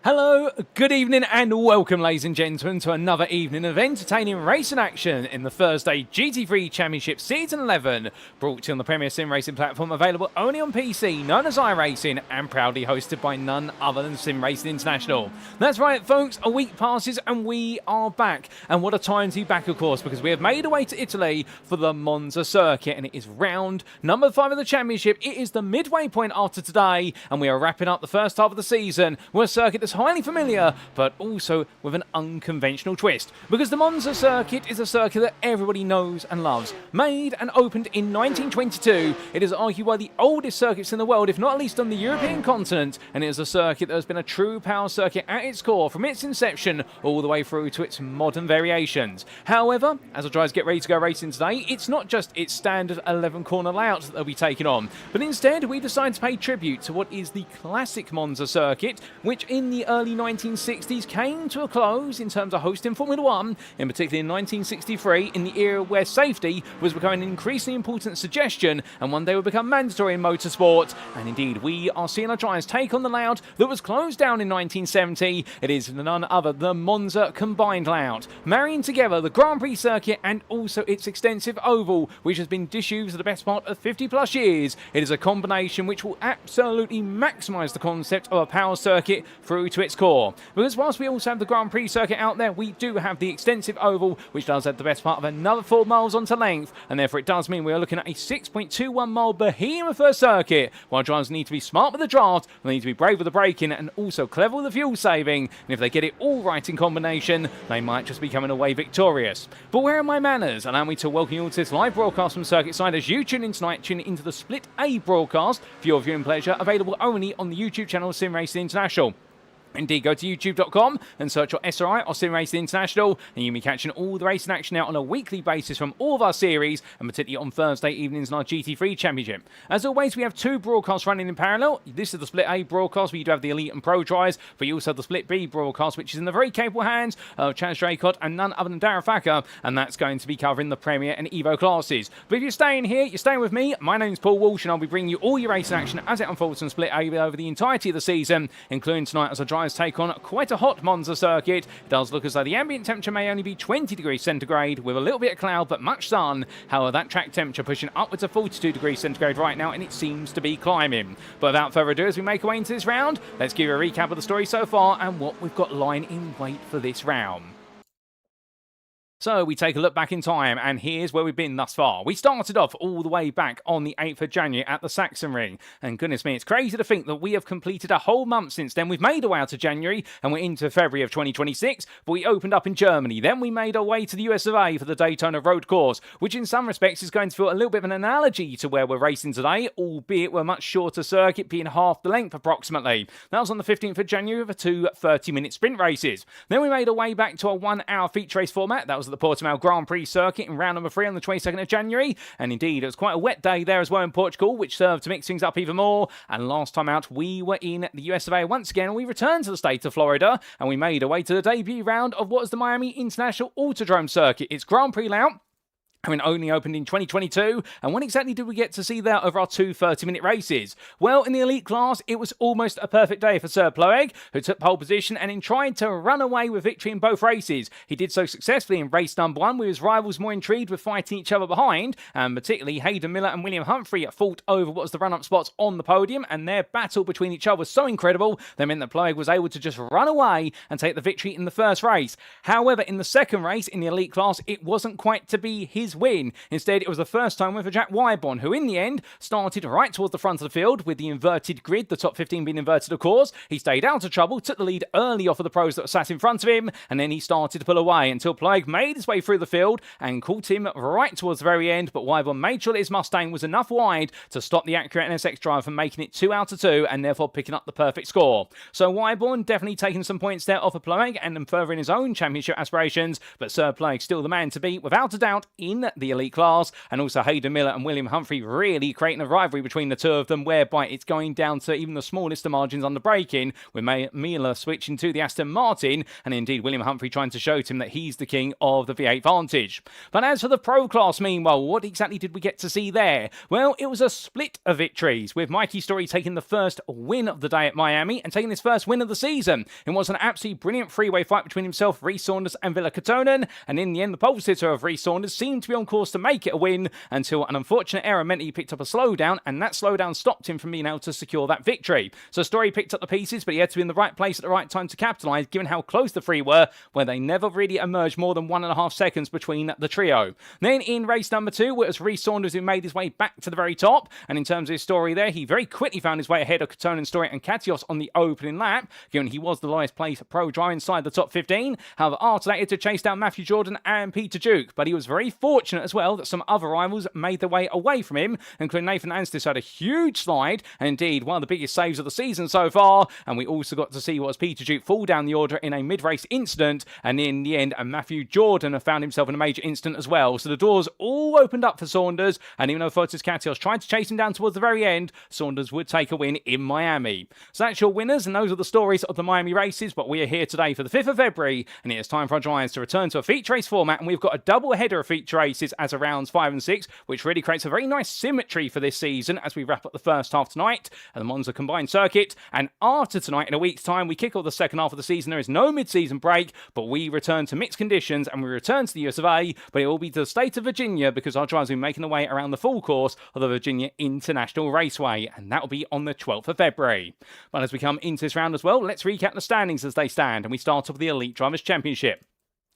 Hello, good evening and welcome ladies and gentlemen to another evening of entertaining racing action in the Thursday GT3 Championship Season 11, brought to you on the premier SimRacing platform, available only on PC, known as iRacing, and proudly hosted by none other than SimRacing International. That's right folks, a week passes and we are back, and what a time to be back of course, because we have made our way to Italy for the Monza Circuit, and it is round number 5 of the championship. It is the midway point after today, and we are wrapping up the first half of the season with a circuit that's highly familiar, but also with an unconventional twist. Because the Monza Circuit is a circuit that everybody knows and loves. Made and opened in 1922, it is argued one of the oldest circuits in the world, if not at least on the European continent, and it is a circuit that has been a true power circuit at its core from its inception all the way through to its modern variations. However, as our drivers get ready to go racing today, it's not just its standard 11-corner layout that they'll be taking on, but instead we decided to pay tribute to what is the classic Monza Circuit, which in the early 1960s came to a close in terms of hosting Formula 1, in particular in 1963, in the era where safety was becoming an increasingly important suggestion and one day would become mandatory in motorsport. And indeed, we are seeing our drivers take on the layout that was closed down in 1970. It is none other than the Monza combined layout, marrying together the Grand Prix circuit and also its extensive oval, which has been disused for the best part of 50 plus years. It is a combination which will absolutely maximise the concept of a power circuit through to its core. Because whilst we also have the Grand Prix circuit out there, we do have the extensive oval, which does have the best part of another 4 miles onto length, and therefore it does mean we are looking at a 6.21 mile behemoth for a circuit. While drivers need to be smart with the draft, they need to be brave with the braking, and also clever with the fuel saving, and if they get it all right in combination, they might just be coming away victorious. But where are my manners? Allow me to welcome you all to this live broadcast from Circuit Side. As you tune in tonight, tune into the Split A broadcast for your viewing pleasure, available only on the YouTube channel SimRacing International. Indeed, go to youtube.com and search for SRI or SimRacing International, and you'll be catching all the racing action out on a weekly basis from all of our series, and particularly on Thursday evenings in our GT3 Championship. As always, we have 2 broadcasts running in parallel. This is the Split A broadcast, where you do have the Elite and Pro drivers, but you also have the Split B broadcast, which is in the very capable hands of Chaz Draycott and none other than Darren Thacker, and that's going to be covering the Premier and Evo classes. But if you're staying here, you're staying with me. My name's Paul Walsh, and I'll be bringing you all your racing action as it unfolds on Split A over the entirety of the season, including tonight as I drive take on quite a hot Monza circuit. It does look as though the ambient temperature may only be 20 degrees centigrade with a little bit of cloud but much sun. However, that track temperature pushing upwards of 42 degrees centigrade right now, and it seems to be climbing. But without further ado, as we make our way into this round, let's give you a recap of the story so far and what we've got lying in wait for this round. So we take a look back in time, and here's where we've been thus far. We started off all the way back on the 8th of January at the Sachsenring, and goodness me, it's crazy to think that we have completed a whole month since then. We've made our way out to January, and we're into February of 2026, but we opened up in Germany. Then we made our way to the US of A for the Daytona Road Course, which in some respects is going to feel a little bit of an analogy to where we're racing today, albeit we're a much shorter circuit, being half the length approximately. That was on the 15th of January for 2 30-minute sprint races. Then we made our way back to a 1-hour feature race format. That was the Portimao Grand Prix circuit in round number 3 on the 22nd of January, and indeed it was quite a wet day there as well in Portugal, which served to mix things up even more. And last time out we were in the US of A once again. We returned to the state of Florida, and we made our way to the debut round of what was the Miami International Autodrome circuit. Its Grand Prix layout only opened in 2022, and what exactly did we get to see there over our 2 30-minute races? Well, in the elite class, it was almost a perfect day for Tseard Ploeg, who took pole position and tried to run away with victory in both races. He did so successfully in race number 1, with his rivals more intrigued with fighting each other behind, and particularly Hayden Miller and William Humphrey fought over what was the run-up spots on the podium, and their battle between each other was so incredible that meant that Ploeg was able to just run away and take the victory in the first race. However, in the second race in the elite class, it wasn't quite to be his win. Instead, it was the first time for Jack Whyborn, who in the end started right towards the front of the field with the inverted grid, the top 15 being inverted of course. He stayed out of trouble, took the lead early off of the pros that were sat in front of him, and then he started to pull away until Ploeg made his way through the field and caught him right towards the very end, but Whyborn made sure that his Mustang was enough wide to stop the accurate NSX driver from making it 2 out of 2 and therefore picking up the perfect score. So Whyborn definitely taking some points there off of Ploeg and then furthering his own championship aspirations, but Tseard Ploeg still the man to beat without a doubt in in the elite class, and also Hayden Miller and William Humphrey really creating a rivalry between the two of them, whereby it's going down to even the smallest of margins under braking, with Miller switching to the Aston Martin, and indeed William Humphrey trying to show to him that he's the king of the V8 Vantage. But as for the Pro class, meanwhile, what exactly did we get to see there? Well, it was a split of victories, with Mikey Story taking the first win of the day at Miami and taking his first win of the season. It was an absolutely brilliant freeway fight between himself, Rhys Saunders and Villa Kotonen, and in the end the pole sitter of Rhys Saunders seemed to be on course to make it a win until an unfortunate error meant he picked up a slowdown, and that slowdown stopped him from being able to secure that victory. So Story picked up the pieces, but he had to be in the right place at the right time to capitalise, given how close the three were, where they never really emerged more than 1.5 seconds between the trio. Then in race number 2, it was Rhys Saunders who made his way back to the very top, and in terms of his story there, he very quickly found his way ahead of Kotonen, Story and Katios on the opening lap, given he was the lowest placed pro driver inside the top 15. However, after that, he had to chase down Matthew Jordan and Peter Duke, but he was very fortunate as well that some other rivals made their way away from him, including Nathan Anstis had a huge slide, and indeed one of the biggest saves of the season so far, and we also got to see what was Peter Duke fall down the order in a mid-race incident, and in the end, Matthew Jordan found himself in a major incident as well. So the doors all opened up for Saunders, and even though Fotis Katios tried to chase him down towards the very end, Saunders would take a win in Miami. So that's your winners, and those are the stories of the Miami races, but we are here today for the 5th of February, and it is time for our drivers to return to a feature race format, and we've got a double header of feature races as of rounds 5 and 6, which really creates a very nice symmetry for this season as we wrap up the first half tonight at the Monza combined circuit. And after tonight, in a week's time, we kick off the second half of the season. There is no mid-season break, but we return to mixed conditions and we return to the US of A, but it will be to the state of Virginia because our drivers will be making their way around the full course of the Virginia International Raceway, and that will be on the 12th of February. But as we come into this round as well, let's recap the standings as they stand, and we start off with the Elite Drivers' Championship.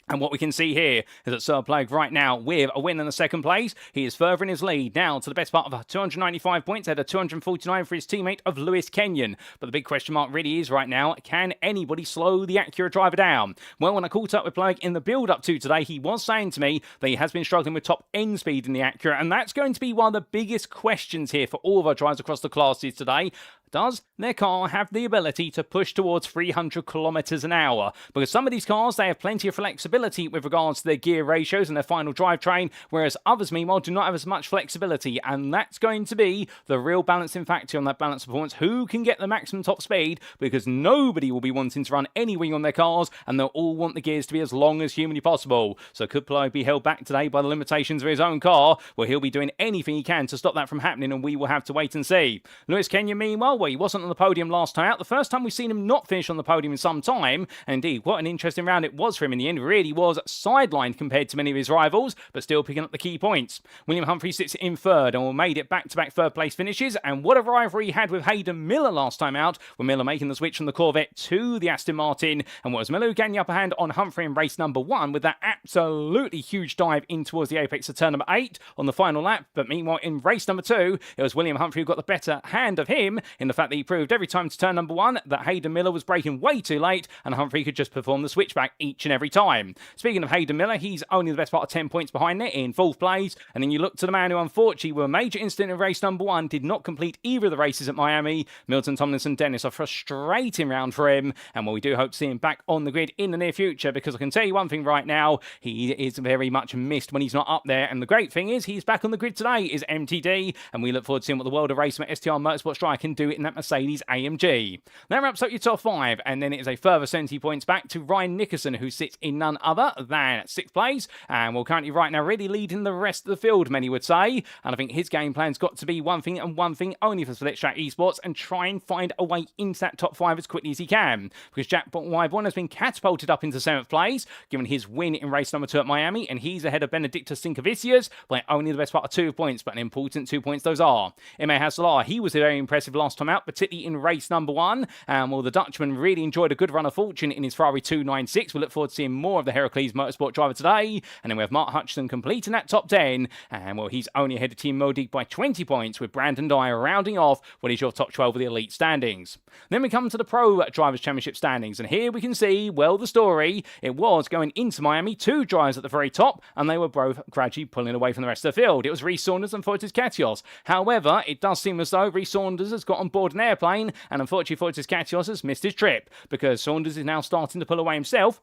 And what we can see here is that Tseard Ploeg right now with a win in the second place. He is further in his lead now to the best part of 295 points ahead of 249 for his teammate of Lewis Kenyon. But the big question mark really is right now, can anybody slow the Acura driver down? Well, when I caught up with Ploeg in the build-up to today, he was saying to me that he has been struggling with top end speed in the Acura, and that's going to be one of the biggest questions here for all of our drivers across the classes today. Does their car have the ability to push towards 300 kilometers an hour? Because some of these cars, they have plenty of flexibility with regards to their gear ratios and their final drivetrain, whereas others, meanwhile, do not have as much flexibility, and that's going to be the real balancing factor on that balance performance. Who can get the maximum top speed? Because nobody will be wanting to run any wing on their cars, and they'll all want the gears to be as long as humanly possible. So could Ploeg be held back today by the limitations of his own car? Well, he'll be doing anything he can to stop that from happening, and we will have to wait and see. Lewis Kenyon, meanwhile, well, he wasn't on the podium last time out. The first time we've seen him not finish on the podium in some time. And indeed, what an interesting round it was for him in the end. Really was sidelined compared to many of his rivals, but still picking up the key points. William Humphrey sits in third and made it back-to-back third-place finishes. And what a rivalry he had with Hayden Miller last time out, with Miller making the switch from the Corvette to the Aston Martin. And what was Miller who gained the upper hand on Humphrey in race number 1 with that absolutely huge dive in towards the apex of turn number 8 on the final lap. But meanwhile, in race number 2, it was William Humphrey who got the better hand of him in the fact that he proved every time to turn number 1 that Hayden Miller was braking way too late and Humphrey could just perform the switchback each and every time. Speaking of Hayden Miller, he's only the best part of 10 points behind it in 4th place. And then you look to the man who unfortunately with a major incident in race number 1 did not complete either of the races at Miami. Milton Tomlinson Dennis, a frustrating round for him, and well, we do hope to see him back on the grid in the near future, because I can tell you one thing right now, he is very much missed when he's not up there. And the great thing is he's back on the grid today is MTD, and we look forward to seeing what the world of racing at STR Motorsports Drive can do in that Mercedes AMG. That wraps up your top 5, and then it is a further 70 points back to Ryan Nickerson, who sits in none other than 6th place, and will currently right now really leading the rest of the field, many would say. And I think his game plan's got to be one thing and one thing only for Split Track Esports, and try and find a way into that top 5 as quickly as he can, because Jack Whyborn has been catapulted up into 7th place, given his win in race number 2 at Miami, and he's ahead of Benedictus Sinkevicius by only the best part of 2 points, but an important 2 points those are. Emma Haslar, he was very impressive last time out, particularly in race number 1, and well, the Dutchman really enjoyed a good run of fortune in his Ferrari 296. We look forward to seeing more of the Heracles Motorsport driver today. And then we have Mark Hutchison completing that top 10, and well, he's only ahead of Team Modic by 20 points, with Brandon Dyer rounding off what is your top 12 of the elite standings. Then we come to the Pro Drivers' Championship standings, and here we can see, well, the story. It was going into Miami, 2 drivers at the very top, and they were both gradually pulling away from the rest of the field. It was Rhys Saunders and Fotis Katios. However, it does seem as though Rhys Saunders has got on board an airplane, and unfortunately Fotis Katios has missed his trip, because Saunders is now starting to pull away himself.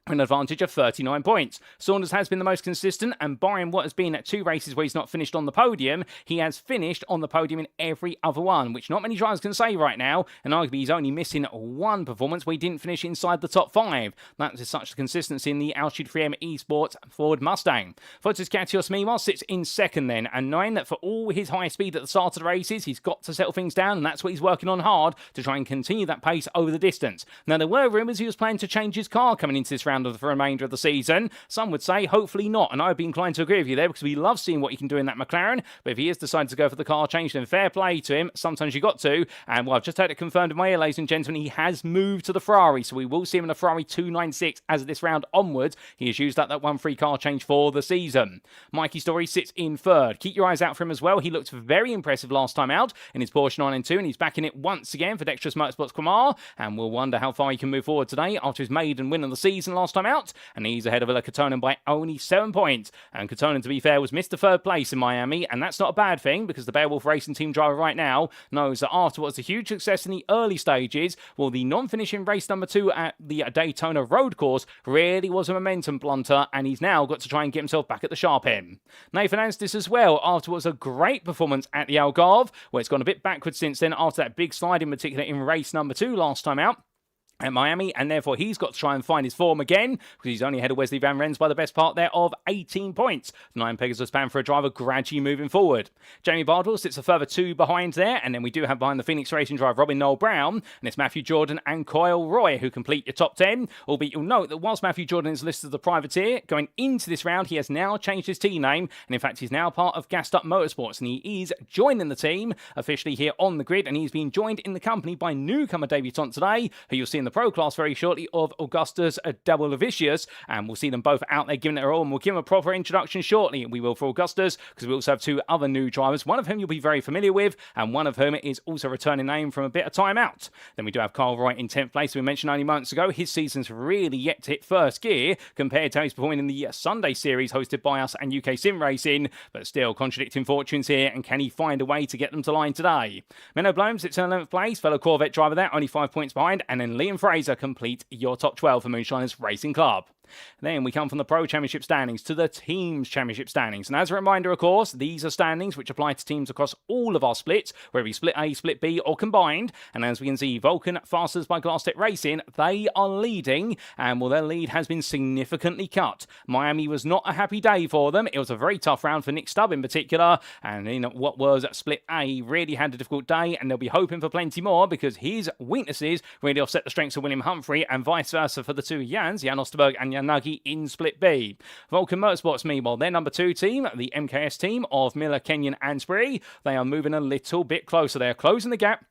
an advantage of 39 points. Saunders has been the most consistent, and barring what has been 2 races where he's not finished on the podium, he has finished on the podium in every other one, which not many drivers can say right now, and arguably he's only missing 1 performance where he didn't finish inside the top 5. That is such the consistency in the Altitude 3M Esports Ford Mustang. Fotis Katios, meanwhile, sits in second then, and knowing that for all his high speed at the start of the races, he's got to settle things down, and that's what he's working on hard to try and continue that pace over the distance. Now, there were rumours he was planning to change his car coming into this round of the remainder of the season. Some would say hopefully not, and I'd be inclined to agree with you there because we love seeing what he can do in that McLaren. But if he has decided to go for the car change, then fair play to him. Sometimes you got to. And well, I've just had it confirmed in my ear, ladies and gentlemen, he has moved to the Ferrari, so we will see him in a Ferrari 296 as of this round onwards. He has used that one free car change for the season. Mikey Story sits in third. Keep your eyes out for him as well. He looked very impressive last time out in his Porsche 992, and he's back in it once again for Dexterous Motorsports Quamar, and we'll wonder how far he can move forward today after his maiden win of the season last time out. And he's ahead of Ila Katonen by only 7 points. And Katonen, to be fair, was Mr. Third place in Miami, and that's not a bad thing because the Beowulf Racing Team driver right now knows that after what's a huge success in the early stages, well, the non-finishing race number 2 at the Daytona road course really was a momentum blunter, and he's now got to try and get himself back at the sharp end. Nathan Anstis as well, after what was a great performance at the Algarve, where it's gone a bit backwards since then after that big slide in particular in race number 2 last time out at Miami, and therefore he's got to try and find his form again because he's only ahead of Wesley Van Rens by the best part there of 18 points. 9 Pegasus span for a driver gradually moving forward. Jamie Bardwell sits a further 2 behind there, and then we do have behind the Phoenix Racing driver Robin Noel Brown, and it's Matthew Jordan and Kyle Roy who complete your top 10, albeit you'll note that whilst Matthew Jordan is listed as the privateer, going into this round he has now changed his team name, and in fact he's now part of Gassed Up Motorsports, and he is joining the team officially here on the grid, and he's been joined in the company by newcomer debutant today, who you'll see in the Pro Class very shortly, of Augustus Double Levicius, and we'll see them both out there giving it their all, and we'll give them a proper introduction shortly. We will for Augustus, because we also have 2 other new drivers, one of whom you'll be very familiar with, and one of whom is also returning name from a bit of time out. Then we do have Carl Roy in 10th place, we mentioned only moments ago. His season's really yet to hit first gear compared to how he's performing in the Sunday series hosted by us and UK Sim Racing, but still contradicting fortunes here, and can he find a way to get them to line today? Menno Bloom sits in 11th place, fellow Corvette driver there, only 5 points behind, and then Liam Fraser complete your top 12 for Moonshiners Racing Club. Then we come from the Pro Championship standings to the Teams Championship standings. And as a reminder, of course, these are standings which apply to teams across all of our splits, whether it be Split A, Split B, or combined. And as we can see, Vulcan, Fasters by Glass Tech Racing, they are leading, and well, their lead has been significantly cut. Miami was not a happy day for them. It was a very tough round for Nick Stubb in particular, and in what was Split A really had a difficult day, and they'll be hoping for plenty more because his weaknesses really offset the strengths of William Humphrey, and vice versa for the 2 Jans, Jan Osterberg and Jan Nagy in Split B. Vulcan Motorsports, meanwhile, their number 2 team, the MKS team of Miller, Kenyon and Spree, they are moving a little bit closer. They are closing the gap,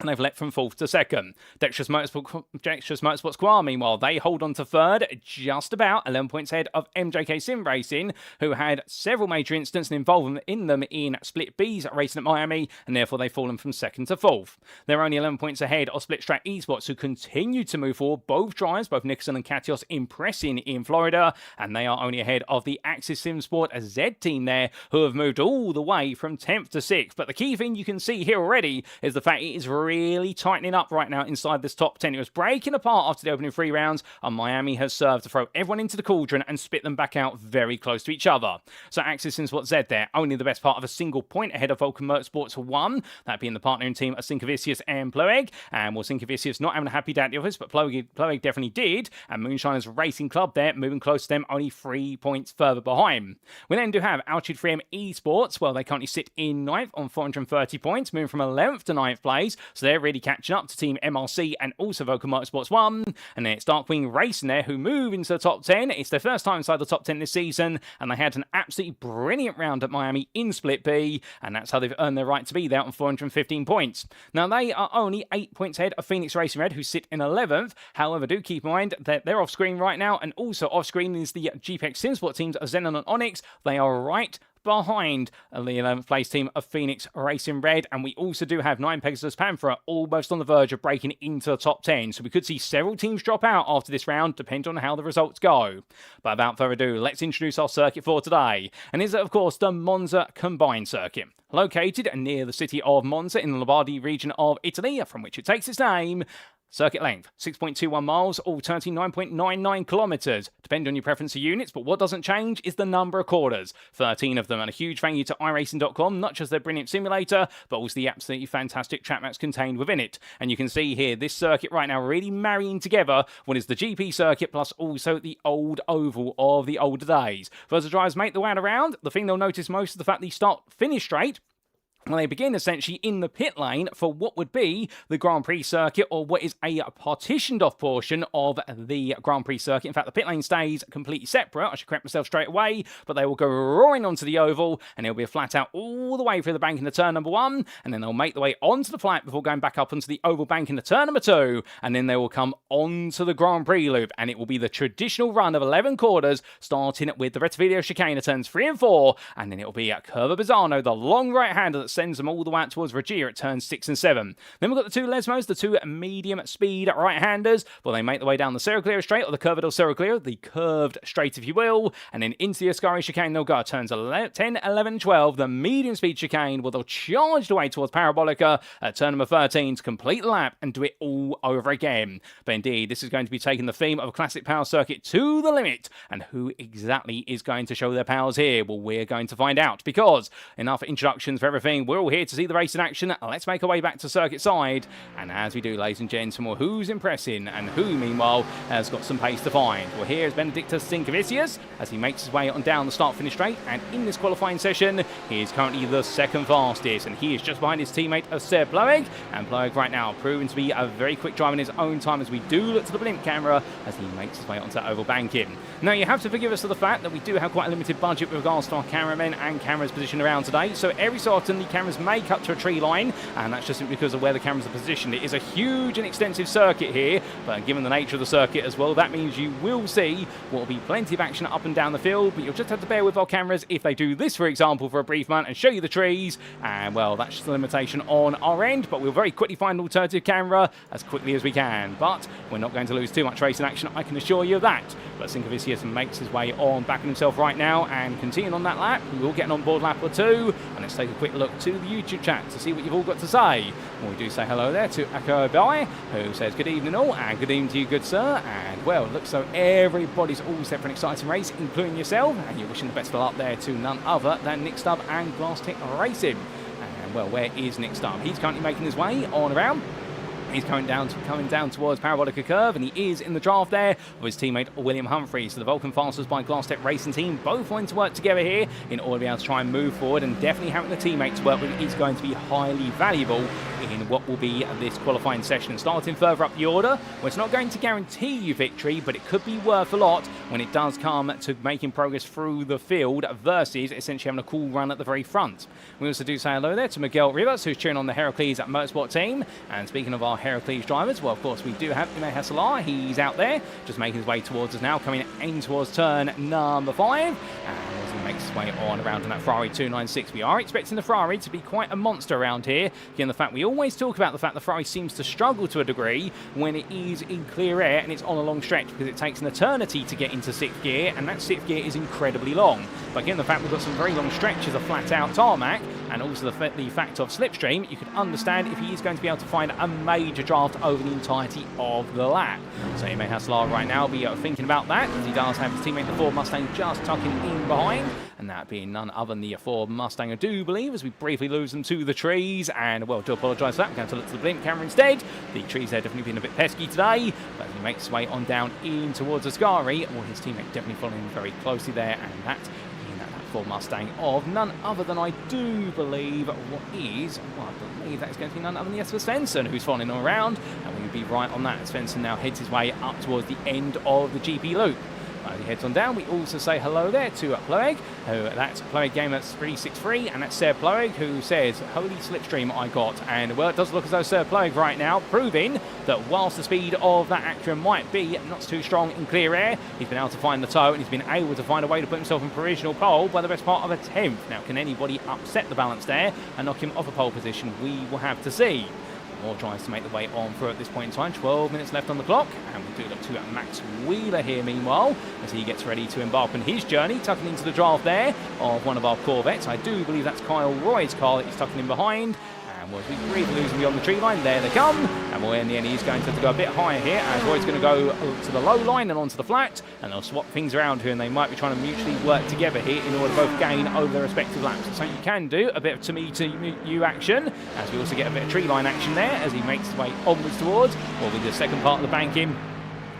and they've leapt from 4th to 2nd. Dexterous Motorsports Quar, meanwhile, they hold on to 3rd, just about 11 points ahead of MJK Sim Racing, who had several major incidents and involvement in them in Split B's racing at Miami, and therefore they've fallen from 2nd to 4th. They're only 11 points ahead of Split Strat Esports, who continue to move forward. Both drivers, both Nicholson and Katios, impressing in Florida, and they are only ahead of the Axis Sim Sport Z team there, who have moved all the way from 10th to 6th. But the key thing you can see here already is the fact it is really tightening up right now inside this top 10. It was breaking apart after the opening 3 rounds, and Miami has served to throw everyone into the cauldron and spit them back out very close to each other. So Axis and Sport Z there, only the best part of a single point ahead of Vulcan Motorsports 1, that being the partnering team of Sinkevicius and Ploeg. And well, Sinkevicius not having a happy day at the office, but Ploeg definitely did. And Moonshiners Racing Club there, moving close to them, only 3 points further behind. We then do have Altitude 3M Esports. Well, they currently sit in 9th on 430 points, moving from 11th to 9th place. So they're really catching up to Team MRC and also Vulcan Motorsports 1. And then it's Darkwing Racing there, who move into the top 10. It's their first time inside the top 10 this season, and they had an absolutely brilliant round at Miami in Split B, and that's how they've earned their right to be there on 415 points. Now, they are only 8 points ahead of Phoenix Racing Red, who sit in 11th. However, do keep in mind that they're off screen right now, and also off screen is the GPX SimSport teams of Xenon and Onyx. They are right behind the 11th place team of Phoenix Racing Red, and we also do have 9 Pegasus Panther almost on the verge of breaking into the top 10, so we could see several teams drop out after this round, depending on how the results go. But without further ado, let's introduce our circuit for today, and is of course the Monza Combined Circuit. Located near the city of Monza in the Lombardy region of Italy, from which it takes its name, Circuit length, 6.21 miles, all 39.99 kilometres. Depending on your preference of units, but what doesn't change is the number of quarters. 13 of them, and a huge thank you to iRacing.com, not just their brilliant simulator, but also the absolutely fantastic track maps contained within it. And you can see here, this circuit right now really marrying together what is the GP circuit plus also the old oval of the older days. For as the drivers make the way around, the thing they'll notice most is the fact they finish straight. Well, they begin essentially in the pit lane for what would be the Grand Prix circuit, or what is a partitioned off portion of the Grand Prix circuit. In fact, the pit lane stays completely separate. I should correct myself straight away, but they will go roaring onto the oval, and it'll be a flat out all the way through the bank into turn number 1, and then they'll make the way onto the flat before going back up onto the oval bank into turn number 2, and then they will come onto the Grand Prix loop, and it will be the traditional run of 11 quarters, starting with the Rettivillo chicane at turns 3 and 4, and then it will be at Curva Bazzano, the long right-hander that sends them all the way out towards Regia at turns 6 and 7. Then we've got the two Lesmos, the two medium speed right-handers. Well, they make the way down the Cerro straight, or the Curva del Cerro, the curved straight, if you will, and then into the Ascari chicane they'll go at turns 10, 11, 12. The medium speed chicane, well, they'll charge the way towards Parabolica at turn number 13 to complete the lap and do it all over again. But indeed, this is going to be taking the theme of a classic power circuit to the limit. And who exactly is going to show their powers here? Well, we're going to find out, because enough introductions for everything. We're all here to see the race in action. Let's make our way back to circuit side, and as we do, ladies and gentlemen, who's impressing and who meanwhile has got some pace to find? Well, here is Benedictus Sinkevicius as he makes his way on down the start finish straight, and in this qualifying session he is currently the second fastest, and he is just behind his teammate Tseard Ploeg, and Ploeg right now proving to be a very quick driver in his own time as we do look to the blimp camera as he makes his way onto that oval banking. Now, you have to forgive us for the fact that we do have quite a limited budget with regards to our cameramen and cameras positioned around today, so every so often the cameras may cut to a tree line, and that's just because of where the cameras are positioned. It is a huge and extensive circuit here, but given the nature of the circuit as well, that means you will see what will be plenty of action up and down the field, but you'll just have to bear with our cameras if they do this, for example, for a brief moment and show you the trees, and well, that's just a limitation on our end, but we'll very quickly find an alternative camera as quickly as we can. But we're not going to lose too much racing action, I can assure you of that. But Sinkevicius makes his way on, backing himself right now, and continuing on that lap. We will get an onboard lap or two, and let's take a quick look to the YouTube chat to see what you've all got to say. Well, we do say hello there to Akko Bai, who says good evening all, and good evening to you, good sir. And well, looks so everybody's all set for an exciting race, including yourself, and you're wishing the best of luck there to none other than Nick Stubb and Glass Tech Racing. And well, where is Nick Stubb? He's currently making his way on around. He's coming down towards Parabolica Curve, and he is in the draft there with his teammate William Humphrey. So the Vulcan Fasters by Glass Tech Racing team both wanting to work together here in order to be able to try and move forward, and definitely having the teammate to work with is going to be highly valuable in what will be this qualifying session. Starting further up the order, well, it's not going to guarantee you victory, but it could be worth a lot when it does come to making progress through the field versus essentially having a cool run at the very front. We also do say hello there to Miguel Rivas, who's cheering on the Heracles Motorsport team. And speaking of our Heracles drivers, well, of course, we do have Ime Hassalar. He's out there, just making his way towards us now, coming in towards turn number 5. And as he makes his way on around in that Ferrari 296, we are expecting the Ferrari to be quite a monster around here. Given the fact we always talk about the fact the Ferrari seems to struggle to a degree when it is in clear air and it's on a long stretch, because it takes an eternity to get into 6th gear, and that 6th gear is incredibly long. But given the fact we've got some very long stretches of flat-out tarmac, and also the fact of slipstream, you could understand if he is going to be able to find a major draft over the entirety of the lap. So Ime Hassalar right now be thinking about that, as he does have his teammate, the Ford Mustang, just tucking in behind, and that being none other than the Ford Mustang, I do believe, as we briefly lose them to the trees. And, well, do apologise for that. We're going to look to the blimp camera instead. The trees there definitely been a bit pesky today, but he makes his way on down in towards Ascari. Well, his teammate definitely following him very closely there, and that Ford Mustang of none other than, I do believe, what is, well, I believe that is going to be none other than Jesper Svensson, who's following around, and we would be right on that. Svensson now heads his way up towards the end of the GP loop. As he heads on down, we also say hello there to Ploeg, that's Ploeg Gamer 363, and that's Tseard Ploeg, who says, holy slipstream I got. And, well, it does look as though Tseard Ploeg right now proving that whilst the speed of that Acura might be not too strong in clear air, he's been able to find the toe, and he's been able to find a way to put himself in provisional pole by the best part of a 10th. Now, can anybody upset the balance there and knock him off a pole position? We will have to see. More tries to make the way on through at this point in time. 12 minutes left on the clock, and we do look to Max Wheeler here meanwhile as he gets ready to embark on his journey, tucking into the draft there of one of our Corvettes. I do believe that's Kyle Roy's car that he's tucking in behind. And as we briefly lose him beyond the tree line, there they come. And well, in the end, he's going to have to go a bit higher here, as Roy's going to go to the low line and onto the flat, and they'll swap things around here, and they might be trying to mutually work together here in order to both gain over their respective laps. So you can do a bit of to me to you action, as we also get a bit of tree line action there, as he makes his way onwards towards what will be the second part of the banking,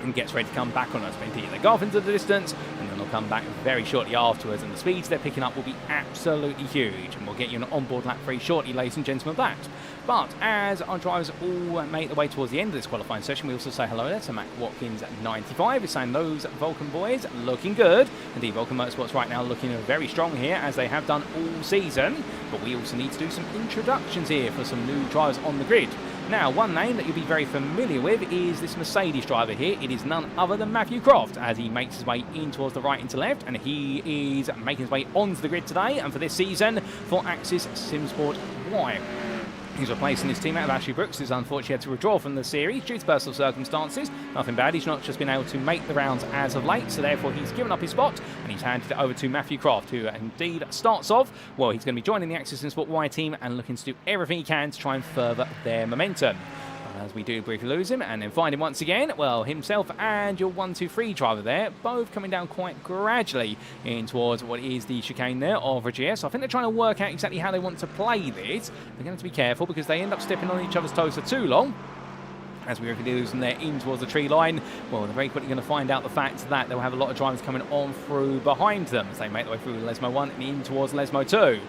and gets ready to come back on us. They go off into the distance, and then they'll come back very shortly afterwards, and the speeds they're picking up will be absolutely huge, and we'll get you an onboard lap very shortly, ladies and gentlemen, of that. But as our drivers all make their way towards the end of this qualifying session, we also say hello there to Matt Watkins at 95. He's saying those Vulcan boys looking good. Indeed, Vulcan Motorsports right now looking very strong here, as they have done all season. But we also need to do some introductions here for some new drivers on the grid. Now, one name that you'll be very familiar with is this Mercedes driver here. It is none other than Matthew Croft, as he makes his way in towards the right into left, and he is making his way onto the grid today, and for this season, for Axis SimSport Y. He's replacing his teammate Ashley Brooks, who's unfortunately had to withdraw from the series due to personal circumstances. Nothing bad, he's not just been able to make the rounds as of late, so therefore he's given up his spot, and he's handed it over to Matthew Croft, who indeed starts off, well, he's going to be joining the Axis SimSport Y team and looking to do everything he can to try and further their momentum. As we do briefly lose him and then find him once again, well, himself and your 1-2-3 driver there, both coming down quite gradually in towards what is the chicane there of Regier. So I think they're trying to work out exactly how they want to play this. They're going to have to be careful, because they end up stepping on each other's toes for too long. As we lose them there in towards the tree line, well, they're very quickly going to find out the fact that they'll have a lot of drivers coming on through behind them as they make their way through Lesmo 1 and in towards Lesmo 2.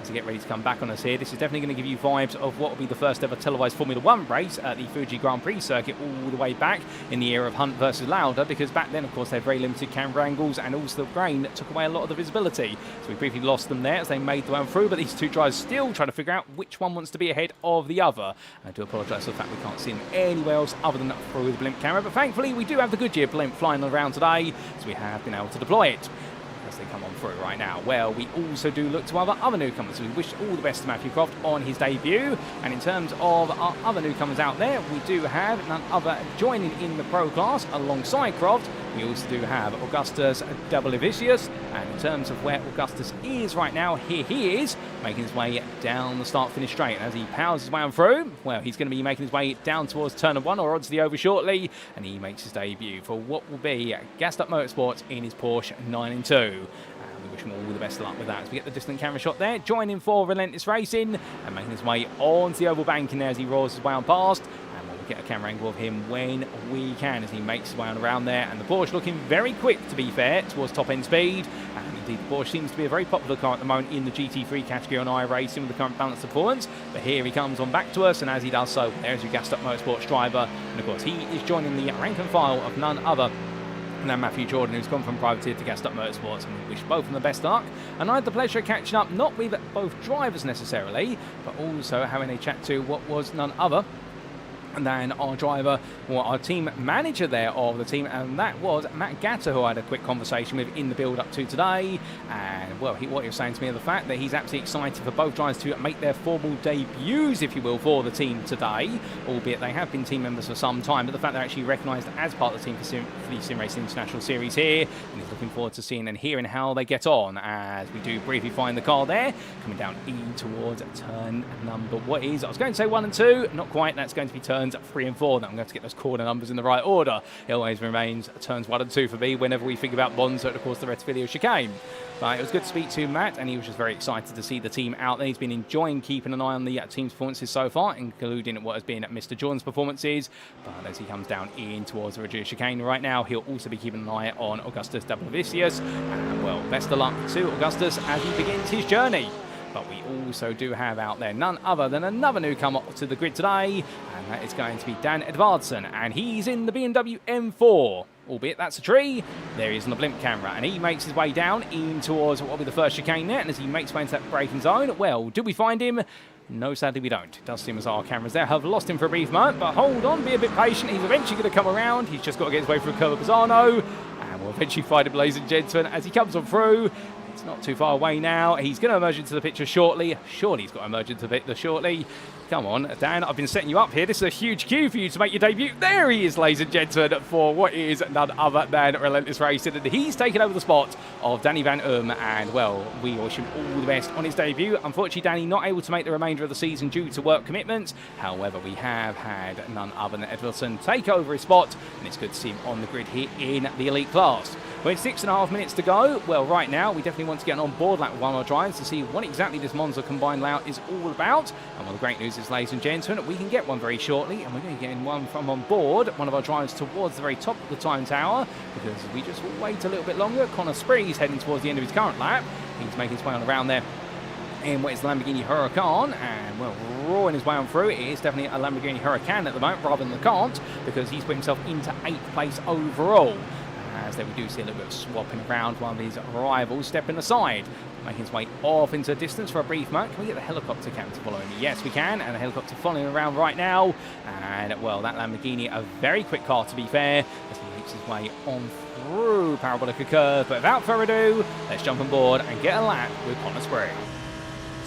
To get ready to come back on us here. This is definitely going to give you vibes of what will be the first ever televised Formula 1 race at the Fuji Grand Prix circuit, all the way back in the era of Hunt versus Lauda, because back then, of course, they had very limited camera angles, and also the rain that took away a lot of the visibility. So we briefly lost them there as they made their way through, but these two drivers still trying to figure out which one wants to be ahead of the other. I do apologise for the fact we can't see them anywhere else other than through the blimp camera, but thankfully we do have the Goodyear blimp flying around today, so we have been able to deploy it. As they come on through right now. Well, we also do look to other newcomers. We wish all the best to Matthew Croft on his debut. And in terms of our other newcomers out there, we do have none other joining in the pro class alongside Croft. We also do have Augustus Doublevicius. And in terms of where Augustus is right now, here he is, making his way down the start-finish straight. And as he powers his way on through, well, he's going to be making his way down towards turn 1 or onto the over shortly. And he makes his debut for what will be Gassed Up Motorsports in his Porsche 992. We wish him all the best of luck with that. As we get the distant camera shot there, joining for Relentless Racing and making his way onto the oval banking there as he roars his way on past. And we'll get a camera angle of him when we can as he makes his way on around there. And the Porsche looking very quick, to be fair, towards top end speed. And indeed, the Porsche seems to be a very popular car at the moment in the GT3 category on iRacing with the current balance of performance. But here he comes on back to us, and as he does so, there's your Gassed Up Motorsports driver. And of course, he is joining the rank and file of none other and then Matthew Jordan, who's gone from privateer to Gassed Up Motorsports, and we wish both of them the best luck. And I had the pleasure of catching up, not with both drivers necessarily, but also having a chat to what was none other and then our driver, or our team manager there of the team, and that was Matt Gatter, who I had a quick conversation with in the build-up to today. And, well, what he was saying to me of the fact that he's absolutely excited for both drivers to make their formal debuts, if you will, for the team today, albeit they have been team members for some time, but the fact they're actually recognised as part of the team for the SimRacing International Series here, and he's looking forward to seeing and hearing how they get on, as we do briefly find the car there, coming down in towards turn number, what is, I was going to say 1 and 2, not quite, that's going to be turns 3 and 4. Now I'm going to get those corner numbers in the right order. It always remains turns 1 and 2 for me whenever we think about Monza and of course the Rettivilio chicane. But it was good to speak to Matt, and he was just very excited to see the team out there. He's been enjoying keeping an eye on the team's performances so far, including what has been Mr. Jordan's performances. But as he comes down in towards the Regia chicane right now, he'll also be keeping an eye on Augustus Doublevicius. And well, best of luck to Augustus as he begins his journey. But we also do have out there none other than another newcomer to the grid today, and that is going to be Dan Edvardsen, and he's in the BMW M4. Albeit that's a tree, there he is on the blimp camera, and he makes his way down in towards what will be the first chicane there, and as he makes his way into that braking zone, well, do we find him? No, sadly we don't. It does seem as our cameras there have lost him for a brief moment, but hold on, be a bit patient, he's eventually going to come around, he's just got to get his way through Curva Pisano, and we'll eventually find him, ladies and gentlemen, as he comes on through. It's not too far away now. He's going to emerge into the picture shortly. Surely he's got to emerge into the picture shortly. Come on, Dan, I've been setting you up here. This is a huge cue for you to make your debut. There he is, ladies and gentlemen, for what is none other than Relentless Racing. And he's taken over the spot of Danny Van and, well, we wish him all the best on his debut. Unfortunately, Danny not able to make the remainder of the season due to work commitments. However, we have had none other than Edwardson take over his spot, and it's good to see him on the grid here in the elite class. With 6.5 minutes to go, well, right now, we definitely want to get on board lap with one of our drives to see what exactly this Monza combined layout is all about. And well, the great news is, ladies and gentlemen, we can get one very shortly, and we're going to get in one from on board, one of our drives towards the very top of the time tower, because we just wait a little bit longer. Connor Spree's heading towards the end of his current lap. He's making his way on around there in what is the Lamborghini Huracan, and well, roaring his way on through. It is definitely a Lamborghini Huracan at the moment rather than the Can't, because he's put himself into 8th place overall. As there we do see a little bit of swapping around while these rivals stepping aside, making his way off into the distance for a brief moment. Can we get the helicopter cam to follow him? Yes, we can, and the helicopter following around right now. And well, that Lamborghini, a very quick car to be fair, as he makes his way on through Parabolica Curve. But without further ado, let's jump on board and get a lap with Connor Spree.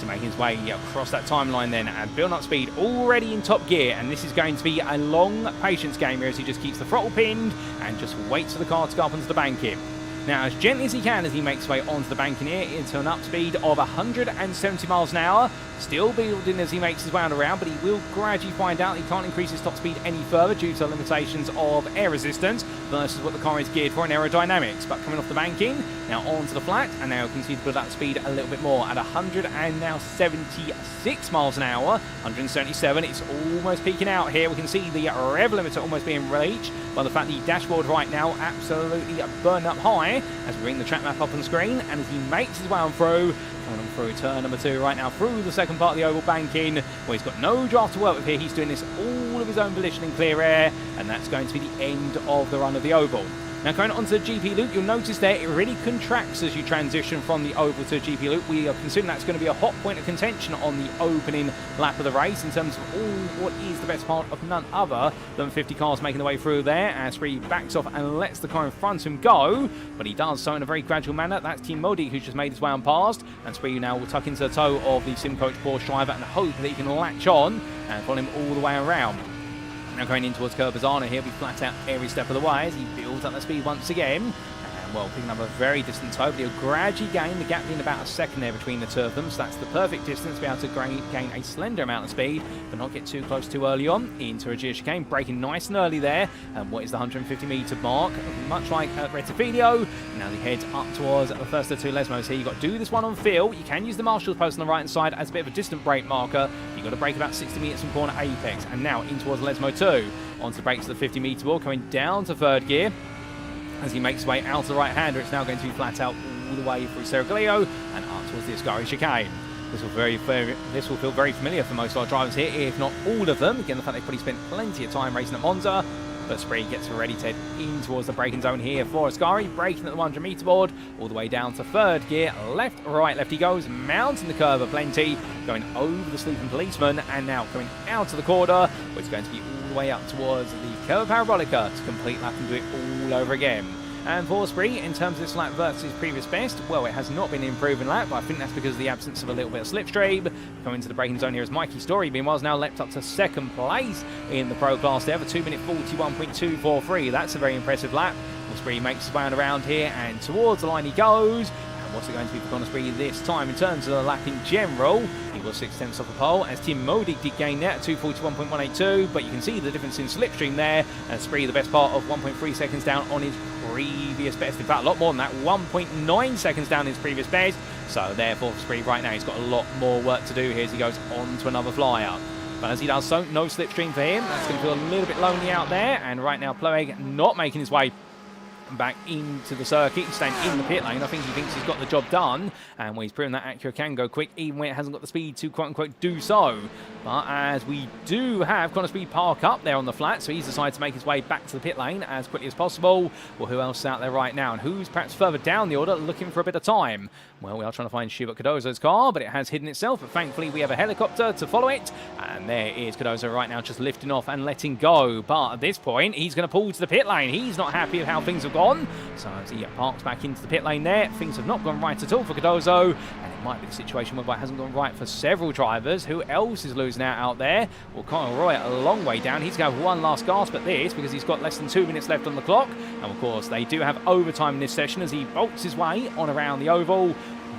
To make his way across that timeline then and build up speed already in top gear, and this is going to be a long patience game here as he just keeps the throttle pinned and just waits for the car to go up onto the banking. Now, as gently as he can as he makes his way onto the banking here into an up speed of 170 miles an hour, still building as he makes his way on around, but he will gradually find out he can't increase his top speed any further due to limitations of air resistance versus what the car is geared for in aerodynamics. But coming off the banking, now onto the flat, and now you can see to build up speed a little bit more at 176 miles an hour, 177. It's almost peaking out here. We can see the rev limiter almost being reached by the fact the dashboard right now absolutely burning up high as we bring the track map up on the screen, and as he makes his way on through, coming on through turn number 2 right now through the second part of the oval banking, where he's got no draft to work with here. He's doing this all of his own volition in clear air, and that's going to be the end of the run of the oval. Now, going on to the GP loop, you'll notice there it really contracts as you transition from the oval to the GP loop. We are considering that's going to be a hot point of contention on the opening lap of the race in terms of what is the best part of none other than 50 cars making their way through there, as Spree backs off and lets the car in front of him go, but he does so in a very gradual manner. That's Team Modi who's just made his way on past, and Spree now will tuck into the toe of the SimCoach Porsche driver and hope that he can latch on and follow him all the way around. Now going in towards Curbazana here, we flat out every step of the way as he builds up the speed once again. And well, picking up a very distant toe, but he'll gradually gain the gap in about a second there between the two of them. So that's the perfect distance to be able to gain a slender amount of speed, but not get too close too early on. Into a gear chicane, braking nice and early there. And what is the 150-metre mark? Much like at Rettifidio. Now he heads up towards the first of the two Lesmos here. You've got to do this one on feel. You can use the Marshall's post on the right-hand side as a bit of a distant brake marker. You've got to brake about 60 metres from corner apex. And now in towards Lesmo 2. Onto the brakes of the 50-metre ball, coming down to third gear. As he makes his way out to the right-hander, it's now going to be flat out all the way through Seraglio and up towards the Ascari chicane. This will feel very familiar for most of our drivers here, if not all of them. Again, the fact they've probably spent plenty of time racing at Monza. But Spree gets ready to head in towards the braking zone here for Ascari, braking at the 100-metre board, all the way down to third gear, left, right, left he goes, mounting the curve plenty, going over the sleeping policeman, and now coming out to the corner, where it's going to be all the way up towards the curve Parabolica to complete lap and do it all over again. And for Spree, in terms of this lap versus previous best, well, it has not been an improving lap, but I think that's because of the absence of a little bit of slipstream. Coming into the braking zone here is Mikey Story, meanwhile, has now leapt up to second place in the Pro Class there for 2-minute 41.243. That's a very impressive lap. Well, Spree makes his way around here, and towards the line he goes. And what's it going to be for Connor Spree this time in terms of the lap in general? He was 6/10 off the pole, as Tim Modi did gain there at 2:41.182, but you can see the difference in slipstream there, and Spree the best part of 1.3 seconds down on his previous best. In fact, a lot more than that, 1.9 seconds down his previous best. So therefore, Spree right now, he's got a lot more work to do here as he goes on to another flyer. But as he does so, no slipstream for him. That's going to feel a little bit lonely out there. And right now, Ploeg not making his way back into the circuit. He's staying in the pit lane. I think he thinks he's got the job done, and when he's proven that Acura can go quick even when it hasn't got the speed to quote-unquote do so. But as we do have Connor Spree park up there on the flat, so he's decided to make his way back to the pit lane as quickly as possible. Well, who else is out there right now, and who's perhaps further down the order looking for a bit of time? Well, we are trying to find Schubert Cardozo's car, but it has hidden itself. But thankfully, we have a helicopter to follow it. And there is Cardozo right now just lifting off and letting go. But at this point, he's going to pull to the pit lane. He's not happy with how things have gone. So as he parks back into the pit lane there, things have not gone right at all for Cardozo. And it might be the situation whereby it hasn't gone right for several drivers. Who else is losing out there? Well, Kyle Roy a long way down. He's going to have one last gasp at this because he's got less than 2 minutes left on the clock. And of course, they do have overtime in this session as he bolts his way on around the oval.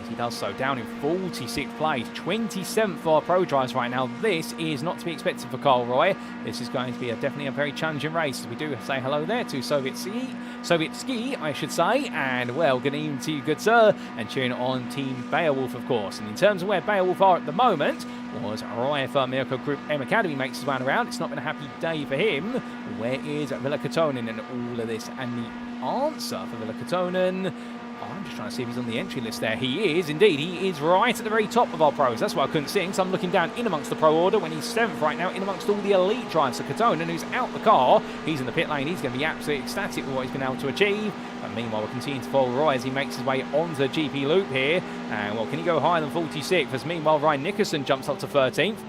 He does so down in 46th place, 27th for pro drives right now. This is not to be expected for Kyle Roy. This is going to be definitely a very challenging race. We do say hello there to Soviet Ski, I should say. And well, good evening to you, good sir. And cheering on Team Beowulf, of course. And in terms of where Beowulf are at the moment, was Roy for Mirko Group M Academy makes his way around. It's not been a happy day for him. Where is Villa Kotonen and all of this? And the answer for Villa Kotonen, I'm just trying to see if he's on the entry list there. He is, indeed. He is right at the very top of our pros. That's why I couldn't see him. So I'm looking down in amongst the pro order when he's 7th right now in amongst all the elite drivers. So Kotonen, who's out the car, he's in the pit lane. He's going to be absolutely ecstatic with what he's been able to achieve. And meanwhile, we'll continue to follow Roy as he makes his way onto the GP loop here. And well, can he go higher than 46th? As meanwhile, Ryan Nickerson jumps up to 13th.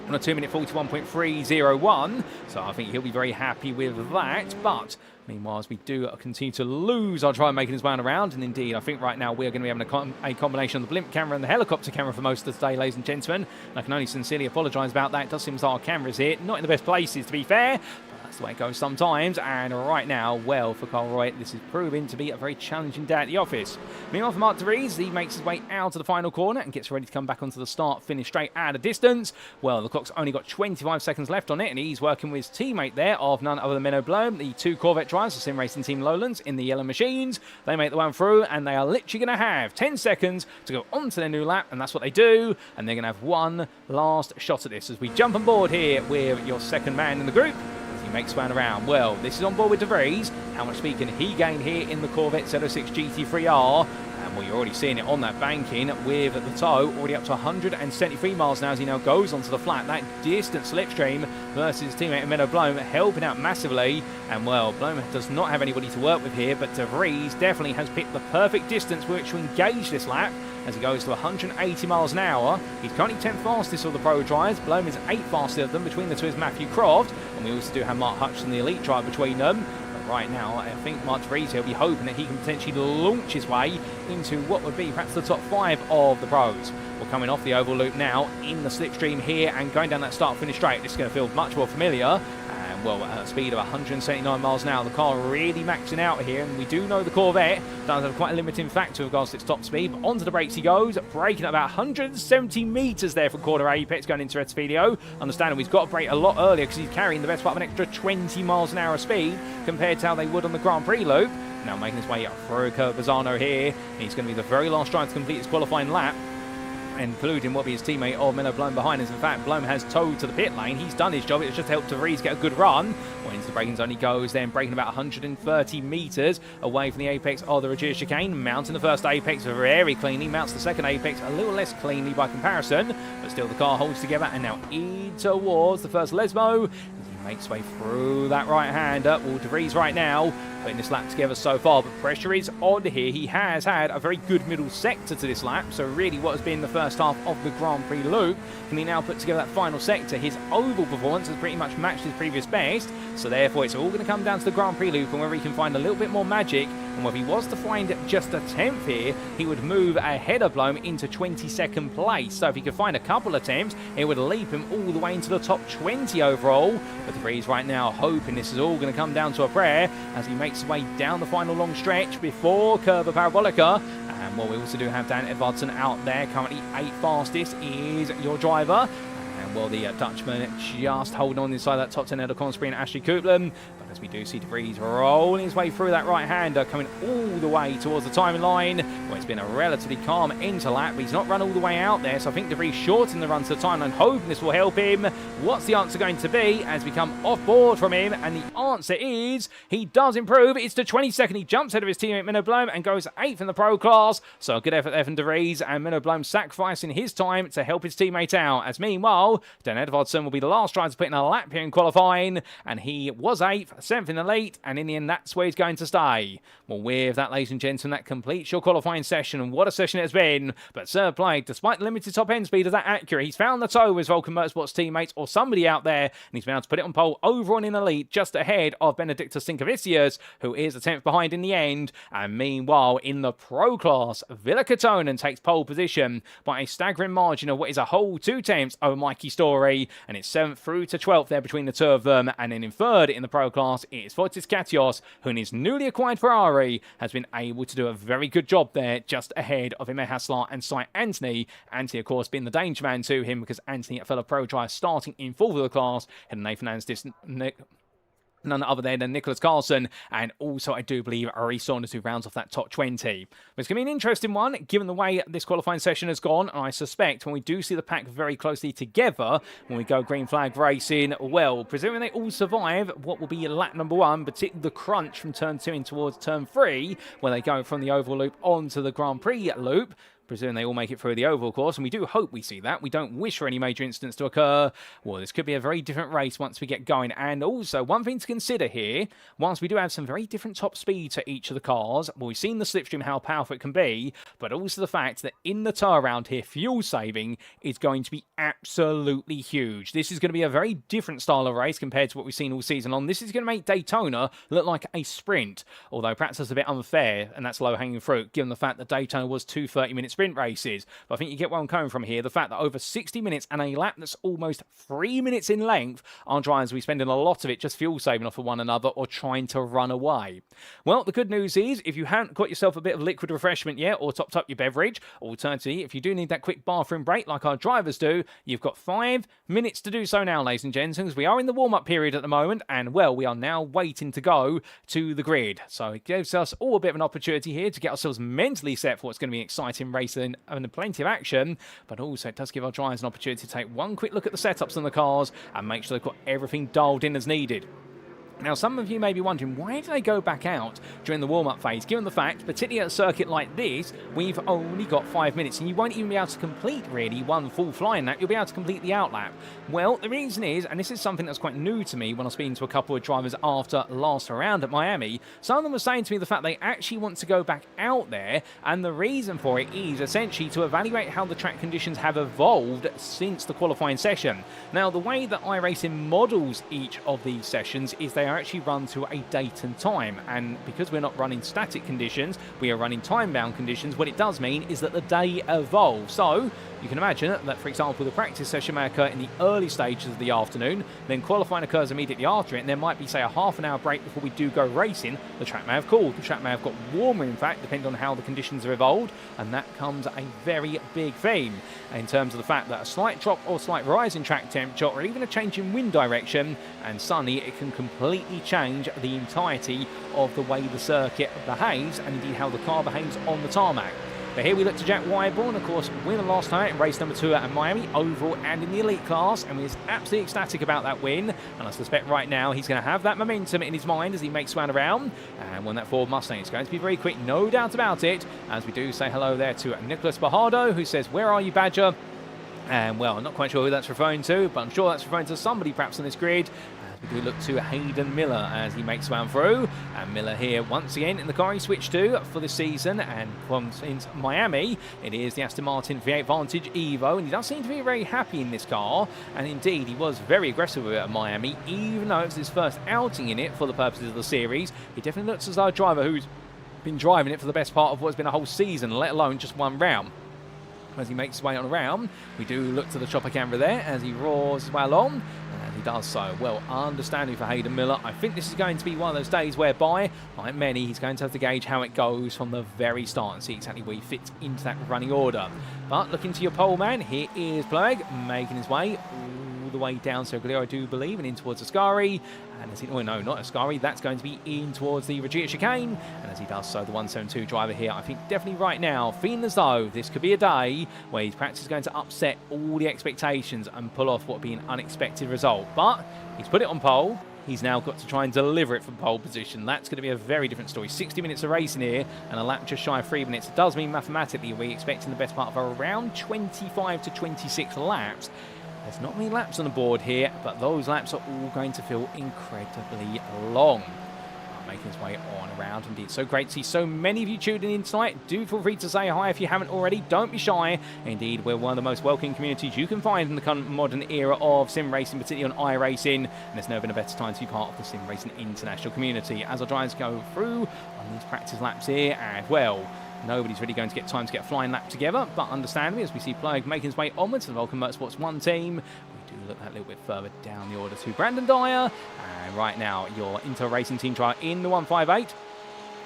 On a 2-minute 41.301. So I think he'll be very happy with that. But meanwhile, as we do continue to lose our driver making his way around, and indeed, I think right now we're going to be having a combination of the blimp camera and the helicopter camera for most of the day, ladies and gentlemen. And I can only sincerely apologise about that. It does seem as though our cameras here, not in the best places, to be fair. That's the way it goes sometimes. And right now, well, for Kyle Roy, this is proving to be a very challenging day at the office. Meanwhile, for Mark de Vries, he makes his way out to the final corner and gets ready to come back onto the start, finish straight at a distance. Well, the clock's only got 25 seconds left on it, and he's working with his teammate there of none other than Menno Blom, the 2 Corvette drivers of SimRacing Team Lowlands in the yellow machines. They make the one through, and they are literally going to have 10 seconds to go onto their new lap, and that's what they do. And they're going to have one last shot at this as we jump on board here with your second man in the group. Makes one around. Well, this is on board with de Vries. How much speed can he gain here in the Corvette Z06 GT3R? And well, you're already seeing it on that banking with the tow already up to 173 miles now as he now goes onto the flat. That distant slipstream versus his teammate Menno Blom helping out massively. And well, Blom does not have anybody to work with here, but de Vries definitely has picked the perfect distance with which to engage this lap as he goes to 180 miles an hour. He's currently 10th fastest of the pro drivers. Blom is 8th fastest of them. Between the two is Matthew Croft. And we also do have Mark Hutchinson, the elite driver, between them. But right now, I think Mark de Vries will be hoping that he can potentially launch his way into what would be perhaps the top 5 of the pros. We're coming off the oval loop now in the slipstream here and going down that start-finish straight. This is going to feel much more familiar. Well, at a speed of 179 miles an hour, the car really maxing out here, and we do know the Corvette does have quite a limiting factor with regards to its top speed, but onto the brakes he goes, braking at about 170 metres there from corner apex going into Retfidio. Understanding he's got to brake a lot earlier because he's carrying the best part of an extra 20 miles an hour of speed compared to how they would on the Grand Prix loop. Now making his way up through Curvazano here, he's going to be the very last driver to complete his qualifying lap, including what will be his teammate of Menno Blom behind us. In fact, Blom has towed to the pit lane. He's done his job. It's just helped de Vries get a good run. Well, into the braking zone he goes, then braking about 130 metres away from the apex of the Regia chicane. Mounting the first apex very cleanly. Mounts the second apex a little less cleanly by comparison. But still the car holds together and now in towards the first Lesmo. Makes way through that right-hander. Well, de Vries right now putting this lap together so far, but pressure is on here. He has had a very good middle sector to this lap, so really what has been the first half of the Grand Prix loop, can he now put together that final sector? His oval performance has pretty much matched his previous best, so therefore it's all going to come down to the Grand Prix loop and whether he can find a little bit more magic. And if he was to find just a 10th here, he would move ahead of Blom into 22nd place. So if he could find a couple of attempts, it would leap him all the way into the top 20 overall. But de Vries right now hoping this is all going to come down to a prayer as he makes his way down the final long stretch before Curva Parabolica. And well, we also do have Dan Edvardsen out there. Currently 8th fastest is your driver. And well, the Dutchman just holding on inside that top 10 out of Conspree and Ashley Coupland. But as we do see de Vries rolling his way through that right-hander, coming all the way towards the timing line. Well, it's been a relatively calm into lap, but he's not run all the way out there. So I think de Vries shortened the run to the timeline, hoping this will help him. What's the answer going to be as we come off board from him? And the answer is he does improve. It's to 22nd. He jumps ahead of his teammate Menno Blom and goes 8th in the pro class. So a good effort there from de Vries, and Menno Blom sacrificing his time to help his teammate out. As meanwhile, well. Dan Edvardsen will be the last driver to put in a lap here in qualifying, and he was 8th, 7th in the lead, and in the end, that's where he's going to stay. Well, with that, ladies and gentlemen, that completes your qualifying session, and what a session it has been. But Tseard Ploeg, despite the limited top end speed of that Acura, he's found the toe with his Vulcan Motorsports teammates or somebody out there, and he's been able to put it on pole over on in the lead, just ahead of Benedictus Sinkevicius, who is a 10th behind in the end. And meanwhile, in the Pro class, Ville Kotonen takes pole position by a staggering margin of what is a whole 2 tenths over Mikey Story, and it's 7th through to 12th there between the two of them. And then in 3rd in the Pro class, it is Fotis Katios, who in his newly acquired Ferrari has been able to do a very good job there, just ahead of Emir Haslar and Sai Anthony. Anthony, of course, being the danger man to him, because Anthony, a fellow pro driver, starting in 4th of the class, had Nathan Anstis, none other than Nicholas Carlson, and also I do believe Ari Saunders, who rounds off that top 20. But it's going to be an interesting one, given the way this qualifying session has gone, and I suspect when we do see the pack very closely together, when we go green flag racing, well, presuming they all survive what will be lap number 1, particularly the crunch from turn 2 in towards turn 3, where they go from the oval loop onto the Grand Prix loop, presuming they all make it through the oval course, and we do hope we see that. We don't wish for any major incidents to occur. Well, this could be a very different race once we get going. And also, one thing to consider here, whilst we do have some very different top speed to each of the cars, well, we've seen the slipstream, how powerful it can be, but also the fact that in the turnaround here, fuel saving is going to be absolutely huge. This is going to be a very different style of race compared to what we've seen all season long. This is going to make Daytona look like a sprint, although perhaps that's a bit unfair, and that's low-hanging fruit, given the fact that Daytona was 2 30-minute sprint races. But I think you get where I'm coming from here. The fact that over 60 minutes and a lap that's almost 3 minutes in length, our drivers will be spending a lot of it just fuel saving off of one another or trying to run away. Well, the good news is, if you haven't got yourself a bit of liquid refreshment yet or topped up your beverage, alternatively, if you do need that quick bathroom break like our drivers do, you've got 5 minutes to do so now, ladies and gents, because we are in the warm-up period at the moment, and well, we are now waiting to go to the grid. So it gives us all a bit of an opportunity here to get ourselves mentally set for what's going to be exciting racing and plenty of action, but also it does give our drivers an opportunity to take one quick look at the setups on the cars and make sure they've got everything dialed in as needed. Now, some of you may be wondering, why do they go back out during the warm-up phase, given the fact, particularly at a circuit like this, we've only got 5 minutes, and you won't even be able to complete, really, one full flying lap. You'll be able to complete the outlap. Well, the reason is, and this is something that's quite new to me when I was speaking to a couple of drivers after last round at Miami, some of them were saying to me the fact they actually want to go back out there, and the reason for it is essentially to evaluate how the track conditions have evolved since the qualifying session. Now, the way that iRacing models each of these sessions is they are actually run to a date and time, and because we're not running static conditions, we are running time-bound conditions. What it does mean is that the day evolves. So you can imagine that, for example, the practice session may occur in the early stages of the afternoon, then qualifying occurs immediately after it, and there might be, say, a half an hour break before we do go racing. The track may have cooled, the track may have got warmer, in fact, depending on how the conditions have evolved, and that comes a very big theme in terms of the fact that a slight drop or slight rise in track temperature, or even a change in wind direction and sunny, it can completely change the entirety of the way the circuit behaves and indeed how the car behaves on the tarmac. But here we look to Jack Whyborn, of course, winner last night in race number 2 at Miami, overall and in the elite class, and he's absolutely ecstatic about that win. And I suspect right now he's going to have that momentum in his mind as he makes one around. And when that Ford Mustang is going to be very quick, no doubt about it. As we do say hello there to Nicholas Bajardo, who says, "Where are you, Badger?" And well, I'm not quite sure who that's referring to, but I'm sure that's referring to somebody perhaps on this grid. We do look to Hayden Miller as he makes one through, and Miller here once again in the car he switched to for the season, and from in Miami it is the Aston Martin V8 Vantage Evo, and he does seem to be very happy in this car, and indeed he was very aggressive with it at Miami, even though it's his first outing in it for the purposes of the series. He definitely looks as though a driver who's been driving it for the best part of what's been a whole season, let alone just one round. As he makes his way on around, we do look to the chopper camera there as he roars his way along, and he does so well, understanding for Hayden Miller. I think this is going to be one of those days whereby, like many, he's going to have to gauge how it goes from the very start and see exactly where he fits into that running order. But looking to your pole man, here is Ploeg making his way all the way down Sergio, I do believe, and in towards Ascari. And as he, oh no, not Ascari, that's going to be in towards the Regia chicane. And as he does so, the 172 driver here, I think definitely right now, feeling as though this could be a day where his practice is going to upset all the expectations and pull off what would be an unexpected result. But he's put it on pole. He's now got to try and deliver it from pole position. That's going to be a very different story. 60 minutes of racing here and a lap just shy of 3 minutes. It does mean mathematically we're expecting the best part of around 25 to 26 laps. There's not many laps on the board here, but those laps are all going to feel incredibly long. Making his way on around. Indeed, so great to see so many of you tuning in tonight. Do feel free to say hi if you haven't already. Don't be shy. Indeed, we're one of the most welcoming communities you can find in the current modern era of sim racing, particularly on iRacing, and there's never been a better time to be part of the SimRacing International community. As our drivers go through on these practice laps here, and well, nobody's really going to get time to get a flying lap together, but understandably, as we see Ploeg making his way onwards to the Vulcan Motorsports 1 team, we do look that little bit further down the order to Brandon Dyer. And right now, your Intel Racing team driver in the 158.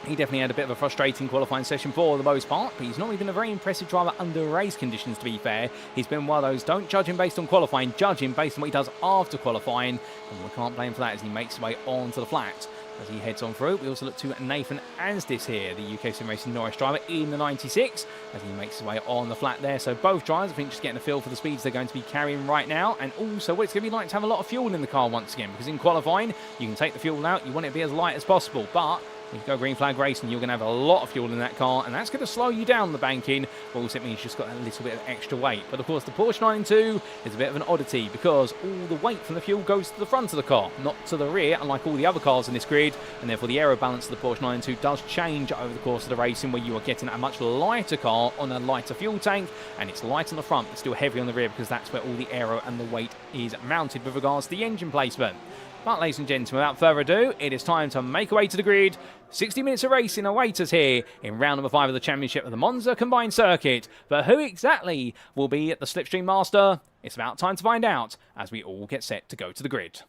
He definitely had a bit of a frustrating qualifying session for the most part, but he's not even a very impressive driver under race conditions, to be fair. He's been one of those, don't judge him based on qualifying, judge him based on what he does after qualifying, and we can't blame him for that as he makes his way onto the flat. As he heads on through, we also look to Nathan Anstis here, the UK SimRacing Norris driver in the 96, as he makes his way on the flat there. So both drivers, I think, just getting a feel for the speeds they're going to be carrying right now, and also what it's going to be like to have a lot of fuel in the car once again, because in qualifying, you can take the fuel out, you want it to be as light as possible, but when you go green flag racing, you're going to have a lot of fuel in that car, and that's going to slow you down the banking. But also it means you've just got a little bit of extra weight. But of course, the Porsche 992 is a bit of an oddity because all the weight from the fuel goes to the front of the car, not to the rear, unlike all the other cars in this grid. And therefore, the aero balance of the Porsche 992 does change over the course of the racing, where you are getting a much lighter car on a lighter fuel tank, and it's light on the front, but still heavy on the rear because that's where all the aero and the weight is mounted with regards to the engine placement. But ladies and gentlemen, without further ado, it is time to make our way to the grid. 60 minutes of racing await us here in round number 5 of the championship of the Monza Combined Circuit. But who exactly will be at the Slipstream Master? It's about time to find out as we all get set to go to the grid.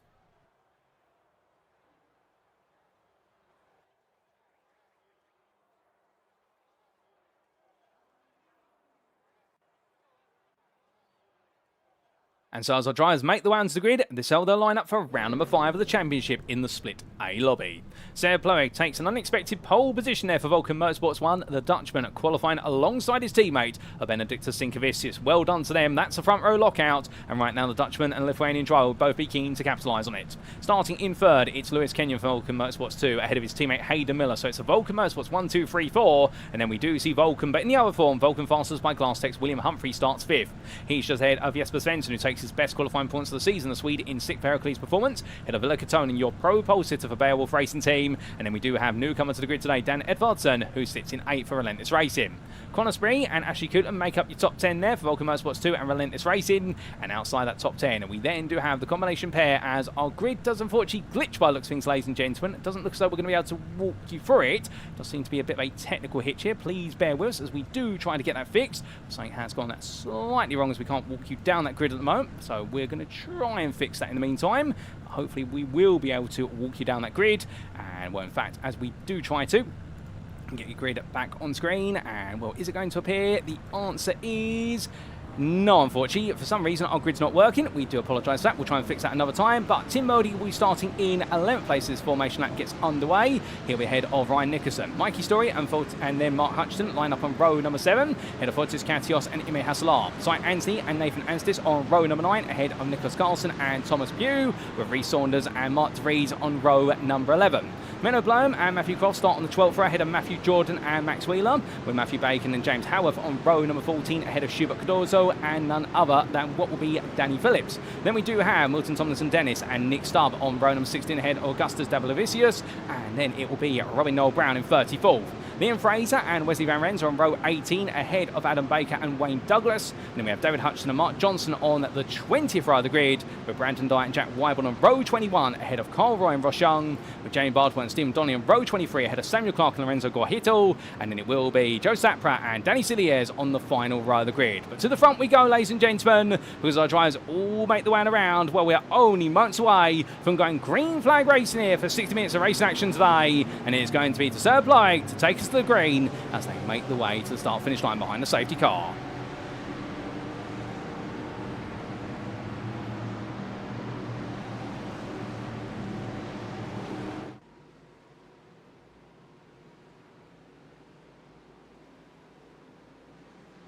And so as our drivers make the way onto the grid, they sell their lineup for round number 5 of the championship in the Split A lobby. Tseard Ploeg takes an unexpected pole position there for Vulcan Motorsports 1, the Dutchman qualifying alongside his teammate, Benedictus Sinkevicius. Well done to them, that's a front row lockout, and right now the Dutchman and Lithuanian driver will both be keen to capitalise on it. Starting in third, it's Lewis Kenyon for Vulcan Motorsports 2, ahead of his teammate Hayden Miller, so it's a Vulcan Motorsports 1, 2, 3, 4, and then we do see Vulcan, but in the other form, Vulcan Fasters by Glasstech's William Humphrey starts 5th. He's just ahead of Jesper Svensson, who takes his best qualifying points of the season, the Swede in 6th Heracles performance, head of Villa Katonen, your pro pole sitter for Beowulf Racing Team, and then we do have newcomer to the grid today, Dan Edvardsson, who sits in 8th for Relentless Racing. Connor Spree and Ashley Coulton make up your top 10 there for Vulcan Motorsports 2 and Relentless Racing, and outside that top 10, we then do have the combination pair, as our grid does unfortunately glitch by looks of things, ladies and gentlemen. It doesn't look as though we're going to be able to walk you through it. Does seem to be a bit of a technical hitch here. Please bear with us as we do try to get that fixed. Something has gone that slightly wrong as we can't walk you down that grid at the moment, so we're going to try and fix that in the meantime. Hopefully we will be able to walk you down that grid, and well, in fact, as we do try to get your grid back on screen, and well, is it going to appear? The answer is no, unfortunately. For some reason, our grid's not working. We do apologise for that. We'll try and fix that another time. But Tim Modi will be starting in 11th place as this formation lap gets underway. He'll be ahead of Ryan Nickerson. Mikey Story and then Mark Hutchinson line up on row number 7. Ahead of Fortis Katios and Ime Hassalar. Sai Anthony and Nathan Anstis on row number 9. Ahead of Nicholas Carlson and Thomas Pugh, with Rhys Saunders and Mark DeVries on row number 11. Menno Blom and Matthew Croft start on the 12th row ahead of Matthew Jordan and Max Wheeler, with Matthew Bacon and James Howarth on row number 14 ahead of Schubert Cardozo and none other than what will be Danny Phillips. Then we do have Milton Tomlinson Dennis and Nick Stubb on row number 16 ahead of Augustus Davilavicius, and then it will be Robin Noel Brown in 34th. Liam Fraser and Wesley Van Rens are on row 18 ahead of Adam Baker and Wayne Douglas. And then we have David Hutchinson and Mark Johnson on the 20th row of the grid, with Brandon Dye and Jack Whyborn on row 21 ahead of Carl Roy and Ross Young, with Jamie Bardwell and Stephen Donnelly on row 23 ahead of Samuel Clark and Lorenzo Guajito, and then it will be Joe Sapra and Danny Cilliers on the final row of the grid. But to the front we go, ladies and gentlemen, because our drivers all make the way around. Well, we are only months away from going green flag racing here for 60 minutes of racing action today, and it is going to be Tseard Ploeg to take us to the green as they make the way to the start-finish line behind the safety car.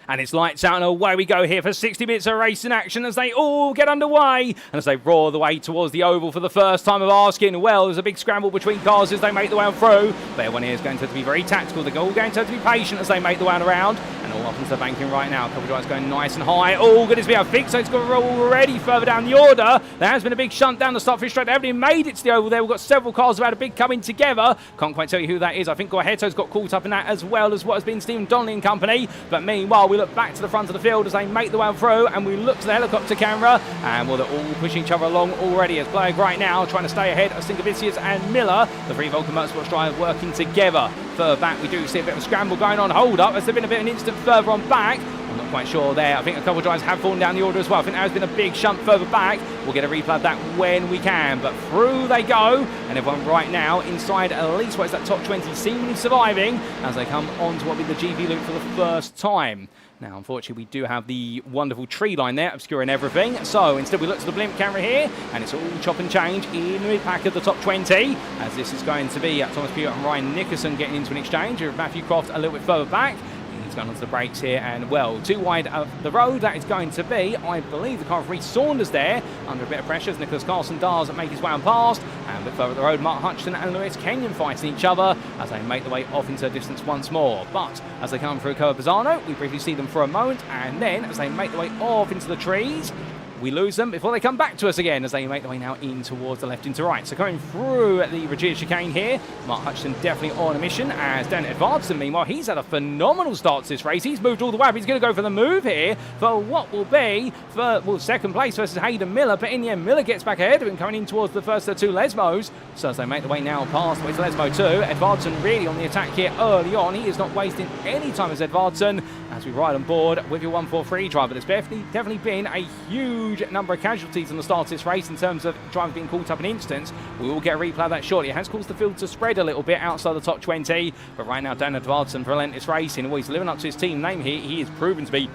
And it's lights out and away we go here for 60 minutes of racing action as they all get underway. And as they roar the way towards the oval for the first time of asking, well, there's a big scramble between cars as they make the way on through. But everyone here is going to have to be very tactical. They're all going to have to be patient as they make the way on around. And all up into the banking right now. A couple of drivers going nice and high. Oh, goodness me, I think so. It's got already further down the order. There has been a big shunt down the start finish straight. They haven't even made it to the oval there. We've got several cars about a big coming together. Can't quite tell you who that is. I think Guahetto's got caught up in that as well as what has been Stephen Donnelly and company. But meanwhile, we look back to the front of the field as they make the way through, and we look to the helicopter camera, and well, they're all pushing each other along already as Ploeg right now trying to stay ahead of Stinkavicius and Miller. The three Vulcan Motorsports drivers working together. Further back, we do see a bit of a scramble going on. Hold up, has there been a bit of an instant further on back? I'm not quite sure there. I think a couple of drivers have fallen down the order as well. I think there has been a big shunt further back. We'll get a replay of that when we can. But through they go, and everyone right now inside at least what is that top 20 seemingly surviving as they come on to what will be the GP loop for the first time. Now, unfortunately, we do have the wonderful tree line there obscuring everything. So instead, we look to the blimp camera here, and it's all chop and change in the mid-pack of the top 20, as this is going to be Thomas Pugh and Ryan Nickerson getting into an exchange with Matthew Croft a little bit further back. He's going onto the brakes here, and well, too wide of the road that is going to be, I believe, the car of Reece Saunders there, under a bit of pressure as Nicholas Carlson does make his way on past, and a bit further up the road, Mark Hutchinson and Lewis Kenyon fighting each other as they make their way off into the distance once more. But as they come through Coa Pisano, we briefly see them for a moment, and then as they make their way off into the trees, we lose them before they come back to us again as they make their way now in towards the left into right. So coming through the Regia chicane here, Mark Hutchinson definitely on a mission, as Dan Edvardsen, meanwhile, he's had a phenomenal start to this race. He's moved all the way up. He's going to go for the move here for what will be for second place versus Hayden Miller. But in the end, Miller gets back ahead of him coming in towards the first of the two Lesmos. So as they make their way now past the way to Lesmo 2, Edvardsen really on the attack here early on. He is not wasting any time as Edvardsen as we ride on board with your 143 driver. There's definitely been a huge number of casualties on the start of this race in terms of drivers being caught up in instance. We will get a replay of that shortly. It has caused the field to spread a little bit outside the top 20, but right now Dan Edvardsen, relentless racing, always living up to his team name here. He is proven to be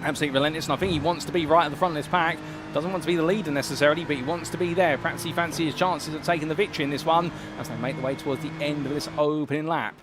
absolutely relentless, and I think he wants to be right at the front of this pack. Doesn't want to be the leader necessarily, but he wants to be there. Perhaps he fancies his chances of taking the victory in this one as they make their way towards the end of this opening lap.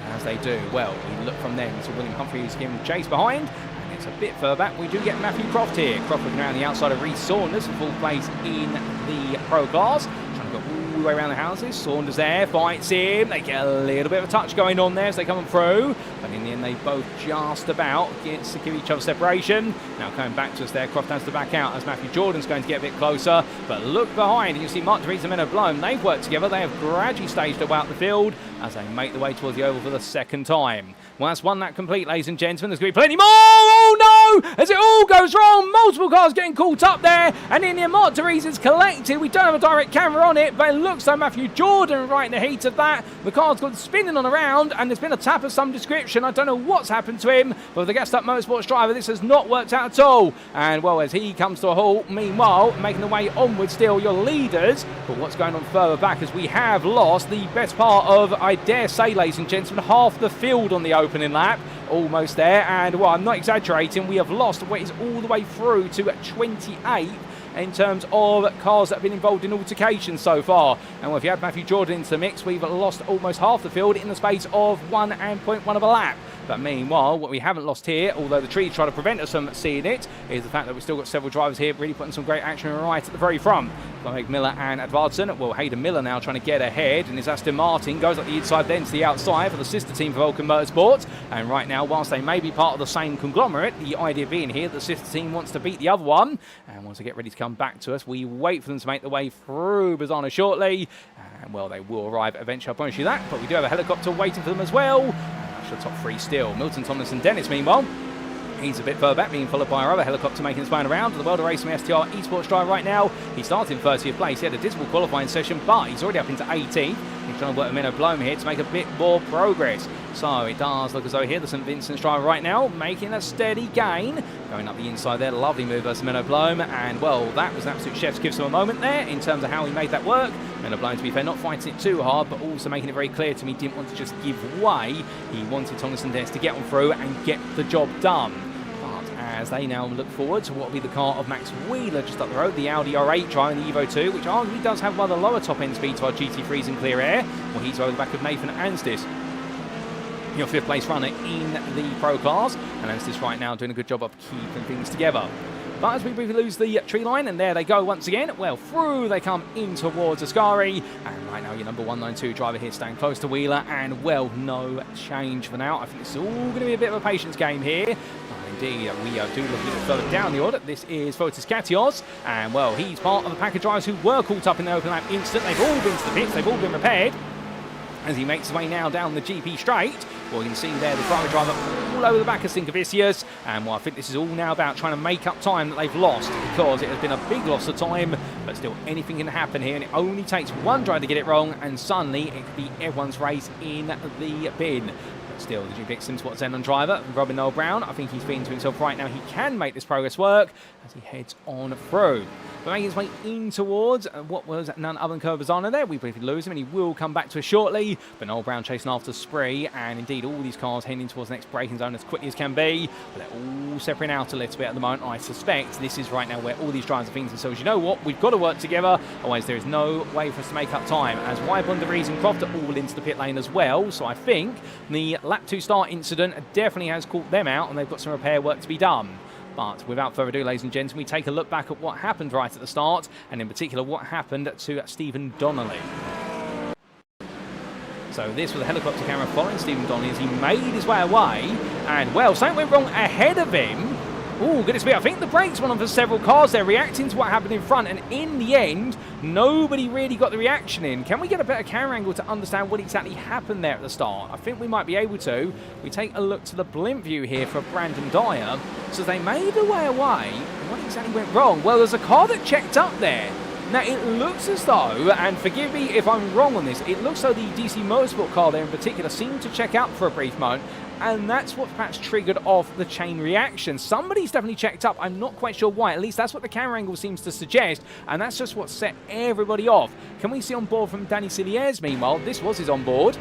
As they do, well, we look from them to William Humphrey, who's giving chase behind. It's a bit further back. We do get Matthew Croft here. Croft looking around the outside of Reece Saunders, full place in the pro class. Trying to go all the way around the houses. Saunders there, fights him. They get a little bit of a touch going on there as they come through. But in the end, they both just about get to give each other separation. Now coming back to us there, Croft has to back out as Matthew Jordan's going to get a bit closer. But look behind, and you see Mark DeVries and Menno Blome. They've worked together. They have gradually staged about the field as they make their way towards the oval for the second time. Well, that's one lap complete, ladies and gentlemen. There's going to be plenty more. Oh no! As it all goes wrong, multiple cars getting caught up there, and in the Mark DeVries is collected. We don't have a direct camera on it, but it looks like Matthew Jordan right in the heat of that. The car's gone spinning on around, and there's been a tap of some description. I don't know what's happened to him, but with the gassed up motorsports driver, this has not worked out at all. And well, as he comes to a halt, meanwhile, making the way onward still, your leaders. But what's going on further back is we have lost the best part of, I dare say, ladies and gentlemen, half the field on the opening lap. Almost there, and well, I'm not exaggerating, we have lost what is all the way through to 28 in terms of cars that have been involved in altercations so far. And well, if you add Matthew Jordan into the mix, we've lost almost half the field in the space of 1.1 of a lap. But meanwhile, what we haven't lost here, although the trees try to prevent us from seeing it, is the fact that we've still got several drivers here really putting some great action right at the very front. Like Miller and Edvardsen. Well, Hayden Miller now trying to get ahead, and his Aston Martin goes up the inside then to the outside for the sister team for Vulcan Motorsports. And right now, whilst they may be part of the same conglomerate, the idea being here that the sister team wants to beat the other one. And once they get ready to come back to us, we wait for them to make their way through Bazzano shortly. And well, they will arrive eventually, I promise you that. But we do have a helicopter waiting for them as well. The top three still. Milton Thomas and Dennis, meanwhile, he's a bit further back, being followed by our other helicopter making his way around. The World of Racing STR esports driver right now. He started in 30th place. He had a dismal qualifying session, but he's already up into 18th. He's trying to work with Menno Blome here to make a bit more progress. So it does look as though here the St Vincent's driver right now making a steady gain. Going up the inside there, lovely move versus Menno Blome. And well, that was an absolute chef's kiss of a moment there in terms of how he made that work. Menno Blome, to be fair, not fighting it too hard, but also making it very clear to me he didn't want to just give way. He wanted Thomas and Dennis to get on through and get the job done. As they now look forward to what will be the car of Max Wheeler just up the road, the Audi R8 driving the Evo 2, which arguably does have one of the lower top-end speeds of our GT3s in clear air. Well, he's over the back of Nathan Anstis, your fifth place runner in the pro class, and Anstis right now doing a good job of keeping things together. But as we briefly lose the tree line, and there they go once again. Well, through they come in towards Ascari. And right now, your number 192 driver here staying close to Wheeler. And, well, no change for now. I think it's all going to be a bit of a patience game here. Indeed, we do look a little further down the order. This is Fotis Katios, and, well, he's part of the pack of drivers who were caught up in the open lap instant. They've all been to the pits. They've all been repaired. As he makes his way now down the GP straight, well, you can see there the Ferrari driver all over the back of Sinkavicius. And, well, I think this is all now about trying to make up time that they've lost, because it has been a big loss of time, but still anything can happen here, and it only takes one driver to get it wrong, and suddenly it could be everyone's race in the bin. But still, the GP Sims What Zenon driver, Robin Noel Brown, I think he's feeling to himself right now he can make this progress work as he heads on through. But making his way in towards what was none other than Curvazano there. We briefly lose him, and he will come back to us shortly. But Noel Brown chasing after Spree, and indeed all these cars heading towards the next braking zone as quickly as can be. But they're all separating out a little bit at the moment. I suspect this is right now where all these drivers are thinking to themselves, you know what, we've got to work together, otherwise there is no way for us to make up time. As Whyborn, De Vries and Croft are all into the pit lane as well. So I think the lap 2 start incident definitely has caught them out, and they've got some repair work to be done. But without further ado, ladies and gentlemen, we take a look back at what happened right at the start, and in particular what happened to Stephen Donnelly. So this was a helicopter camera following Stephen Donnelly as he made his way away, and, well, something went wrong ahead of him. Oh, goodness me, I think the brakes went on for several cars there, reacting to what happened in front, and in the end, nobody really got the reaction in. Can we get a better camera angle to understand what exactly happened there at the start? I think we might be able to. We take a look to the blimp view here for Brandon Dyer. So they made their way away. What exactly went wrong? Well, there's a car that checked up there. Now, it looks as though, and forgive me if I'm wrong on this, it looks though the DC Motorsport car there in particular seemed to check out for a brief moment, and that's what perhaps triggered off the chain reaction. Somebody's definitely checked up. I'm not quite sure why. At least that's what the camera angle seems to suggest, and that's just what set everybody off. Can we see on board from Danny Cilliers, meanwhile? This was his on board.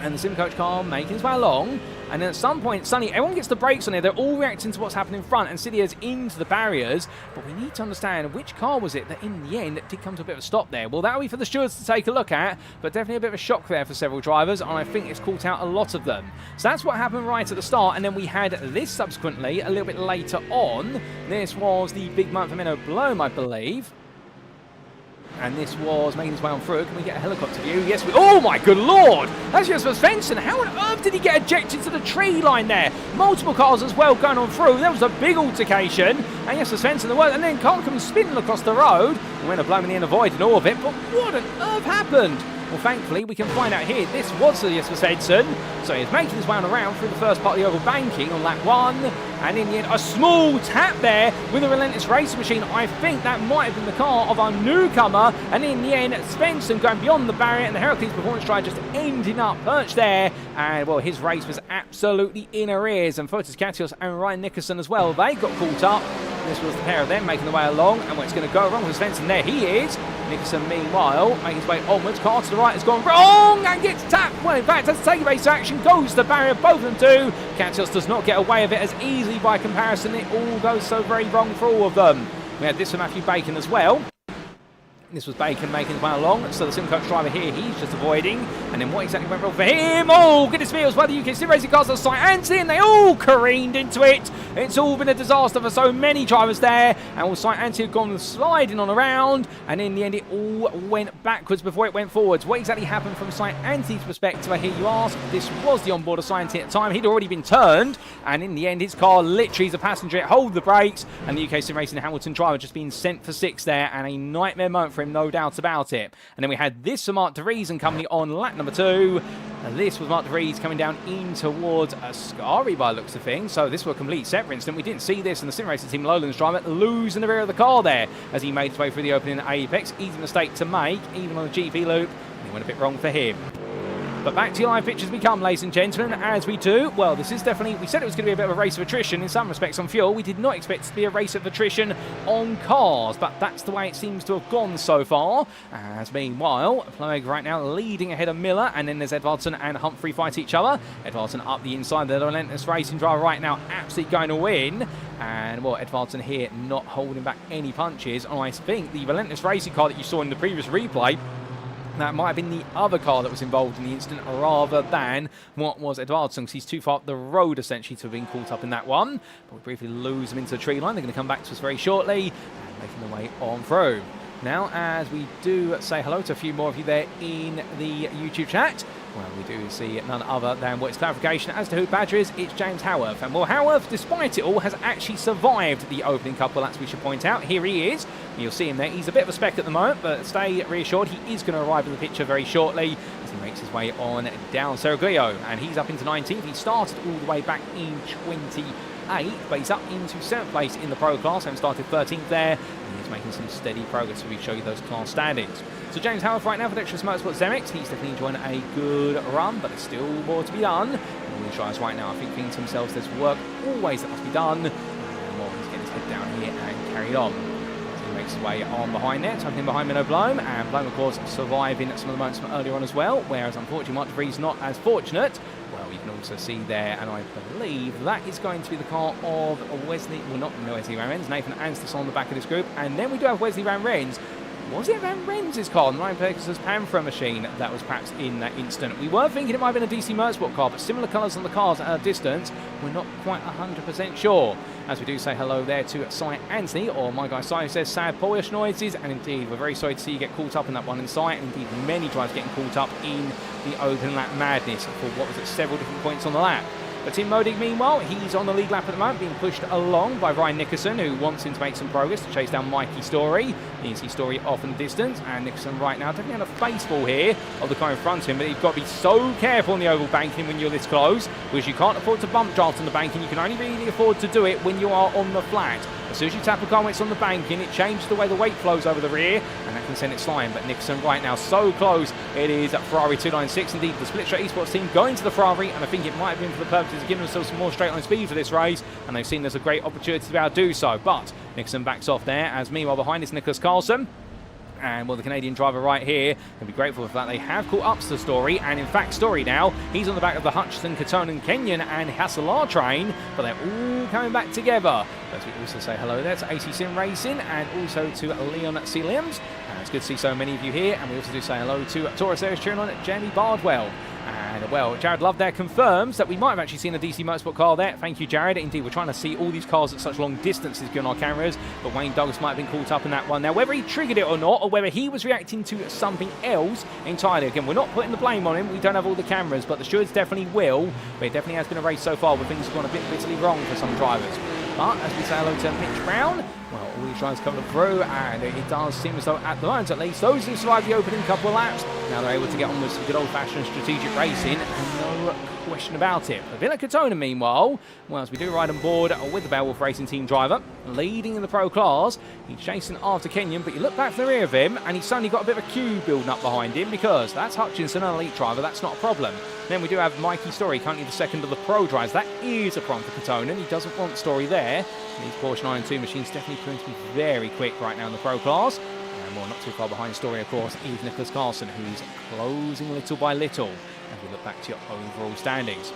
And the sim coach car making his way along. And then at some point, suddenly, everyone gets the brakes on here. They're all reacting to what's happening in front, and Cilliers into the barriers. But we need to understand which car was it that in the end did come to a bit of a stop there. Well, that'll be for the stewards to take a look at, but definitely a bit of a shock there for several drivers, and I think it's caught out a lot of them. So that's what happened right at the start, and then we had this subsequently a little bit later on. This was the big moment for Menno Bloom, I believe. And this was making his way on through. Can we get a helicopter view? Yes, we... Oh, my good lord! That's just for Svensson. How on earth did he get ejected to the tree line there? Multiple cars as well going on through. There was a big altercation. And yes, for Svensson, the word. And then Khan comes spinning across the road. And when a blow in the end avoided all of it. But what on earth happened? Well, thankfully, we can find out here. This was Jesper Svensson. So he's making his way around through the first part of the oval banking on lap 1. And in the end, a small tap there with a relentless racing machine. I think that might have been the car of our newcomer. And in the end, Svensson going beyond the barrier, and the Heracles performance try just ending up perched there. And, well, his race was absolutely in arrears. And Fotis Katios and Ryan Nicholson as well, they got caught up. This was the pair of them making the way along, and what's going to go wrong with Svensson, there he is. Nicholson, meanwhile, making his way onwards. Car to the right has gone wrong and gets tapped. Well, in fact, has to take a race to action, goes to the barrier, both of them do. Katios does not get away with it as easily by comparison. It all goes so very wrong for all of them. We had this for Matthew Bacon as well. This was Bacon making his way along, so the sim coach driver here, he's just avoiding. And then what exactly went wrong for him? Oh, goodness me, it was by the UK Sim Racing cars on site, and they all careened into it. It's all been a disaster for so many drivers there. And all site Anti had gone sliding on around, and in the end it all went backwards before it went forwards. What exactly happened from site Anti's perspective, I hear you ask? This was the onboard of site Anti at the time. He'd already been turned, and in the end his car literally as a passenger, it hold the brakes, and the UK Sim Racing Hamilton driver just being sent for 6 there, and a nightmare moment for him, no doubt about it. And then we had this for Mark De Vries and company on lap number 2. And this was Mark De Vries coming down in towards Ascari by the looks of things. So this was a complete separate incident. We didn't see this, and the Sim Racing Team Lowlands driver losing the rear of the car there as he made his way through the opening apex. Easy mistake to make, even on the GP loop. And it went a bit wrong for him. But back to your live pictures we come, ladies and gentlemen, as we do. Well, this is definitely, we said it was going to be a bit of a race of attrition in some respects on fuel. We did not expect it to be a race of attrition on cars, but that's the way it seems to have gone so far. As meanwhile, Ploeg right now leading ahead of Miller, and then there's Edvardsen and Humphrey fight each other. Edvardsen up the inside, the relentless racing driver right now absolutely going to win. And, well, Edvardsen here not holding back any punches. And I think the relentless racing car that you saw in the previous replay, that might have been the other car that was involved in the incident rather than what was Edvardsson, because he's too far up the road essentially to have been caught up in that one. But we briefly lose them into the tree line. They're going to come back to us very shortly and making their way on through. Now, as we do say hello to a few more of you there in the YouTube chat, well, we do see none other than what is clarification as to who Badger is. It's James Howarth. And well, Howarth, despite it all, has actually survived the opening couple laps, we should point out. Here he is. You'll see him there. He's a bit of a speck at the moment, but stay reassured. He is going to arrive in the picture very shortly as he makes his way on down Seraglio. And he's up into 19th. He started all the way back in 28, but he's up into 7th place in the Pro class and started 13th there. And he's making some steady progress as we show you those class standings. So James Howarth right now for Dexterous Motorsport Zemix. He's definitely enjoying a good run, but there's still more to be done. And the guys right now, I think to themselves, there's work always that must be done. And well, he's getting his head down here and carried on. So he makes his way on behind there, tucking in behind Minnow Blome. And Blome, of course, surviving some of the moments from earlier on as well, whereas unfortunately Mark de Vries not as fortunate. Well, you can also see there, and I believe that is going to be the car of Wesley, well, not Wesley Van Rens, Nathan Anstis on the back of this group. And then we do have Wesley Van Rens. Was it Van Rens' car, the Ryan Pegasus Panthera machine, that was perhaps in that instant? We were thinking it might have been a DC Motorsport car, but similar colours on the cars at a distance. We're not quite 100% sure. As we do say hello there to Cy Anthony, or my guy Cy, who says sad Polish noises, and indeed we're very sorry to see you get caught up in that one in Cy, and indeed many drivers getting caught up in the open lap madness for what was at several different points on the lap. But Tim Modig, meanwhile, he's on the lead lap at the moment, being pushed along by Ryan Nickerson, who wants him to make some progress to chase down Mikey Story. You can see Story off in the distance, and Nickerson right now definitely on a baseball here of the car in front of him, but you've got to be so careful on the oval banking when you're this close, because you can't afford to bump draft on the banking. You can only really afford to do it when you are on the flat. As soon as you tap a car when it's on the banking, it changes the way the weight flows over the rear, and that can send it flying. But Nickerson right now so close. It is Ferrari 296, indeed the Split Straight Esports team going to the Ferrari, and I think it might have been for the purposes of giving themselves some more straight line speed for this race, and they've seen there's a great opportunity to be able to do so. But Nickerson backs off there, as meanwhile behind is Nicholas Carlson. And well, the Canadian driver right here can be grateful for that. They have caught up to the Story, and in fact Story now, he's on the back of the Hutchison, Katonen, Kenyon and Hasselar train, but they're all coming back together. As we also say hello there to AC Sim Racing and also to Leon C. Liams. It's good to see so many of you here, and we also do say hello to Taurus Aries cheering on at Jamie Bardwell. And well, Jared Love there confirms that we might have actually seen a DC Motorsport car there. Thank you, Jared. Indeed, we're trying to see all these cars at such long distances given our cameras, but Wayne Douglas might have been caught up in that one. Now, whether he triggered it or not, or whether he was reacting to something else entirely, again, we're not putting the blame on him. We don't have all the cameras, but the stewards definitely will. But it definitely has been a race so far where things have gone a bit bitterly wrong for some drivers. But as we say hello to Mitch Brown, well, all these drivers coming through, and it does seem as though, at the moment at least, those who survived the opening couple of laps, now they're able to get on with some good old-fashioned strategic racing, and no question about it. But Villa Katona, meanwhile, well, as we do ride on board with the Beowulf Racing Team driver, leading in the Pro class, he's chasing after Kenyon, but you look back from the rear of him, and he's suddenly got a bit of a queue building up behind him, because that's Hutchinson, an elite driver, that's not a problem. Then we do have Mikey Story, currently the second of the Pro drivers. That is a problem for Katonen. He doesn't want Story there. And these Porsche 992 machines definitely proving to be very quick right now in the Pro class. And well, not too far behind Story, of course, is Nicholas Carlson, who's closing little by little as we look back to your overall standings.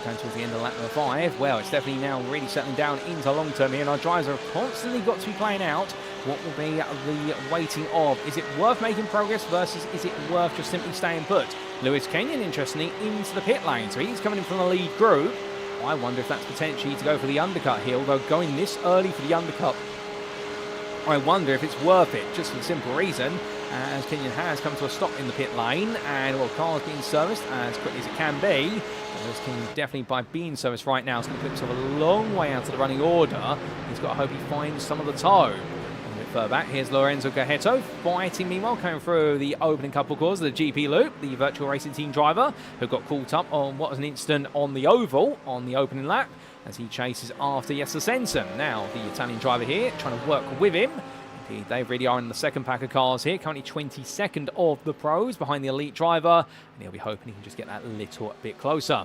Going towards the end of lap number 5, well, it's definitely now really settling down into long term here, and our drivers have constantly got to be playing out what will be the waiting of. Is it worth making progress versus is it worth just simply staying put? Lewis Kenyon, interestingly, into the pit lane, so he's coming in from the lead group. I wonder if that's potentially to go for the undercut here, although going this early for the undercut, I wonder if it's worth it, just for the simple reason, as Kenyon has come to a stop in the pit lane, and well, car's being serviced as quickly as it can be. Lewis Kenyon definitely, by being serviced right now, is going to put himself a long way out of the running order. He's got to hope he finds some of the tow. Further back, here's Lorenzo Gajetto fighting, meanwhile, coming through the opening couple of cores of the GP loop, the virtual racing team driver, who got caught up on what was an incident on the oval on the opening lap as he chases after Jesse Sensen. Now, the Italian driver here trying to work with him. Indeed, they really are in the second pack of cars here, currently 22nd of the pros behind the elite driver, and he'll be hoping he can just get that little bit closer.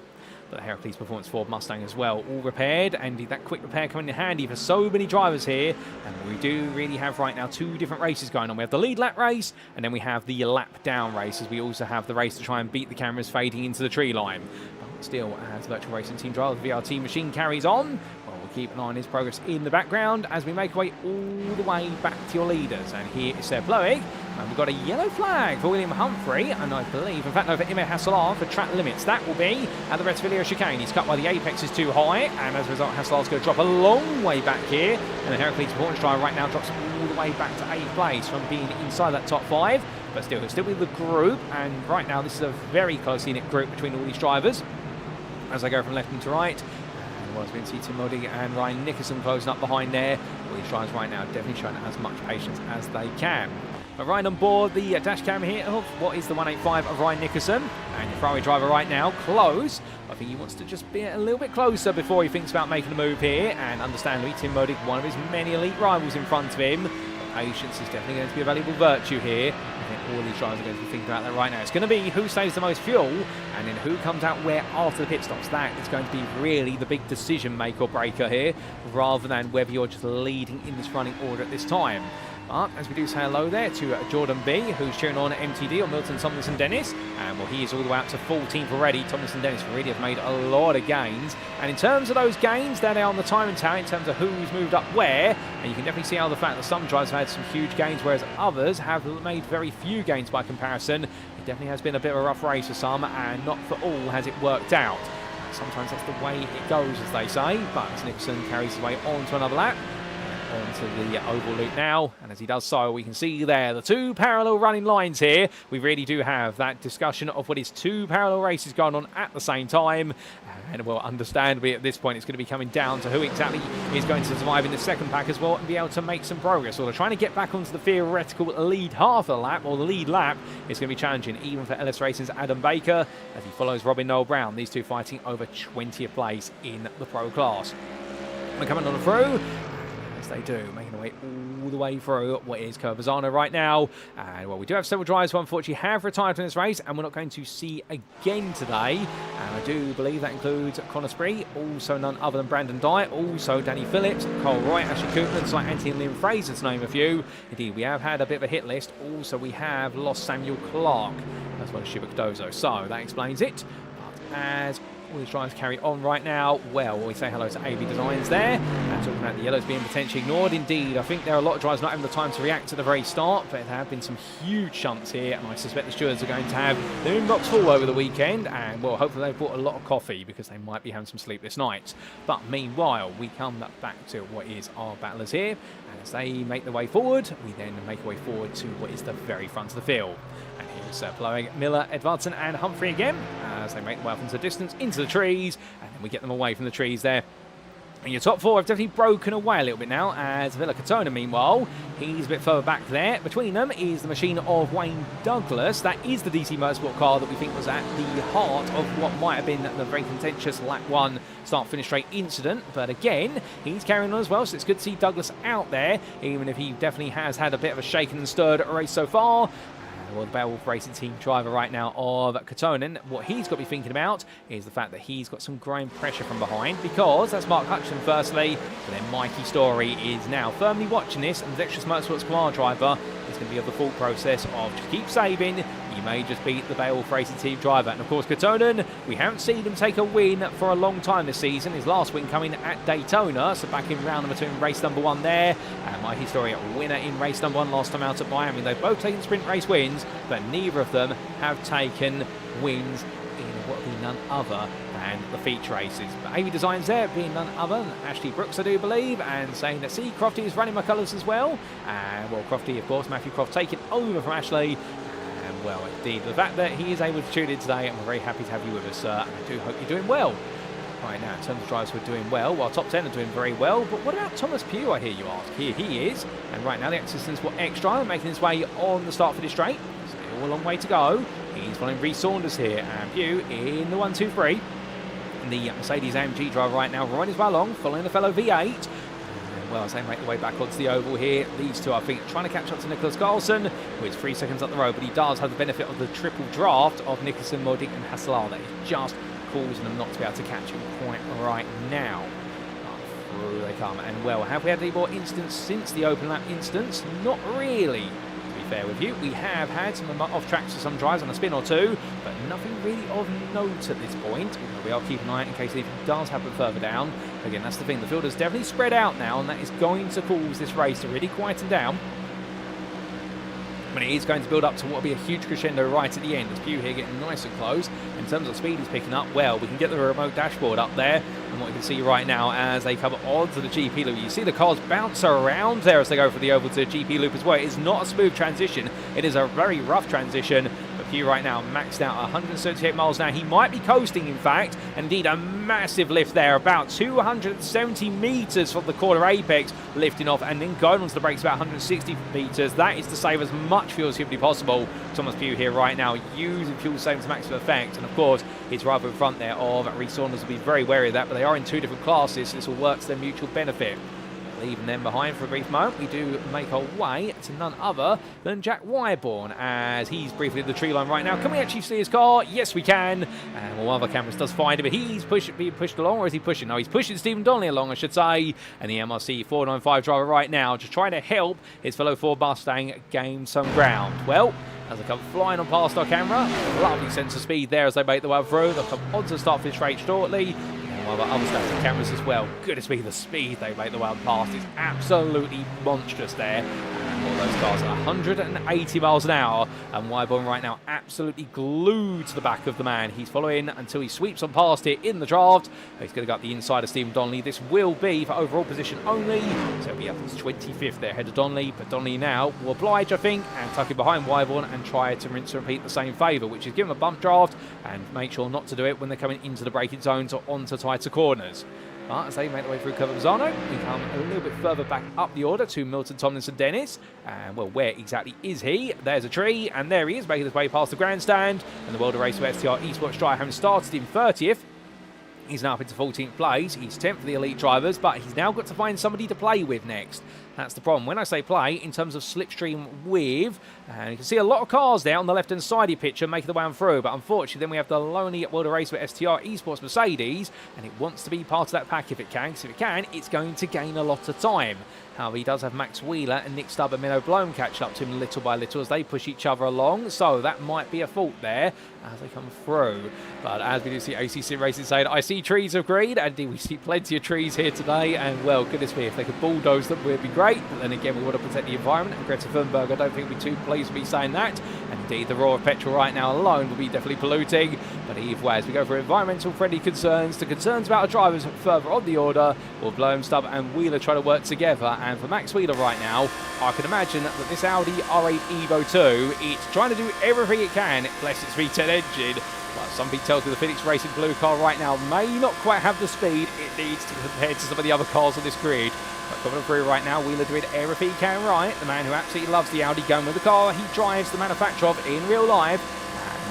But the Heracles Performance Ford Mustang as well, all repaired, and that quick repair coming in handy for so many drivers here. And we do really have right now two different races going on. We have the lead lap race, and then we have the lap down race, as we also have the race to try and beat the cameras fading into the tree line. But still, as virtual racing team driver, the VRT machine carries on. Well, we'll keep an eye on his progress in the background as we make our way all the way back to your leaders. And here is Tseard Ploeg, And we've got a yellow flag for William Humphrey, and I believe, in fact, no, for Ime Hasselard for track limits. That will be at the Retteville chicane. He's cut by the apex is too high, and as a result, Hasselard's going to drop a long way back here. And the Heracles Performance driver right now drops all the way back to 8th place from being inside that top 5. But still, he'll still be the group, and right now this is a very closely knit group between all these drivers as they go from left into right. And as we can see, Tim Modig and Ryan Nickerson closing up behind there. All these drivers right now definitely showing as much patience as they can. But right on board the dash cam here of what is the 185 of Ryan Nickerson. And your Ferrari driver right now, close. I think he wants to just be a little bit closer before he thinks about making a move here. And understandably, Tim Modig, one of his many elite rivals in front of him. But patience is definitely going to be a valuable virtue here. I think all these drivers are going to be thinking about that right now. It's going to be who saves the most fuel and then who comes out where after the pit stops. That is going to be really the big decision make or breaker here, rather than whether you're just leading in this running order at this time. But as we do say hello there to Jordan B, who's cheering on MTD on Milton Tomlinson Dennis. And well, he is all the way up to 14th already. Tomlinson Dennis really have made a lot of gains. And in terms of those gains, there they are on the timing tower in terms of who's moved up where. And you can definitely see how the fact that some drivers have had some huge gains, whereas others have made very few gains by comparison. It definitely has been a bit of a rough race for some, and not for all has it worked out. Sometimes that's the way it goes, as they say. But as Nicholson carries his way on to another lap, onto the oval loop now, and as he does so, we can see there the two parallel running lines here. We really do have that discussion of what is two parallel races going on at the same time, and well, understandably at this point it's going to be coming down to who exactly is going to survive in the second pack as well and be able to make some progress. Or they're trying to get back onto the theoretical lead half of the lap, or the lead lap. It's going to be challenging even for LS Racing's Adam Baker as he follows Robin Noel Brown. These two fighting over 20th place in the pro class. We're coming on through. They do, making their way all the way through what is Curbizano right now. And well, we do have several drivers who unfortunately have retired from this race and we're not going to see again today. And I do believe that includes Connor Spree, also none other than Brandon Dye, also Danny Phillips, Cole Roy, Ashley Koopman, like Anthony and Liam Fraser, to name a few. Indeed, we have had a bit of a hit list. Also, we have lost Samuel Clark as well as Shiba Cardozo. So that explains it. But as all these drivers carry on right now, well, we say hello to AV Designs there. And talking about the yellows being potentially ignored. Indeed, I think there are a lot of drivers not having the time to react at the very start, but there have been some huge shunts here, and I suspect the stewards are going to have their inbox full over the weekend. And well, hopefully they've bought a lot of coffee because they might be having some sleepless nights. But meanwhile, we come back to what is our battlers here, and as they make their way forward, we then make our way forward to what is the very front of the field. And here's Ploeg, Miller, Edvardsen and Humphrey again as they make their way off into the distance, into the trees, and then we get them away from the trees there. And your top four have definitely broken away a little bit now, as Villa Katona, meanwhile, he's a bit further back there. Between them is the machine of Wayne Douglas. That is the DC Motorsport car that we think was at the heart of what might have been the very contentious lap 1 start-finish straight incident. But again, he's carrying on as well, so it's good to see Douglas out there, even if he definitely has had a bit of a shaken and stirred race so far. Well, the Beowulf Racing Team driver right now of Katonen, what he's got to be thinking about is the fact that he's got some growing pressure from behind, because that's Mark Hutchinson firstly, but then Mikey Story is now firmly watching this, and the Dexterous Motorsports command driver is going to be of the full process of just keep saving. You may just beat the Beowulf Racing Team driver. And of course, Katonen, we haven't seen him take a win for a long time this season. His last win coming at Daytona, so back in round number 2 in race number 1 there. And Mikey Story, a winner in race number 1 last time out at Miami. They've both taken sprint race wins, but neither of them have taken wins in what would be none other than the feature races. But AV Designs there being none other than Ashley Brooks, I do believe, and saying that, see, Crofty is running my colours as well. And well, Crofty, of course, Matthew Croft taking over from Ashley. And well, indeed, the fact that he is able to tune in today, and we're very happy to have you with us, sir. And I do hope you're doing well. Right now, in terms of drivers who are doing well, well, top 10 are doing very well, but what about Thomas Pugh, I hear you ask? Here he is, and right now the assistants were extra, making his way on the start for this straight. Still a long way to go. He's following Reece Saunders here, and Pugh in the 1-2-3. And the Mercedes AMG driver right now running his way along, following the fellow V8. And well, as they make their way back onto the oval here, these two, I think, are trying to catch up to Nicholas Carlson, who is 3 seconds up the road, but he does have the benefit of the triple draft of Nicholson, Modig and Hasselard. That is just causing them not to be able to catch him quite right now. But through they come. And well, have we had any more incidents since the open lap instance? Not really, to be fair with you. We have had some off tracks for some drives on a spin or two, but nothing really of note at this point. We are keeping an eye out in case anything does happen further down. Again, that's the thing. The field is definitely spread out now, and that is going to cause this race to really quieten down. But it is going to build up to what will be a huge crescendo right at the end. As Ploeg here getting nice and close. In terms of speed he's picking up, well, we can get the remote dashboard up there. And what you can see right now as they come onto the GP loop, you see the cars bounce around there as they go from the oval to the GP loop as well. It's not a smooth transition. It is a very rough transition. But Ploeg right now maxed out 178 miles an hour. He might be coasting, in fact. Indeed, a massive lift there, about 270 meters from the corner apex, lifting off and then going onto the brakes about 160 meters. That is to save as much fuel as humanly possible. Thomas Ploeg here right now using fuel saving to maximum effect. And of course, it's right in front there of Reece Saunders. Will be very wary of that, but they are in two different classes. So this will work to their mutual benefit. Leaving them behind for a brief moment, we do make our way to none other than Jack Whyborn as he's briefly at the tree line right now. Can we actually see his car? Yes, we can. And one of our cameras does find him, but he's being pushed along, or is he pushing? No, he's pushing Stephen Donnelly along, I should say. And the MRC 495 driver right now just trying to help his fellow Ford Mustang gain some ground. Well, as they come flying on past our camera, lovely sense of speed there as they make the way through. They'll come on to start this straight shortly. One of our other static cameras as well. Goodness me, the speed they make the way past is absolutely monstrous there. And all those cars at 180 miles an hour. And Whyborn right now absolutely glued to the back of the man. He's following until he sweeps on past it in the draft. He's going to go up the inside of Stephen Donnelly. This will be for overall position only. So he'll be up to 25th there ahead of Donnelly. But Donnelly now will oblige, I think, and tuck it behind Whyborn and try to rinse and repeat the same favour, which is give him a bump draft and make sure not to do it when they're coming into the braking zones or onto tighter corners. But as they make their way through Covermazzano, we come a little bit further back up the order to Milton Tomlinson Dennis. And, well, where exactly is he? There's a tree, and there he is, making his way past the grandstand. And the World of Race with STR Esports driver, having started in 30th, he's now up into 14th place. He's 10th for the elite drivers, but he's now got to find somebody to play with next. That's the problem. When I say play, in terms of slipstream with, and you can see a lot of cars there on the left-hand side of your picture making the way on through, but unfortunately then we have the lonely World of Race with STR Esports Mercedes, and it wants to be part of that pack if it can, because if it can, it's going to gain a lot of time. However, he does have Max Wheeler and Nick Stubb and Menno Blome catching up to him little by little as they push each other along, so that might be a fault there as they come through. But as we do see AC SimRacing saying, I see trees of green, and we see plenty of trees here today, and well, goodness me, if they could bulldoze them, would be great. But then again, we want to protect the environment, and Greta Thunberg, I don't think we'd be too pleased with me saying that. And indeed, the roar of petrol right now alone will be definitely polluting. But either way, as we go for environmental friendly concerns to concerns about our drivers further on the order, will Blome, Stubb and Wheeler try to work together. And for Max Wheeler right now, I can imagine that this Audi R8 Evo 2, it's trying to do everything it can, bless its V10 engine. But something tells me the Phoenix Racing Blue car right now may not quite have the speed it needs to compare to some of the other cars on this grid. But coming through right now, Wheeler doing everything he can right. The man who absolutely loves the Audi going with the car he drives the manufacturer of in real life.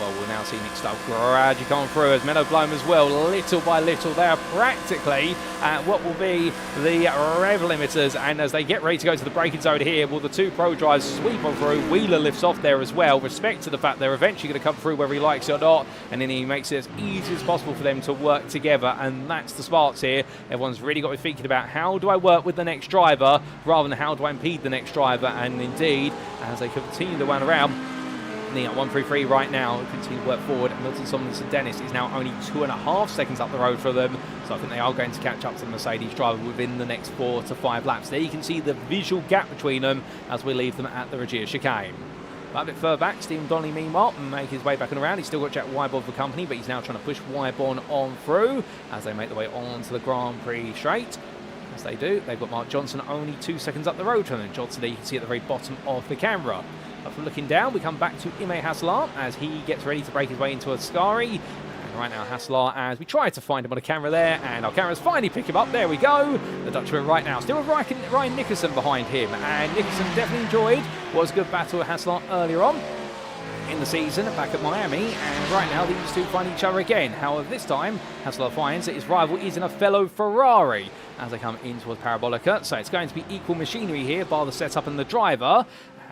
Well, we'll now see Nick Stubb gradually coming through as Menno Blome as well, little by little. They are practically at what will be the rev limiters, and as they get ready to go to the braking zone here, will the two pro drives sweep on through. Wheeler lifts off there as well, respect to the fact they're eventually going to come through whether he likes it or not, and then he makes it as easy as possible for them to work together, and that's the sparks here. Everyone's really got to be thinking about how do I work with the next driver rather than how do I impede the next driver, and indeed, as they continue to run around, at 133 right now, continue to work forward. Milton Tomlinson Dennis is now only 2.5 seconds up the road for them, so I think they are going to catch up to the Mercedes driver within the next 4 to 5 laps. There you can see the visual gap between them as we leave them at the Regia chicane. But a bit further back, Stephen Donnelly meanwhile make his way back and around. He's still got Jack Whyborn for company, but he's now trying to push Whyborn on through as they make their way onto the Grand Prix straight. As they do, they've got Mark Johnson only 2 seconds up the road from them. Johnson there you can see at the very bottom of the camera. But from looking down, we come back to Ime Hasselart as he gets ready to break his way into a Ascari. And right now, Hasselart, as we try to find him on a camera there, and our cameras finally pick him up. There we go. The Dutchman right now, still with Ryan Nickerson behind him. And Nickerson definitely enjoyed what was a good battle with Hasselart earlier on in the season back at Miami, and right now these two find each other again. However, this time Hasselart finds that his rival is in a fellow Ferrari as they come in towards Parabolica, so it's going to be equal machinery here bar the setup and the driver.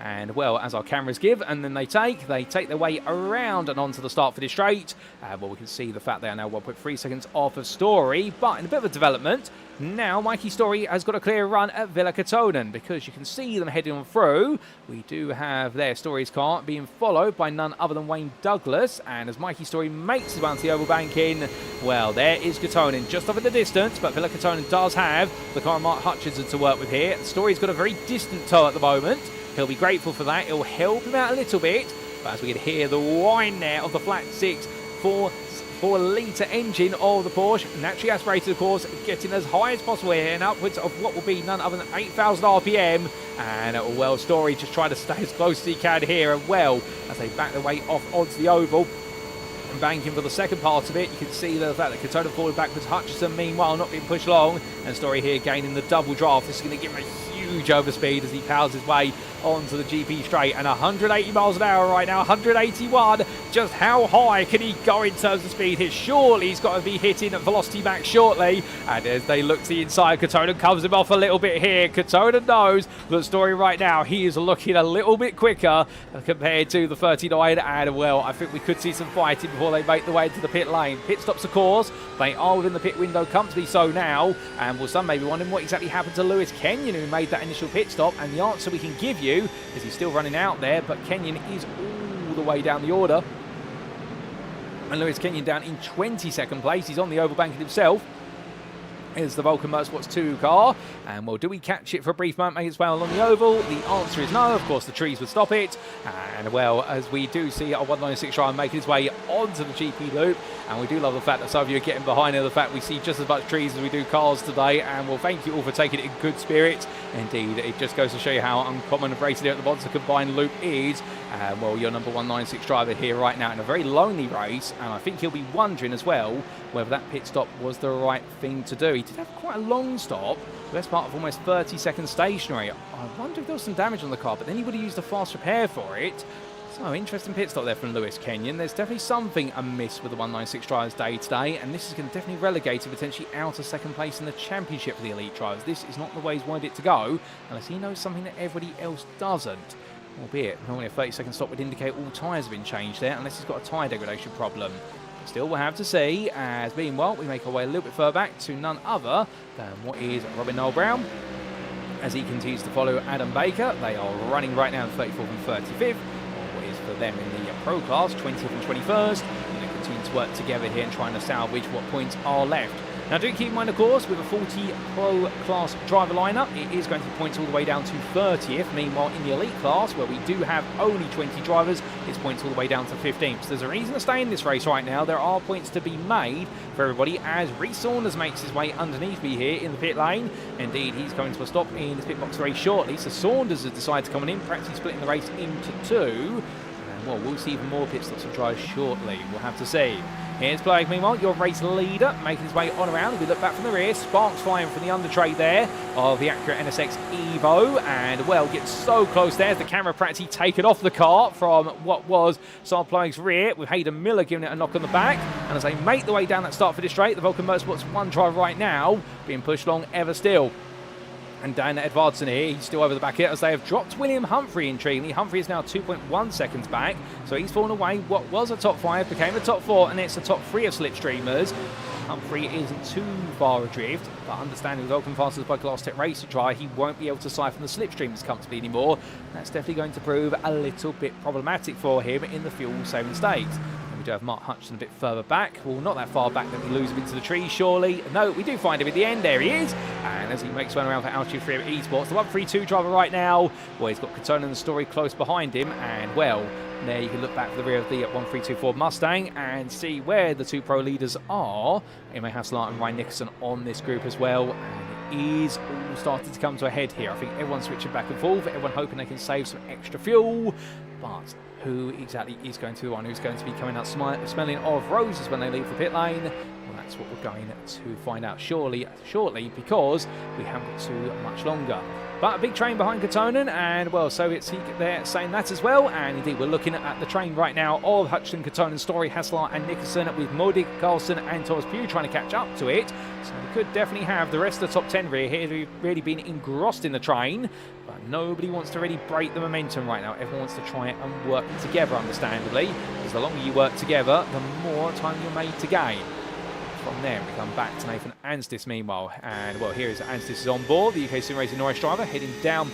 And well, as our cameras give, and then they take their way around and onto the start for this straight. Well, we can see the fact they are now 1.3 seconds off of Story, but in a bit of a development, now Mikey Story has got a clear run at Villa Cotonen because you can see them heading on through. We do have their Story's car being followed by none other than Wayne Douglas, and as Mikey Story makes his way onto the oval banking, well, there is Cotonen just off in the distance, but Villa Cotonen does have the car Mark Hutchinson to work with here. Story's got a very distant toe at the moment. He'll be grateful for that. It'll help him out a little bit. But as we can hear the whine there of the flat 6 4-litre engine of the Porsche, naturally aspirated, of course, getting as high as possible here and upwards of what will be none other than 8,000 RPM. And well, Story just trying to stay as close as he can here, and well, as they back their way off onto the oval and banking for the second part of it, you can see the fact that Katona falling backwards, Hutchinson meanwhile not being pushed long, and Story here gaining the double draft. This is going to give him a huge overspeed as he powers his way onto the GP straight, and 180 miles an hour right now, 181. Just how high can he go in terms of speed here? Surely he's got to be hitting velocity max shortly. And as they look to the inside, Katona comes him off a little bit here. Katona knows the Story right now, he is looking a little bit quicker compared to the 39. And well, I think we could see some fighting before they make the way into the pit lane. Pit stops, of course, they are within the pit window comfortably so now. And well, some may be wondering what exactly happened to Lewis Kenyon, who made that initial pit stop. And the answer we can give you is he's still running out there, but Kenyon is all the way down the order. And Lewis Kenyon down in 22nd place. He's on the oval banking himself. Here's the Vulcan Motorsports 2 car. And well, do we catch it for a brief moment, make its way along the oval? The answer is no. Of course, the trees would stop it. And well, as we do see our 196 driver making his way onto the GP loop. And we do love the fact that some of you are getting behind it, the fact we see just as much trees as we do cars today. And well, thank you all for taking it in good spirit. Indeed, it just goes to show you how uncommon racing here at the Monza combined loop is. Well, your number 196 driver here right now in a very lonely race. And I think he'll be wondering as well whether that pit stop was the right thing to do. He did have quite a long stop, the best part of almost 30 seconds stationary. I wonder if there was some damage on the car, but then he would have used a fast repair for it. So, interesting pit stop there from Lewis Kenyon. There's definitely something amiss with the 196 drivers day today, and this is going to definitely relegate him potentially out of second place in the championship for the elite drivers. This is not the way he's wanted it to go, unless he knows something that everybody else doesn't. Albeit, normally a 30-second stop would indicate all tyres have been changed there, unless he's got a tyre degradation problem. Still, we'll have to see, as meanwhile, we make our way a little bit further back to none other than what is Robin Noel Brown, as he continues to follow Adam Baker. They are running right now in 34th and 35th, what is for them in the Pro class, 20th and 21st. And they continue to work together here and trying to salvage what points are left. Now, do keep in mind, of course, with a 40 Pro class driver lineup, it is going to be points all the way down to 30th. Meanwhile, in the elite class, where we do have only 20 drivers, it's points all the way down to 15th. So there's a reason to stay in this race right now. There are points to be made for everybody as Reece Saunders makes his way underneath me here in the pit lane. Indeed, he's coming to a stop in his pit box very shortly. So Saunders has decided to come in, practically splitting the race into two. And well, we'll see even more pit stops and tries shortly. We'll have to see. Here's Ploeg, meanwhile, your race leader, making his way on around. If we look back from the rear, sparks flying from the undertrade there of the Acura NSX Evo. And, well, gets so close there as the camera practically taken off the car from what was Tseard Ploeg's rear, with Hayden Miller giving it a knock on the back. And as they make the way down that start for this straight, the Vulcan Motorsports 1 driver right now being pushed along ever still. And Dan Edvardsen here, he's still over the back here as they have dropped William Humphrey, intriguingly. Humphrey is now 2.1 seconds back, so he's fallen away. What was a top 5 became a top 4, and it's a top 3 of slipstreamers. Humphrey isn't too far adrift, but understanding with Open Fasters by Glass Tech Race to try, he won't be able to siphon the slipstreamers comfortably anymore. That's definitely going to prove a little bit problematic for him in the fuel-saving stakes. We do have Mark Hutchinson a bit further back. Well, not that far back that we lose him into the trees, surely. No, we do find him at the end. There he is. And as he makes one around for Altitude 3 of Esports, the 132 driver right now, well, he's got Katona and the Story close behind him. And, well, there you can look back for the rear of the 132 Ford Mustang and see where the 2 pro leaders are. Emma Hasselart and Ryan Nicholson on this group as well. And it is all starting to come to a head here. I think everyone's switching back and forth, everyone hoping they can save some extra fuel. But who exactly is going to be the one who's going to be coming out smelling of roses when they leave the pit lane? Well, that's what we're going to find out shortly, because we haven't got too much longer. But a big train behind Katonen, and well, so it's he there saying that as well. And indeed, we're looking at the train right now of Hutchinson, Katonen, Story, Hasselart and Nicholson, with Modig, Carlson and Thomas Pugh trying to catch up to it. So we could definitely have the rest of the top 10 rear here who've really been engrossed in the train. But nobody wants to really break the momentum right now. Everyone wants to try and work together, understandably. Because the longer you work together, the more time you're made to gain. From there, we come back to Nathan Anstis meanwhile. And, well, here is Anstis is on board, the UK SimRacing Norris driver, heading down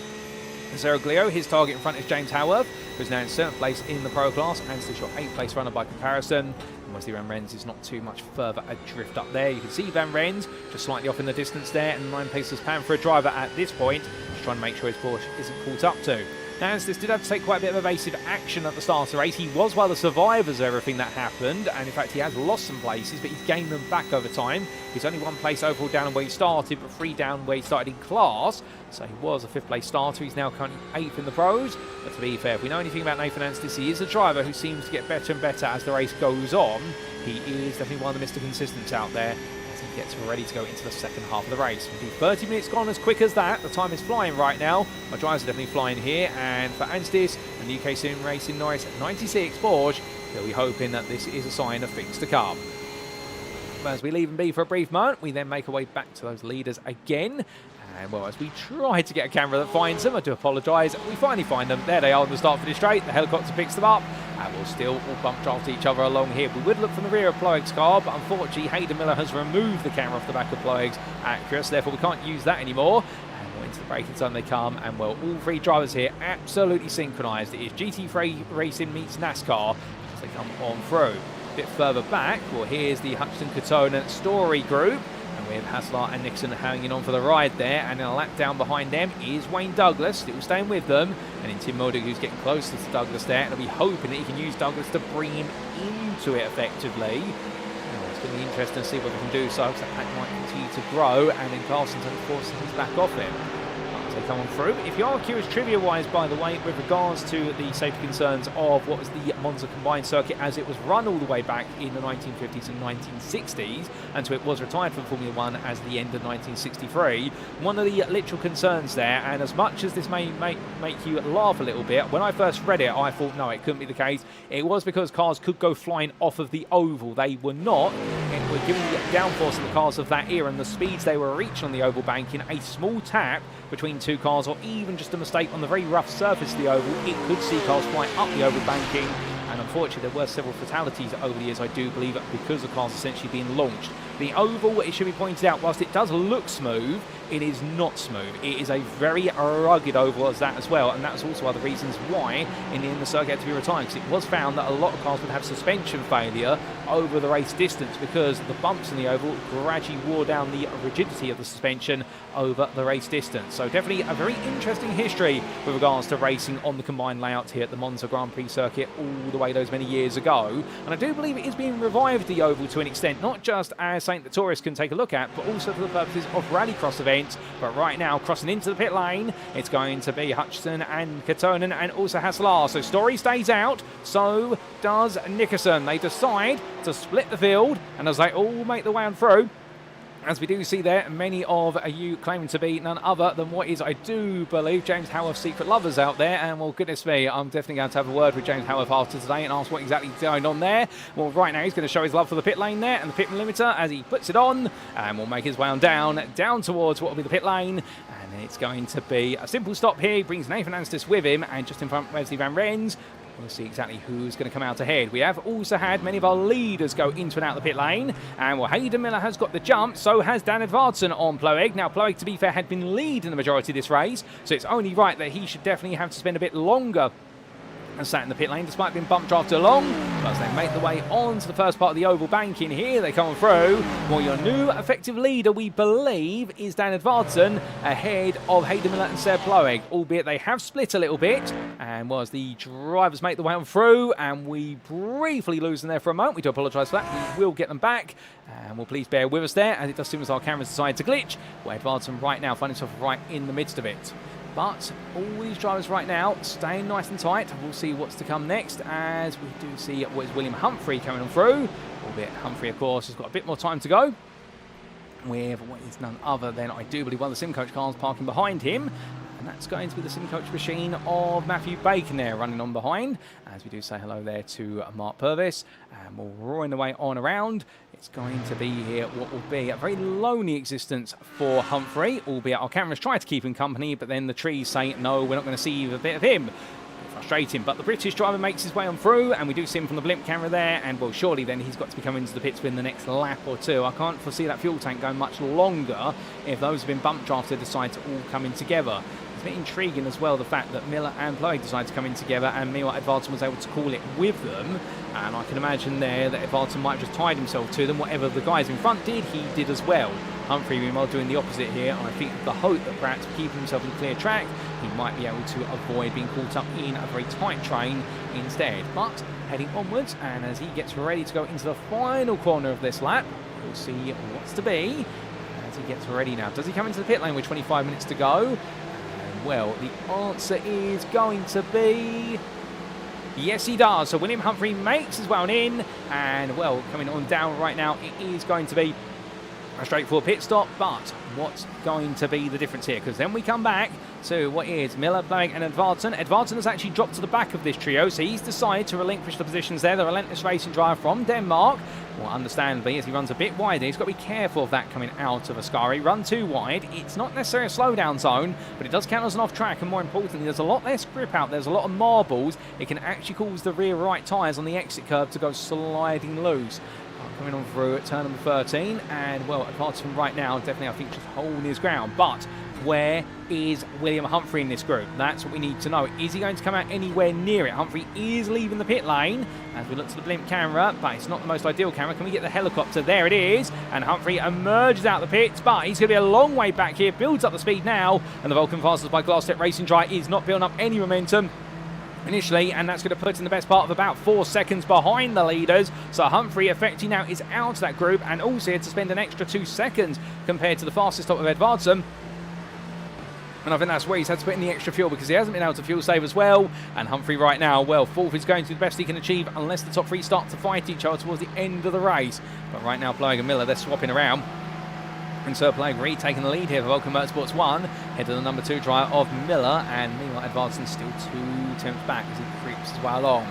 Zeraglio. His target in front is James Howarth, who's now in 7th place in the Pro class. Anstis, your 8th place runner by comparison. And Wesley Van Rens is not too much further adrift up there. You can see Van Rens just slightly off in the distance there, and 9 places planned for a driver at this point, just trying to make sure his Porsche isn't caught up to. As this did have to take quite a bit of evasive action at the start of the race. He was one of the survivors of everything that happened, and in fact he has lost some places, but he's gained them back over time. He's only 1 place overall down where he started, but 3 down where he started in class. So he was a 5th place starter. He's now currently 8th in the pros. But to be fair, if we know anything about Nathan Anstis, he is a driver who seems to get better and better as the race goes on. He is definitely one of the Mr. Consistents out there as he gets ready to go into the second half of the race. We'll do 30 minutes gone as quick as that. The time is flying right now. My drivers are definitely flying here. And for Anstis and the UK SimRacing Norris 96 Porsche, they'll be hoping that this is a sign of things to come. But as we leave and be for a brief moment, we then make our way back to those leaders again. And well, as we try to get a camera that finds them, I do apologise, we finally find them. There they are on the start finish straight. The helicopter picks them up, and we'll still all bump draft each other along here. We would look from the rear of Ploeg's car, but unfortunately Hayden Miller has removed the camera off the back of Ploeg's Acura, therefore we can't use that anymore. And we're into the braking zone they come, and well, all 3 drivers here absolutely synchronised. It is GT3 Racing meets NASCAR as they come on through. A bit further back, well, here's the Hutchinson Katona Story group. We have Hassler and Nixon hanging on for the ride there, and in a lap down behind them is Wayne Douglas, still staying with them, and in Tim Mulder, who's getting closer to Douglas there, and he'll be hoping that he can use Douglas to bring him into it effectively. It's going to be interesting to see what they can do so, because that pack might continue to grow, and then Carlson's of course he's back off him. They come on through. If you are curious trivia-wise, by the way, with regards to the safety concerns of what was the Monza combined circuit as it was run all the way back in the 1950s and 1960s, and so it was retired from Formula 1 as the end of 1963, one of the literal concerns there, and as much as this may make you laugh a little bit, when I first read it, I thought, no, it couldn't be the case. It was because cars could go flying off of the oval. They were not. It was given the downforce of the cars of that era and the speeds they were reaching on the oval banking, a small tap between 2 cars, or even just a mistake on the very rough surface of the oval, it could see cars flying up the oval banking. And unfortunately there were several fatalities over the years, I do believe, because of cars essentially being launched. The oval, it should be pointed out, whilst it does look smooth, it is not smooth. It is a very rugged oval as that as well, and that's also one of the reasons why in the end the circuit had to be retired, because it was found that a lot of cars would have suspension failure over the race distance because the bumps in the oval gradually wore down the rigidity of the suspension over the race distance. So definitely a very interesting history with regards to racing on the combined layout here at the Monza Grand Prix circuit all the way those many years ago. And I do believe it is being revived, the oval, to an extent, not just as something that tourists can take a look at, but also for the purposes of rallycross events. But right now, crossing into the pit lane, it's going to be Hutchinson and Katonen and also Hassler. So Story stays out, so does Nickerson. They decide to split the field, and as they all make their way on through, as we do see there, many of you claiming to be none other than what is, I do believe, James Howarth's secret lovers out there. And well, goodness me, I'm definitely going to have a word with James Howarth after today and ask what exactly is going on there. Well, right now he's going to show his love for the pit lane there and the pit limiter as he puts it on, and will make his way on down towards what will be the pit lane. And it's going to be a simple stop here. He brings Nathan Anstis with him, and just in front, Wesley Van Rens. We'll see exactly who's going to come out ahead. We have also had many of our leaders go into and out the pit lane. And well, Hayden Miller has got the jump, so has Dan Edvardsen on Ploeg. Now, Ploeg, to be fair, had been leading the majority of this race, so it's only right that he should definitely have to spend a bit longer and sat in the pit lane despite being bump drafted along. But as they make the way on to the first part of the oval banking here, they come through. Well, your new effective leader, we believe, is Dan Edvardsen ahead of Hayden Miller and Tseard Ploeg, albeit they have split a little bit. And as the drivers make the way on through, and we briefly lose them there for a moment, we do apologise for that. We will get them back, and will please bear with us there, as it does seem as our cameras decide to glitch. Well, Edvardsen right now finds himself right in the midst of it. But all these drivers right now staying nice and tight. We'll see what's to come next, as we do see what is William Humphrey coming on through. Albeit Humphrey, of course, has got a bit more time to go, with what is none other than, I do believe, one of the SimCoach cars parking behind him. And that's going to be the SimCoach machine of Matthew Bacon there running on behind. As we do say hello there to Mark Purvis. And we're roaring the way on around. It's going to be here what will be a very lonely existence for Humphrey, albeit our cameras try to keep him company, but then the trees say, no, we're not going to see a bit of him. Frustrating, but the British driver makes his way on through, and we do see him from the blimp camera there, and well, surely then he's got to be coming into the pits within the next lap or two. I can't foresee that fuel tank going much longer if those have been bump drafted decide to all come in together. It's a bit intriguing as well, the fact that Miller and Ploeg decided to come in together, and meanwhile Edvardsen was able to call it with them. And I can imagine there that Edvardsen might have just tied himself to them. Whatever the guys in front did, he did as well. Humphrey, meanwhile, doing the opposite here. I think the hope that perhaps keeping himself in clear track, he might be able to avoid being caught up in a very tight train instead. But heading onwards, and as he gets ready to go into the final corner of this lap, we'll see what's to be as he gets ready now. Does he come into the pit lane with 25 minutes to go? And, well, the answer is going to be yes, he does. So William Humphrey makes his way on in, and, well, coming on down right now, it is going to be a straightforward pit stop, but what's going to be the difference here? Because then we come back to what is Miller, Ploeg and Edvardsen. Edvardsen has actually dropped to the back of this trio, so he's decided to relinquish the positions there. The relentless racing driver from Denmark. Well, understandably, as he runs a bit wider, he's got to be careful of that coming out of Ascari. Run too wide. It's not necessarily a slowdown zone, but it does count as an off-track, and more importantly, there's a lot less grip out. There's a lot of marbles. It can actually cause the rear right tyres on the exit curve to go sliding loose. Coming on through at turn number 13, and, well, apart from right now, definitely I think just holding his ground. But where is William Humphrey in this group? That's what we need to know. Is he going to come out anywhere near it? Humphrey is leaving the pit lane as we look to the blimp camera, but it's not the most ideal camera. Can we get the helicopter? There it is, and Humphrey emerges out of the pits, but he's going to be a long way back here, builds up the speed now, and the Vulcan Fastest by Glass Step Racing Dry is not building up any momentum initially, and that's going to put in the best part of about 4 seconds behind the leaders. So Humphrey effectively now is out of that group, and also had to spend an extra 2 seconds compared to the fastest stop of Edvardsen. And I think that's where he's had to put in the extra fuel, because he hasn't been able to fuel save as well. And Humphrey right now, well, fourth is going to be the best he can achieve unless the top three start to fight each other towards the end of the race. But right now, Ploeg and Miller, they're swapping around. And Tseard Ploeg retaking the lead here for Vulcan Motorsports 1, head to the number 2 driver of Miller, and meanwhile Edvardsen still 2 tenths back as he creeps his way along.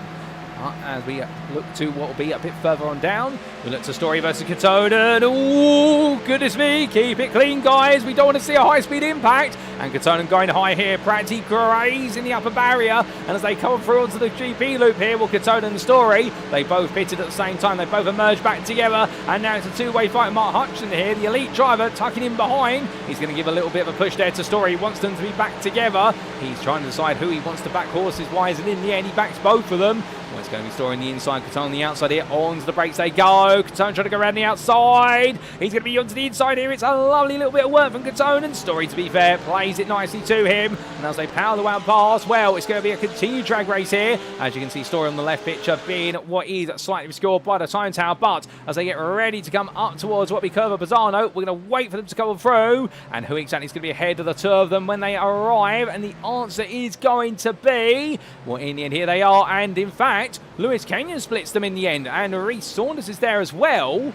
As we look to what will be a bit further on down, we look to Story versus Katonen. Oh, goodness me, keep it clean, guys. We don't want to see a high-speed impact. And Katonen going high here, practically grazing the upper barrier. And as they come through onto the GP loop here, well, Katonen and Story, they both pitted at the same time. They both emerged back together. And now it's a two-way fight. Mark Hutchinson here, the elite driver, tucking in behind. He's going to give a little bit of a push there to Story. He wants them to be back together. He's trying to decide who he wants to back horses-wise. And in the end, he backs both of them. Well, it's going to be Story on the inside, Katonen on the outside here. Onto the brakes they go. Katonen trying to go around the outside. He's going to be onto the inside here. It's a lovely little bit of work from Katonen. Story, to be fair, plays it nicely to him. And as they power the way past, well, it's going to be a continued drag race here. As you can see, Story on the left picture being what is slightly obscured by the time tower. But as they get ready to come up towards what we curve of Bazzano, we're going to wait for them to come through. And who exactly is going to be ahead of the two of them when they arrive? And the answer is going to be, well, in the end, here they are. And in fact, Lewis Kenyon splits them in the end, and Rhys Saunders is there as well.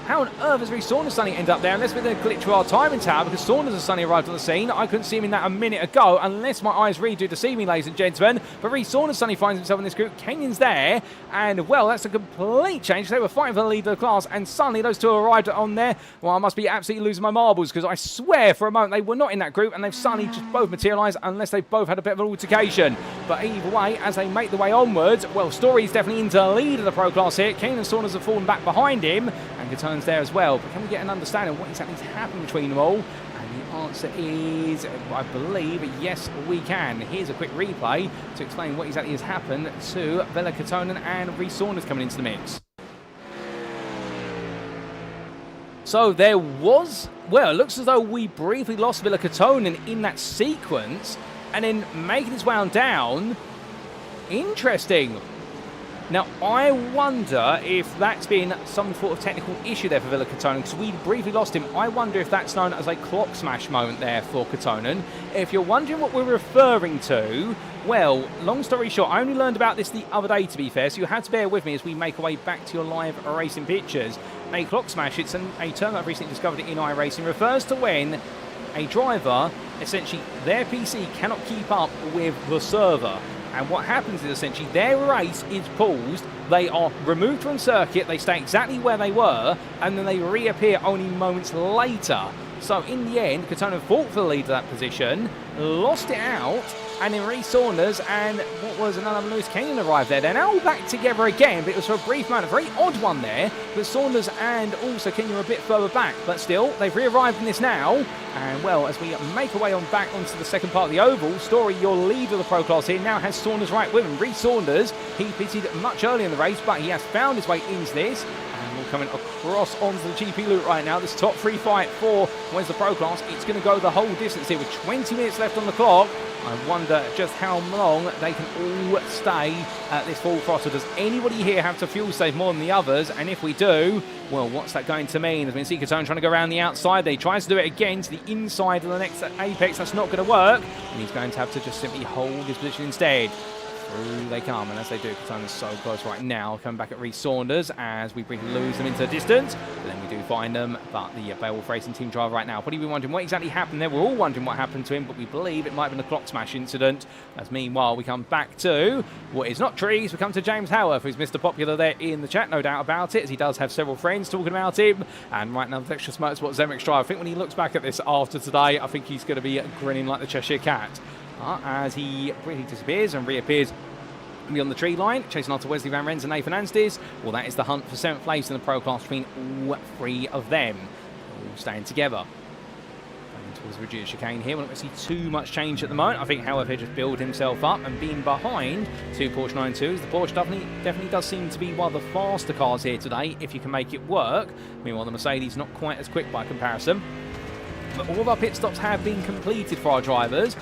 How on earth has Rhys Saunders suddenly end up there? Unless we're going to glitch through our timing tower, because Saunders has suddenly arrived on the scene. I couldn't see him in that a minute ago, unless my eyes really do deceive me, ladies and gentlemen. But Rhys Saunders suddenly finds himself in this group. Kenyon's there, and, well, that's a complete change. They were fighting for the lead of the class, and suddenly those two arrived on there. Well, I must be absolutely losing my marbles, because I swear for a moment they were not in that group, and they've suddenly just both materialised, unless they've both had a bit of an altercation. But either way, as they make the way onwards, well, Story's definitely into the lead of the pro class here. Kenyon and Saunders have fallen back behind him, and Katonen's there as well. But can we get an understanding of what exactly has happened between them all? And the answer is, I believe, yes, we can. Here's a quick replay to explain what exactly has happened to Veli Katonen and Rhys Saunders coming into the mix. So there was, well, it looks as though we briefly lost Veli Katonen in that sequence, and then making his way on down. Interesting. Now, I wonder if that's been some sort of technical issue there for Veli Katonen, because we briefly lost him. I wonder if that's known as a clock smash moment there for Katonen. If you're wondering what we're referring to, well, long story short, I only learned about this the other day, to be fair, so you have to bear with me as we make our way back to your live racing pictures. A clock smash, it's a term I've recently discovered in iRacing, refers to when a driver, essentially, their PC cannot keep up with the server. And what happens is essentially their race is paused, they are removed from circuit, they stay exactly where they were, and then they reappear only moments later. So in the end, Katonen fought for the lead of that position, lost it out, and then Rhys Saunders and what was another Lewis Kenyon arrived there. They're now back together again, but it was for a brief moment, a very odd one there, but Saunders and also Kenyon are a bit further back. But still, they've re-arrived in this now, and well, as we make our way on back onto the second part of the oval, Story, your lead of the pro class here, now has Saunders right with him. Rhys Saunders, he pitted much earlier in the race, but he has found his way into this. And we'll coming across onto the GP loop right now. This top 3 fight for where's the Pro Class. It's going to go the whole distance here with 20 minutes left on the clock. I wonder just how long they can all stay at this full throttle. Does anybody here have to fuel save more than the others? And if we do, well, what's that going to mean? There's been Seekatone trying to go around the outside. He tries to do it again to the inside of the next apex. That's not going to work. And he's going to have to just simply hold his position instead. Through they come, and as they do, Katana is so close right now. Coming back at Reece Saunders as we briefly lose them into the distance. But then we do find them. But the Beowulf Racing team driver right now, probably been wondering what exactly happened there. We're all wondering what happened to him, but we believe it might have been a clock smash incident. As meanwhile, we come back to what is not trees. We come to James Howarth, who's Mr. Popular there in the chat, no doubt about it, as he does have several friends talking about him. And right now, the Texas Motorsport SimRacing driver, I think when he looks back at this after today, I think he's going to be grinning like the Cheshire Cat. As he really disappears and reappears beyond the tree line, chasing after Wesley Van Rens and Nathan Anstis. Well, that is the hunt for 7th place in the Pro Class between all 3 of them. All staying together. Going towards the reduced chicane here. We're not going to see too much change at the moment. I think, however, just build himself up and being behind 2 Porsche 992s. The Porsche definitely does seem to be one of the faster cars here today, if you can make it work. Meanwhile, the Mercedes not quite as quick by comparison. But all of our pit stops have been completed for our drivers.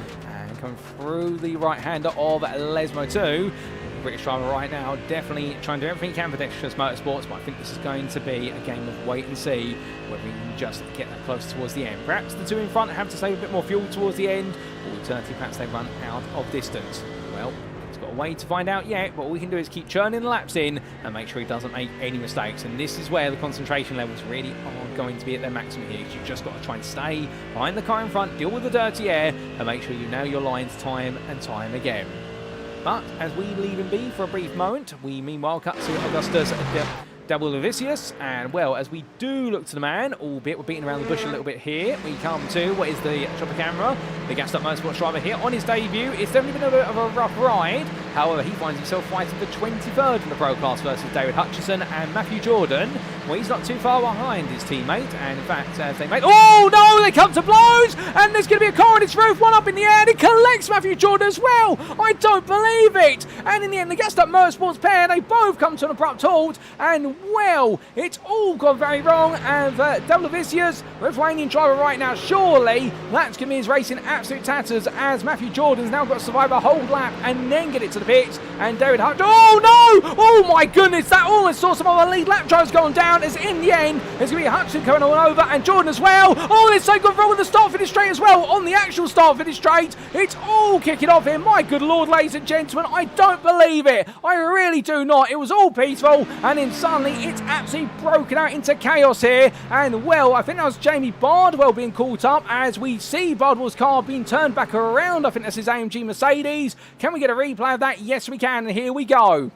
Coming through the right-hander of Lesmo 2. The British driver right now definitely trying to do everything he can for Texas Motorsports, but I think this is going to be a game of wait and see whether we can just get that close towards the end. Perhaps the 2 in front have to save a bit more fuel towards the end, or alternatively perhaps they run out of distance. Well, he's got a way to find out yet, but all we can do is keep churning the laps in and make sure he doesn't make any mistakes. And this is where the concentration levels really are going to be at their maximum here. You've just got to try and stay behind the car in front, deal with the dirty air, and make sure you nail your lines time and time again. But as we leave him be for a brief moment, we meanwhile cut to Augustus Dabulavicius, and well, as we do look to the man, albeit we're beating around the bush a little bit here, we come to what is the chopper camera, the gassed up motorsports driver here on his debut. It's definitely been a bit of a rough ride. However, he finds himself fighting the 23rd in the Pro Class versus David Hutchison and Matthew Jordan. Well, he's not too far behind his teammate, and in fact, as they make... Oh, no! They come to blows! And there's going to be a car on its roof, one up in the air, and it collects Matthew Jordan as well! I don't believe it! And in the end, the gassed up motorsports pair, they both come to an abrupt halt, and well, it's all gone very wrong, and Dabulavicius, Lithuanian driver right now, surely that's going to be his race in absolute tatters, as Matthew Jordan's now got to survive a whole lap and then get it to the pits, and David Hutch, oh no! Oh my goodness, that almost saw some of our lead lap drivers going down, as in the end, there's going to be Hutchinson coming all over, and Jordan as well. Oh, it's so good wrong with the start finish straight as well, on the actual start finish straight. It's all kicking off here, my good lord, ladies and gentlemen, I don't believe it. I really do not. It was all peaceful, and then suddenly it's absolutely broken out into chaos here, and well, I think that was Jamie Bardwell being caught up, as we see Bardwell's car being turned back around. I think that's his AMG Mercedes. Can we get a replay of that? Yes, we can, and here we go.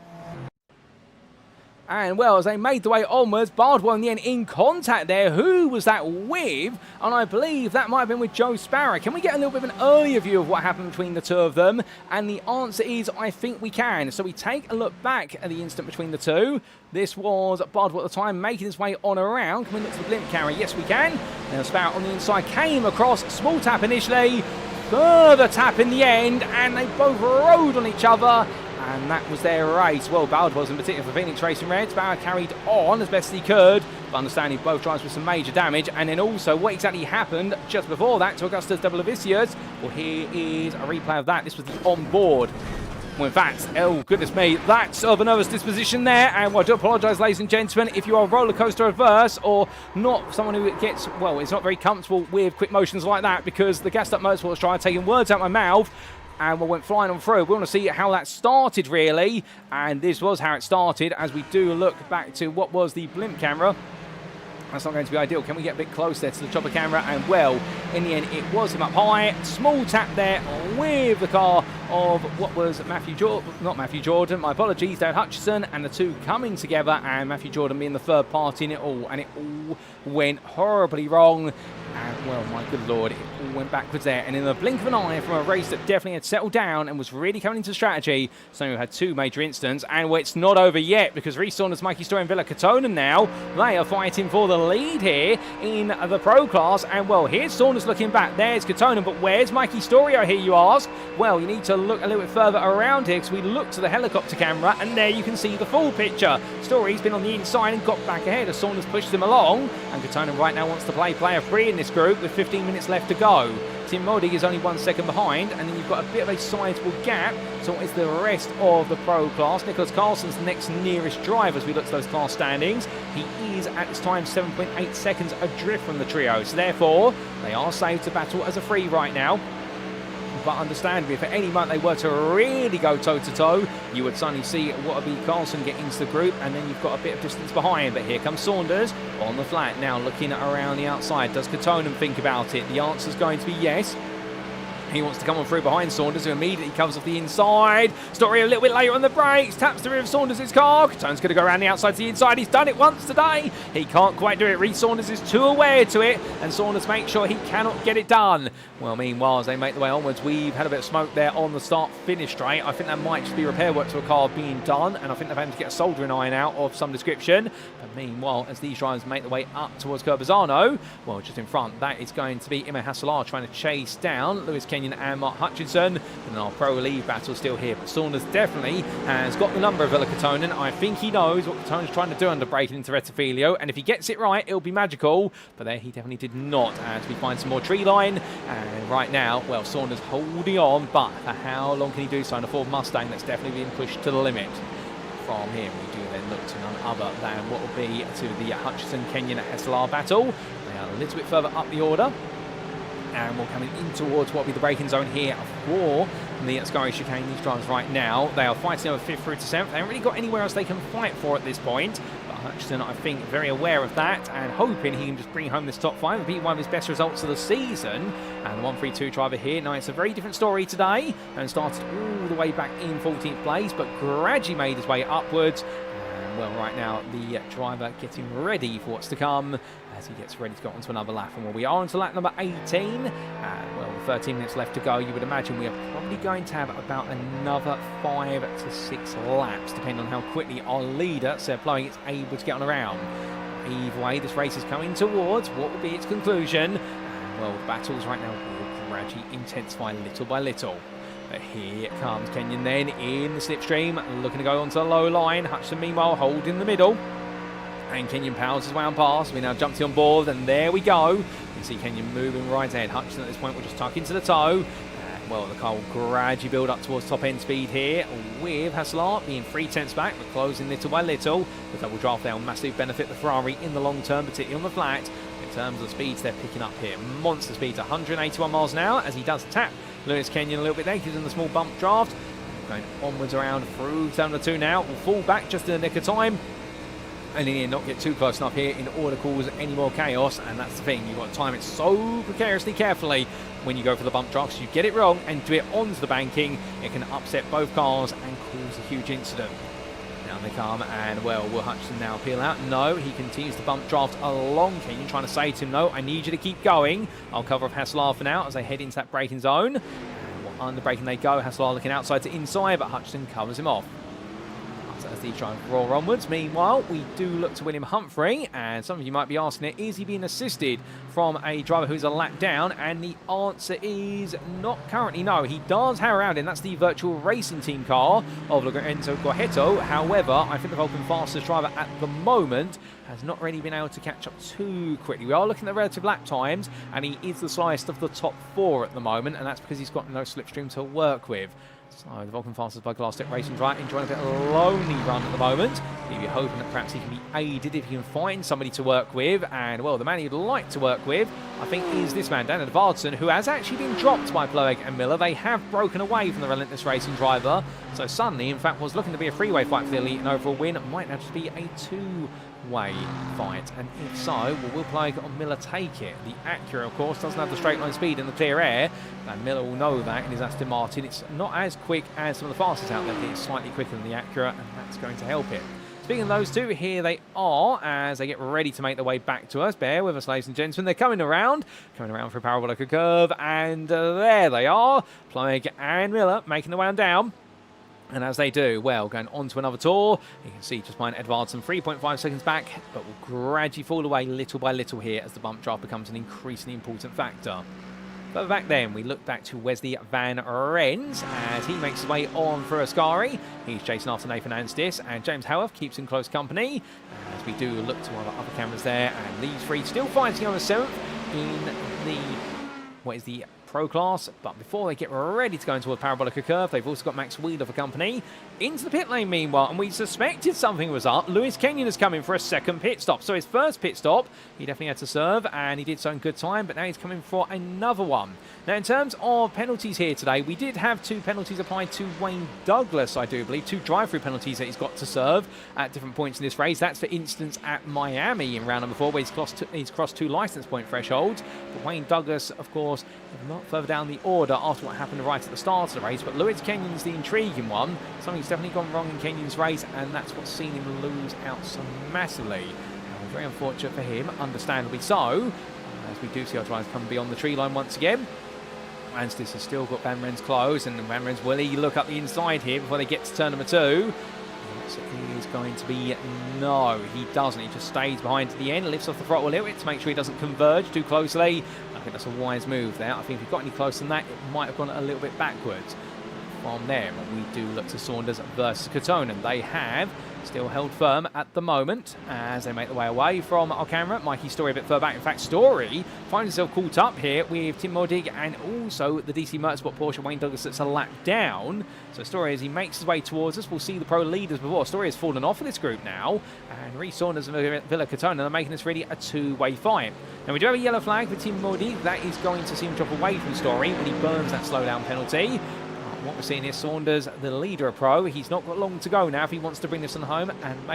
And well, as they made the way onwards, Bardwell in the end in contact there. Who was that with? And I believe that might have been with Joe Sparrow. Can we get a little bit of an earlier view of what happened between the 2 of them? And the answer is, I think we can. So we take a look back at the instant between the 2. This was Bardwell at the time making his way on around. Can we look to the blimp camera? Yes, we can. Now Sparrow on the inside came across. Small tap initially. Further tap in the end. And they both rode on each other. And that was their race. Well, Bardwell's in particular for Phoenix Racing Reds. Bauer carried on as best he could, but understanding both drivers with some major damage. And then also what exactly happened just before that to Augustus Dabulavicius. Well, here is a replay of that. This was the on-board. Well, in fact, oh goodness me, that's of a nervous disposition there. And well, I do apologise, ladies and gentlemen, if you are roller coaster averse or not someone who gets, well, is not very comfortable with quick motions like that, because the gassed up motorsports driver taking words out my mouth, and we went flying on through. We want to see how that started, really. And this was how it started, as we do look back to what was the blimp camera. That's not going to be ideal. Can we get a bit closer to the chopper camera? And well, in the end, it was him up high. Small tap there with the car of what was Matthew Jordan, not Matthew Jordan, my apologies, Dale Hutchison, and the 2 coming together, and Matthew Jordan being the third party in it all. And it all went horribly wrong. And well, my good lord, it went backwards there, and in the blink of an eye from a race that definitely had settled down and was really coming into strategy, so we had two major incidents, and it's not over yet, because Rhys Saunders, Mikey Story and Villa Kotonen now, they are fighting for the lead here in the Pro class, and well, here's Saunders looking back, there's Kotonen, but where's Mikey Story, I hear you ask? Well, you need to look a little bit further around here, because we look to the helicopter camera, and there you can see the full picture. Story's been on the inside and got back ahead as Saunders pushed him along, and Kotonen right now wants to play player 3 in this group with 15 minutes left to go. Tim Modig is only 1 second behind, and then you've got a bit of a sizable gap. So what is the rest of the Pro class? Nicholas Carlson's the next nearest driver as we look at those class standings. He is at this time 7.8 seconds adrift from the trio, so therefore they are saved to battle as a free right now. But understandably, if at any moment they were to really go toe-to-toe, you would suddenly see what would be Carlson get into the group, and then you've got a bit of distance behind. But here comes Saunders on the flat now, looking around the outside. Does Kotonen think about it? The answer's going to be yes. He wants to come on through behind Saunders, who immediately comes off the inside. Story a little bit later on the brakes, taps the rear of Saunders' car. Kotonen's going to go around the outside to the inside. He's done it once today. He can't quite do it. Rhys Saunders is too aware to it, and Saunders makes sure he cannot get it done. Well, meanwhile, as they make the way onwards, we've had a bit of smoke there on the start-finish straight. I think that might just be repair work to a car being done, and I think they've had to get a soldering iron out of some description. But meanwhile, as these drivers make the way up towards Curbizano, well, just in front, that is going to be Imo Hasselard trying to chase down Lewis Kenyon and Mark Hutchinson, and our pro lead battle still here. But Saunders definitely has got the number of Villa Kotonen. I think he knows what Kotonen's trying to do under braking into Rettifilio, and if he gets it right, it'll be magical. But there he definitely did not, as we find some more tree line. And right now, well, Saunders holding on, but for how long can he do so in a Ford Mustang that's definitely being pushed to the limit? From here, we do then look to none other than what will be to the Hutchinson-Kenyon-Hesselar battle. They are a little bit further up the order, and we're coming in towards what will be the braking zone here for the Scurry chicane. These drivers right now, they are fighting over 5th through to 7th. They haven't really got anywhere else they can fight for at this point. But Hutchinson, I think, very aware of that and hoping he can just bring home this top 5 and be one of his best results of the season. And the 132 driver here, now it's a very different story today, and started all the way back in 14th place, but gradually made his way upwards. Well, right now, the driver getting ready for what's to come as he gets ready to go onto another lap. And well, we are onto lap number 18. And well, with 13 minutes left to go, you would imagine we are probably going to have about another 5 to 6 laps, depending on how quickly our leader, Tseard Ploeg, is able to get on around. Either way, this race is coming towards what will be its conclusion. And well, the battles right now will gradually intensify little by little. But here comes Kenyon then in the slipstream, looking to go onto the low line. Hutchinson, meanwhile, holding the middle. And Kenyon powers his way on past. We now jumped on board, and there we go. You can see Kenyon moving right ahead. Hutchinson at this point will just tuck into the toe. And, well, the car will gradually build up towards top-end speed here, with Hasselard being 3/10 back, but closing little by little. The double draft there will massively benefit the Ferrari in the long term, particularly on the flat. In terms of the speeds they're picking up here, monster speeds, 181 miles an hour, as he does tap Lewis Kenyon a little bit there. He's in the small bump draft. Going onwards around through turn number 2 now. We'll fall back just in the nick of time. And in here, not get too close enough here in order to cause any more chaos. And that's the thing, you've got to time it so precariously carefully when you go for the bump draft. You get it wrong and do it onto the banking, it can upset both cars and cause a huge incident. Down they come, and well, will Hutchinson now peel out? No, he continues to bump draft along Kenyon, trying to say to him, no, I need you to keep going. I'll cover off Hasselard for now as they head into that braking zone. And under braking they go, Hasselard looking outside to inside, but Hutchinson covers him off. As they try and roar onwards. Meanwhile, we do look to William Humphrey, and some of you might be asking it, is he being assisted from a driver who's a lap down? And the answer is not currently, no. He does hang around in, that's the virtual racing team car of Lorenzo Guajetto. However, I think the Vulcan fastest driver at the moment has not really been able to catch up too quickly. We are looking at relative lap times, and he is the slowest of the top 4 at the moment, and that's because he's got no slipstream to work with. So the Vulcan fastest by Glass Tech Racing driver enjoying a bit of a lonely run at the moment. You're hoping that perhaps he can be aided if he can find somebody to work with. And well, the man he'd like to work with, I think, is this man, Dan Edvardsen, who has actually been dropped by Ploeg and Miller. They have broken away from the relentless racing driver. So suddenly, in fact, was looking to be a freeway fight for the elite and overall win. It might now just be a two-way fight. And if so, well, will Ploeg or Miller take it? The Acura, of course, doesn't have the straight line speed in the clear air. And Miller will know that in his Aston Martin. It's not as quick as some of the fastest out there, but it's slightly quicker than the Acura, and that's going to help it. Speaking of those two, here they are as they get ready to make their way back to us. Bear with us, ladies and gentlemen. They're coming around for a parabolic curve, and there they are. Ploeg and Miller making their way on down. And as they do, well, going on to another tour, you can see just behind Edvardsen 3.5 seconds back, but will gradually fall away little by little here as the bump draft becomes an increasingly important factor. Further back then, we look back to Wesley Van Rens as he makes his way on for Ascari. He's chasing after Nathan Anstis, and James Howarth keeps in close company as we do look to other cameras there. And these three still fighting on the 7th in the Pro class, but before they get ready to go into a parabolic curve, they've also got Max Wheeler for company. Into the pit lane meanwhile, and we suspected something was up. Lewis Kenyon is coming for a second pit stop. So his first pit stop, he definitely had to serve, and he did so in good time, but now he's coming for another one. Now, in terms of penalties here today, we did have 2 penalties applied to Wayne Douglas, I do believe. 2 drive-through penalties that he's got to serve at different points in this race. That's, for instance, at Miami in round number 4, where he's crossed 2 licence point thresholds. But Wayne Douglas, of course, not further down the order after what happened right at the start of the race. But Lewis Kenyon's the intriguing one. Something's definitely gone wrong in Kenyon's race, and that's what's seen him lose out so massively. Very unfortunate for him, understandably so, as we do see our drivers come beyond the tree line once again. Anstis has still got Van Rens close, and Van Rens will he look up the inside here before they get to turn number 2. Is going to be no, he doesn't. He just stays behind to the end, lifts off the throttle a little bit to make sure he doesn't converge too closely. I think that's a wise move there. I think if he got any closer than that, it might have gone a little bit backwards. From there, we do look to Saunders versus Kotonen. They have still held firm at the moment as they make their way away from our camera. Mikey Story a bit further back. In fact, Story finds himself caught up here with Tim Modig and also the DC Motorsport Porsche Wayne Douglas that's a lap down. So Story, as he makes his way towards us, we'll see the pro leaders before. Story has fallen off of this group now, and Reece Saunders and Villa Kotonen are making this really a 2-way fight. Now we do have a yellow flag for Tim Modig. That is going to see him drop away from Story when he burns that slowdown penalty. What we're seeing is Saunders, the leader of Pro. He's not got long to go now if he wants to bring this one home and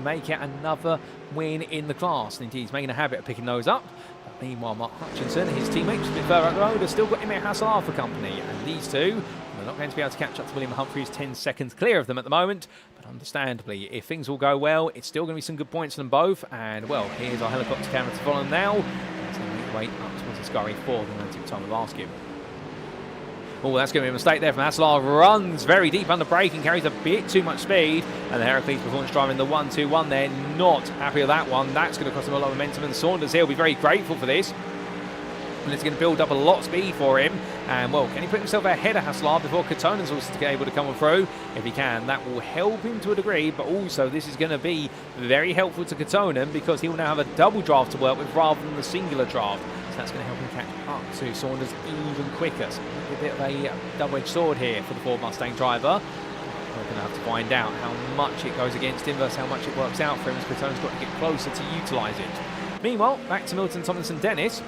make it another win in the class. Indeed, he's making a habit of picking those up. But meanwhile, Mark Hutchinson, his teammate, just a bit further up the road, has still got Emir Hassalar for company. And these two are not going to be able to catch up to William Humphreys, 10 seconds clear of them at the moment. But understandably, if things will go well, it's still going to be some good points for them both. And, well, here's our helicopter camera to follow them now. So they make their way up towards the Ascari for the relative time of last game. Oh, that's going to be a mistake there from Hassalar. Runs very deep under brake and carries a bit too much speed. And the Heracles performance driver in the 1-2-1 there. Not happy with that one. That's going to cost him a lot of momentum. And Saunders here will be very grateful for this. And it's going to build up a lot of speed for him. And, well, can he put himself ahead of Hassalar before Kotonen's also able to come through? If he can, that will help him to a degree. But also, this is going to be very helpful to Kotonen because he will now have a double draft to work with rather than the singular draft. So that's going to help him catch up to Saunders even quicker. So a bit of a double-edged sword here for the Ford Mustang driver. We're going to have to find out how much it goes against him versus how much it works out for him as Kotonen's got to get closer to utilise it. Meanwhile, back to Milton Tomlinson Dennis.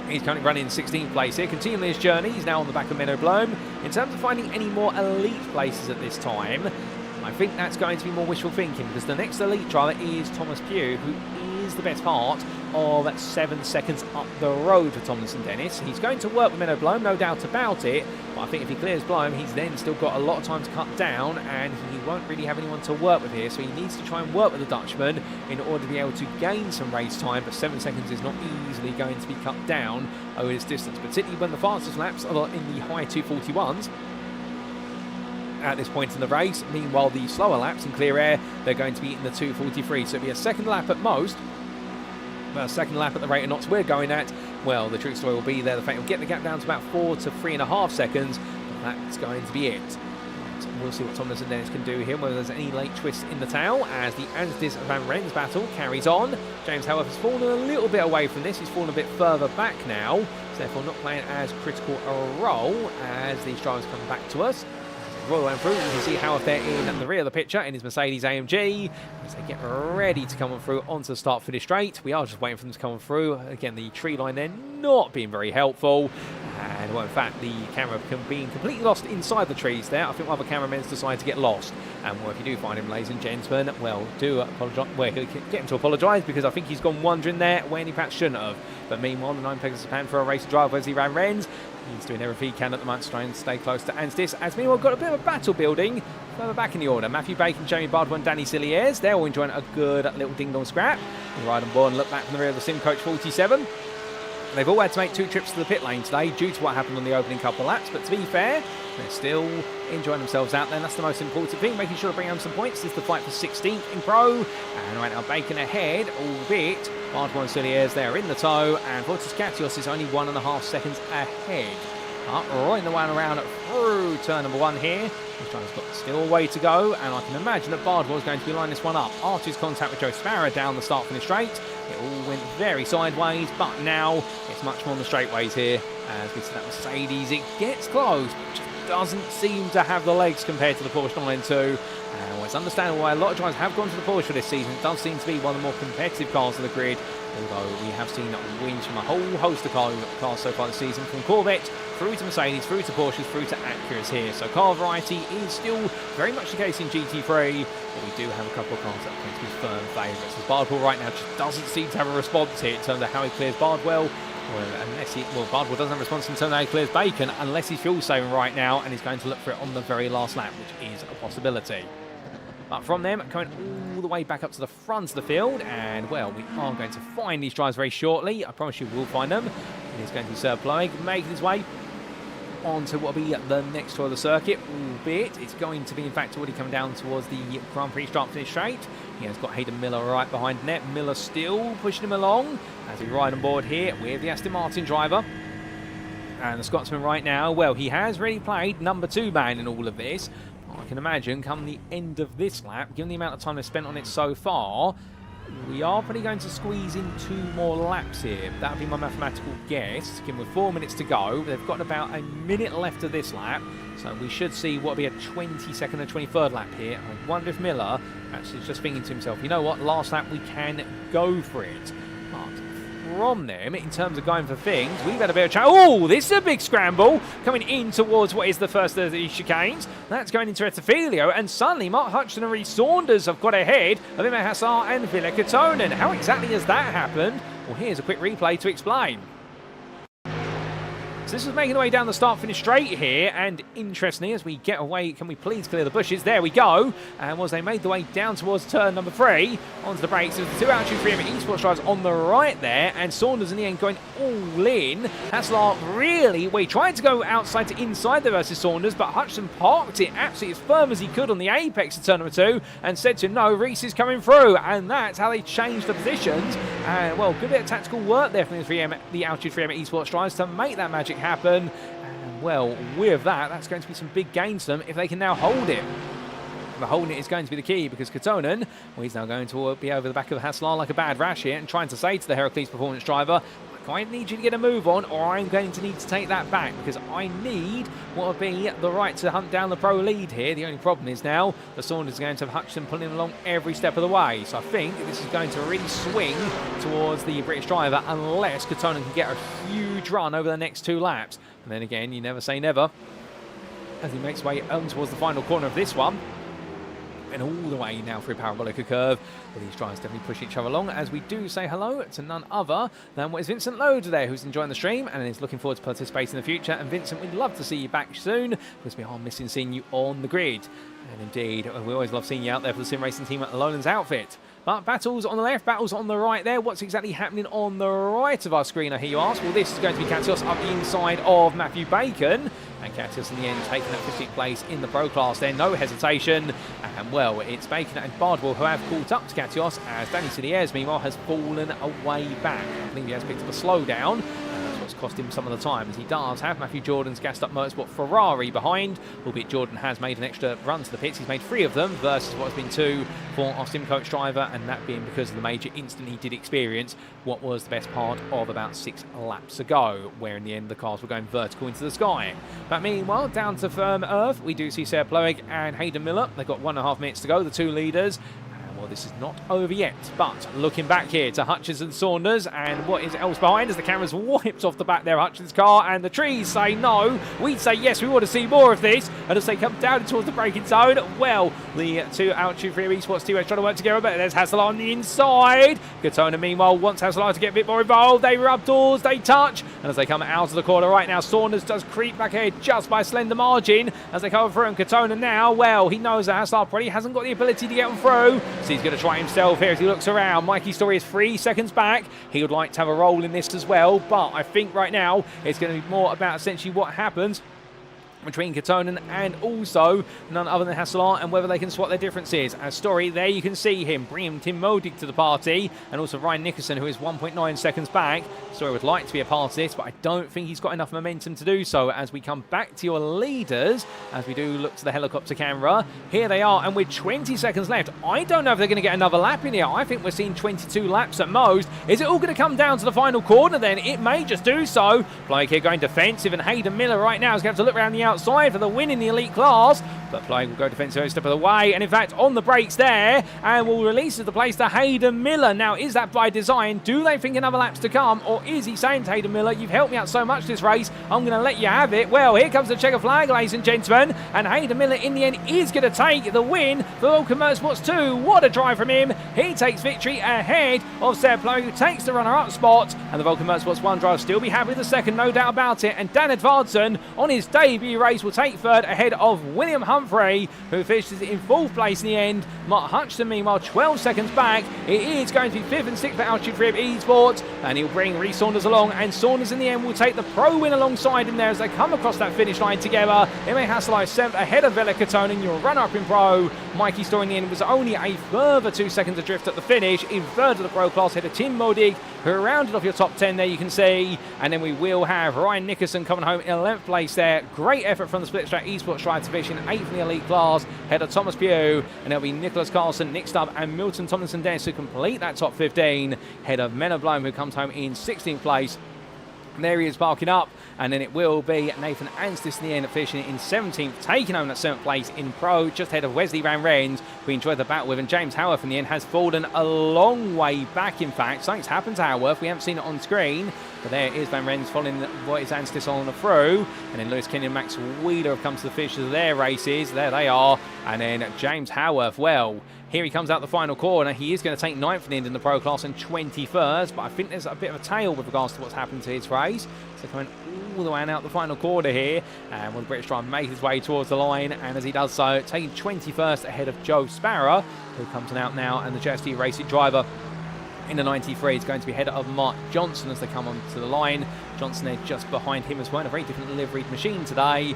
He's currently running in 16th place here, continuing his journey. He's now on the back of Menno Blom. In terms of finding any more elite places at this time, I think that's going to be more wishful thinking because the next elite driver is Thomas Pugh, who is the best part of 7 seconds up the road for Tomlinson Dennis. He's going to work with Menno Blom, no doubt about it, but I think if he clears Blom, he's then still got a lot of time to cut down and he won't really have anyone to work with here, so he needs to try and work with the Dutchman in order to be able to gain some race time, but 7 seconds is not easily going to be cut down over this distance, particularly when the fastest laps are in the high 241s. At this point in the race. Meanwhile, the slower laps in clear air, they're going to be in the 243, so it'll be a second lap at most. Well, a second lap at the rate of knots we're going at. Well, the true story will be there. The fact will get the gap down to about 4 to 3.5 seconds, but that's going to be it. So we'll see what Tomlinson Dennis can do here, whether there's any late twists in the tail as the Anstis Van Rens battle carries on. James, however, has fallen a little bit away from this. He's fallen a bit further back now, so therefore not playing as critical a role as these drivers come back to us. Royal went through. You can see Howarth there in the rear of the picture in his Mercedes AMG as they get ready to come on through onto the start-finish straight. We are just waiting for them to come through. Again, the tree line there not being very helpful. And, well, in fact, the camera being completely lost inside the trees there. I think other cameramen decided to get lost. And, well, if you do find him, ladies and gentlemen, well, do apologise. Well, get him to apologise because I think he's gone wandering there when he perhaps shouldn't have. But meanwhile, the 9 Pegasus Pan for a race driver, Wesley Van Rens. He's doing everything he can at the moment to try and stay close to Anstis. As meanwhile, got a bit of a battle building further back in the order. Matthew Bacon, Jamie Bardwell and Danny Cilliers. They're all enjoying a good little ding-dong scrap. Ride on board and look back from the rear of the Sim Coach 47. They've all had to make 2 trips to the pit lane today due to what happened on the opening couple of laps, but to be fair, they're still enjoying themselves out there, and that's the most important thing, making sure to bring home some points. This is the fight for 16th in Pro, and right now Bacon ahead, albeit Bardwell and Cilliers there in the tow, and Fortis Katios is only 1.5 seconds ahead. Right in the one around through turn number 1 here. He's got still a way to go, and I can imagine that Bardwell's going to be lining this one up. After his contact with Joe Sparrow down the start finish straight, it all went very sideways, but now it's much more on the straightaways here. As we see that Mercedes, it gets close, but just doesn't seem to have the legs compared to the Porsche 992. Well, it's understandable why a lot of drivers have gone to the Porsche this season. It does seem to be one of the more competitive cars on the grid, although we have seen wins from a whole host of cars so far this season, from Corvette through to Mercedes, through to Porsches, through to Acuras here. So car variety is still very much the case in GT3, but we do have a couple of cars that are going to be firm favourites. As Bardwell right now just doesn't seem to have a response here in terms of how he clears Bardwell. Bardwell doesn't have a response in terms of how he clears Bacon, unless he's fuel saving right now and he's going to look for it on the very last lap, which is a possibility. But from them, going all the way back up to the front of the field, and well, we are going to find these drives very shortly. I promise you we'll find them. It's going to be Tseard Ploeg making his way onto what will be the next tour of the circuit, albeit it's going to be in fact already coming down towards the Grand Prix start finish straight. He has got Hayden Miller right behind net. Miller still pushing him along as we ride on board here with the Aston Martin driver. And the Scotsman right now, well, he has really played number 2 man in all of this. I can imagine come the end of this lap, given the amount of time they've spent on it so far, we are probably going to squeeze in 2 more laps here. That would be my mathematical guess. Again, with 4 minutes to go, they've got about a minute left of this lap, so we should see what will be a 22nd and 23rd lap here. I wonder if Miller actually is just thinking to himself, you know what, last lap we can go for it. But from them, in terms of going for things, we've had a bit of challenge. Oh, this is a big scramble coming in towards what is the first of these chicanes. That's going into Etafilio, and suddenly Mark Hutchinson and Reece Saunders have got ahead of Emma Hassar and Ville Katonen. How exactly has that happened? Well, here's a quick replay to explain. So this is making the way down the start-finish straight here, and interestingly, as we get away, can we please clear the bushes? There we go. And as they made the way down towards turn number 3, onto the brakes, there's the 2 Altitude 3 Esports drivers on the right there, and Saunders in the end going all in. Hasslar really, well, he tried to go outside to inside there versus Saunders, but Hutchinson parked it absolutely as firm as he could on the apex of turn number 2, and said to him, no, Reece is coming through, and that's how they changed the positions. And well, good bit of tactical work there from the Altitude 3 Esports drivers to make that magic happen. And well, with that, that's going to be some big gains to them if they can now hold it. But holding it is going to be the key, because Katonen, well, he's now going to be over the back of Hasslar like a bad rash here and trying to say to the Heracles Performance driver, I need you to get a move on, or I'm going to need to take that back, because I need what would be the right to hunt down the pro lead here. The only problem is now the Saunders is going to have Hutchinson pulling him along every step of the way. So I think this is going to really swing towards the British driver unless Katonen can get a huge run over the next 2 laps. And then again, you never say never, as he makes his way towards the final corner of this one. And all the way now through Parabolica Curve. But these drivers definitely push each other along, as we do say hello to none other than what is Vincent Loader there, who's enjoying the stream and is looking forward to participating in the future. And Vincent, we'd love to see you back soon, because we are missing seeing you on the grid. And indeed, we always love seeing you out there for the sim racing team at Lowlands outfit. But battles on the left, battles on the right there. What's exactly happening on the right of our screen, I hear you ask? Well, this is going to be Katios up the inside of Matthew Bacon. And Katios in the end taking that 15th place in the pro class there, no hesitation. And well, it's Bacon and Bardwell who have caught up to Katios, as Danny Cilliers meanwhile has fallen away back. I believe he has picked up a slowdown. Cost him some of the time, as he does have Matthew Jordan's gassed up motorsport Ferrari behind, albeit Jordan has made an extra run to the pits. He's made 3 of them versus what has been 2 for our sim coach driver, and that being because of the major incident he did experience what was the best part of about 6 laps ago, where in the end the cars were going vertical into the sky. But meanwhile, down to firm earth, we do see Tseard Ploeg and Hayden Miller. They've got 1.5 minutes to go, the 2 leaders. Well, this is not over yet, but looking back here to Hutchins and Saunders, and what is else behind as the camera's wiped off the back there, Hutchins' car, and the trees say no. We say yes, we want to see more of this, and as they come down towards the braking zone, well, the two GT3 Esports teammates trying to work together, but there's Hasselhoff on the inside. Katona, meanwhile, wants Hasselhoff to get a bit more involved. They rub doors, they touch, and as they come out of the corner right now, Saunders does creep back ahead just by a slender margin as they come through, and Katona now, well, he knows that Hasselhoff probably hasn't got the ability to get him through, so he's going to try himself here as he looks around. Mikey Story is 3 seconds back. He would like to have a role in this as well, but I think right now it's going to be more about essentially what happens between Katonen and also none other than Hasselhoff, and whether they can swap their differences. As Story, there you can see him bringing Tim Modig to the party, and also Ryan Nicholson, who is 1.9 seconds back. Story would like to be a part of this, but I don't think he's got enough momentum to do so. As we come back to your leaders, as we do look to the helicopter camera, here they are, and with 20 seconds left, I don't know if they're going to get another lap in here. I think we're seeing 22 laps at most. Is it all going to come down to the final corner then? It may just do so. Ploeg here going defensive, and Hayden Miller right now is going to have to look around the outside for the win in the elite class, but Ploeg will go defensive a step of the way, and in fact on the brakes there, and will release the place to Hayden Miller. Now, is that by design? Do they think another lap's to come, or is he saying to Hayden Miller, you've helped me out so much this race, I'm going to let you have it? Well, here comes the checker flag, ladies and gentlemen, and Hayden Miller in the end is going to take the win for Vulcan Motorsports 2. What a drive from him. He takes victory ahead of Tseard Ploeg, who takes the runner-up spot, and the Vulcan Motorsports 1 driver still be happy with the second, no doubt about it, and Dan Edvardsen on his debut race will take third ahead of William Humphrey, who finishes in 4th place in the end. Mark Hutchinson, meanwhile, 12 seconds back. It is going to be 5th and 6th for GT3 Esports, and he'll bring Reece Saunders along, and Saunders in the end will take the pro win alongside him there as they come across that finish line together. Emma Hasselhoff 7th ahead of Vela Katonen, your runner-up in pro. Mikey Story in the end was only a further 2 seconds adrift at the finish. In third of the pro class, ahead of Tim Modig, who rounded off your top 10 there, you can see. And then we will have Ryan Nicholson coming home in 11th place there. Great effort from the Split Track Esports drive to finish in 8th in the elite class, ahead of Thomas Pugh, and there'll be Nicholas Carlson, Nick Stubb, and Milton Tomlinson Dennis to complete that top 15, ahead of Menno Blom, who comes home in 16th place. And there he is parking up, and then it will be Nathan Anstis in the end, finishing in 17th, taking home that 7th place in pro, just ahead of Wesley Van Rens, we enjoyed the battle with, and James Howarth in the end has fallen a long way back. In fact, something's happened to Howarth, we haven't seen it on screen, but there is Van Rens following what is Anstis on the through, and then Lewis Kenyon and Max Wheeler have come to the finish of their races. There they are, and then James Howarth, well, here he comes out the final corner. He is going to take 9th in the end in the pro class and 21st, but I think there's a bit of a tail with regards to what's happened to his race. So coming all the way out the final corner here, and will the British driver make his way towards the line, and as he does so, taking 21st ahead of Joe Sparrow, who comes out now, and the JST Racing driver in the 93 is going to be ahead of Mark Johnson as they come onto the line. Johnson there just behind him as well, a very different liveried machine today.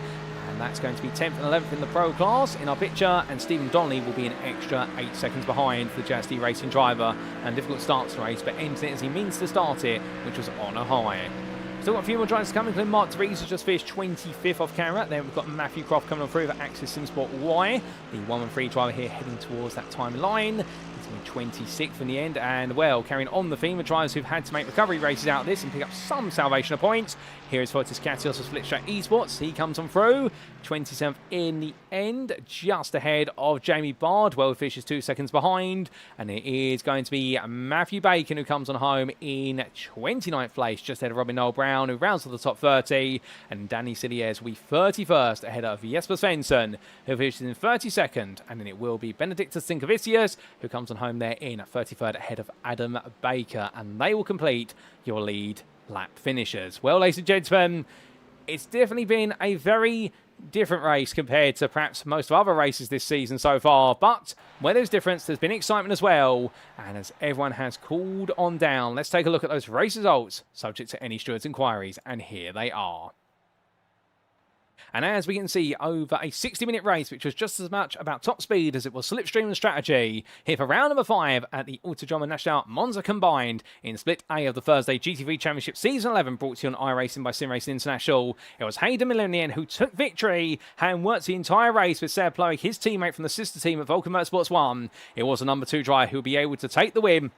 And that's going to be 10th and 11th in the pro class in our picture, and Stephen Donnelly will be an extra 8 seconds behind for the JST Racing driver. And difficult start to the race, but ends it as he means to start it, which was on a high. Still got a few more drivers coming, including Mark DeVries, who's just finished 25th off camera. Then we've got Matthew Croft coming on through for Axis Simsport Y, the 1-3 driver here heading towards that time line. 26th in the end, and well, carrying on the theme of drivers who've had to make recovery races out of this and pick up some salvation of points. Here is Fotis Katios of Split Track Esports. He comes on through 27th in the end, just ahead of Jamie Bardwell, who finishes 2 seconds behind, and it is going to be Matthew Bacon who comes on home in 29th place, just ahead of Robin Noel Brown, who rounds to the top 30, and Danny Silliers will be 31st ahead of Jesper Svensson, who finishes in 32nd, and then it will be Benedictus Sinkevicius who comes on home there in 33rd ahead of Adam Baker, and they will complete your lead lap finishers. Well, ladies and gentlemen, it's definitely been a very different race compared to perhaps most of other races this season so far, but where there's difference, there's been excitement as well, and as everyone has cooled on down, let's take a look at those race results subject to any stewards' inquiries, and here they are. And as we can see, over a 60-minute race, which was just as much about top speed as it was slipstream and strategy, here for round number 5 at the Autodromo Nacional Monza Combined in Split A of the Thursday GT3 Championship Season 11, brought to you on iRacing by SimRacing International. It was Hayden Miller in the end who took victory and worked the entire race with Tseard Ploeg, his teammate from the sister team at Vulcan Motorsports 1. It was a number 2 driver who would be able to take the win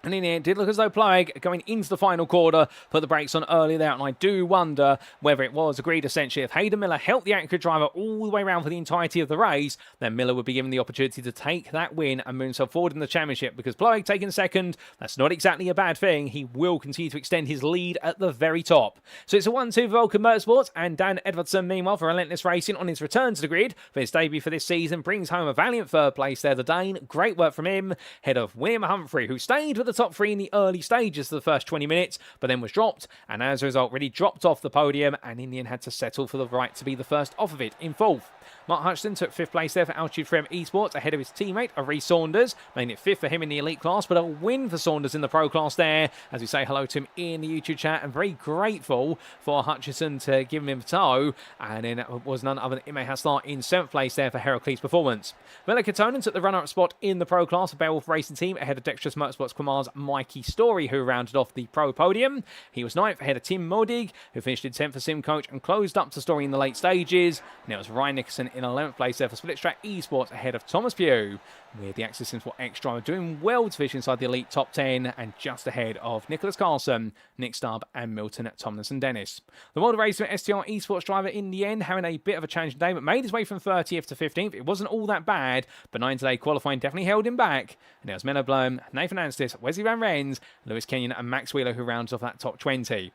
And in the end, it did look as though Ploeg, going into the final quarter, put the brakes on early there. And I do wonder whether it was agreed, essentially, if Hayden Miller helped the Acura driver all the way around for the entirety of the race, then Miller would be given the opportunity to take that win and move himself forward in the championship. Because Ploeg taking second, that's not exactly a bad thing. He will continue to extend his lead at the very top. So it's a 1-2 for Vulcan Motorsports. And Dan Edvardsen, meanwhile, for Relentless Racing on his return to the grid for his debut for this season, brings home a valiant third place there. The Dane, great work from him, ahead of William Humphrey, who stayed with the top three in the early stages of the first 20 minutes, but then was dropped, and as a result, really dropped off the podium, and in the end had to settle for the right to be the first off of it in fourth. Mark Hutchinson took 5th place there for Altitude 3 Esports, ahead of his teammate, Reece Saunders, making it 5th for him in the elite class, but a win for Saunders in the pro class there, as we say hello to him in the YouTube chat, and very grateful for Hutchinson to give him a tow, and then it was none other than Ime Haslar in 7th place there for Heracles Performance. Vela Katonen took the runner-up spot in the pro class for Beowulf Racing Team, ahead of Dexterous Motorsports Quimar's Mikey Story, who rounded off the pro podium. He was 9th, ahead of Tim Modig, who finished in 10th for Sim Coach and closed up to Story in the late stages, and it was Ryan Nicholson in 11th place there for Split Track Esports, ahead of Thomas Pugh, with the Access Sim Sport X driver doing well to finish inside the elite top 10 and just ahead of Nicholas Carlson, Nick Stubb and Milton Tomlinson Dennis. The World Racing STR Esports driver in the end having a bit of a challenging day, but made his way from 30th to 15th. It wasn't all that bad, but 9 today qualifying definitely held him back. And it was Menno Blom, Nathan Anstis, Wesley Van Rens, Lewis Kenyon and Max Wheeler who rounds off that top 20.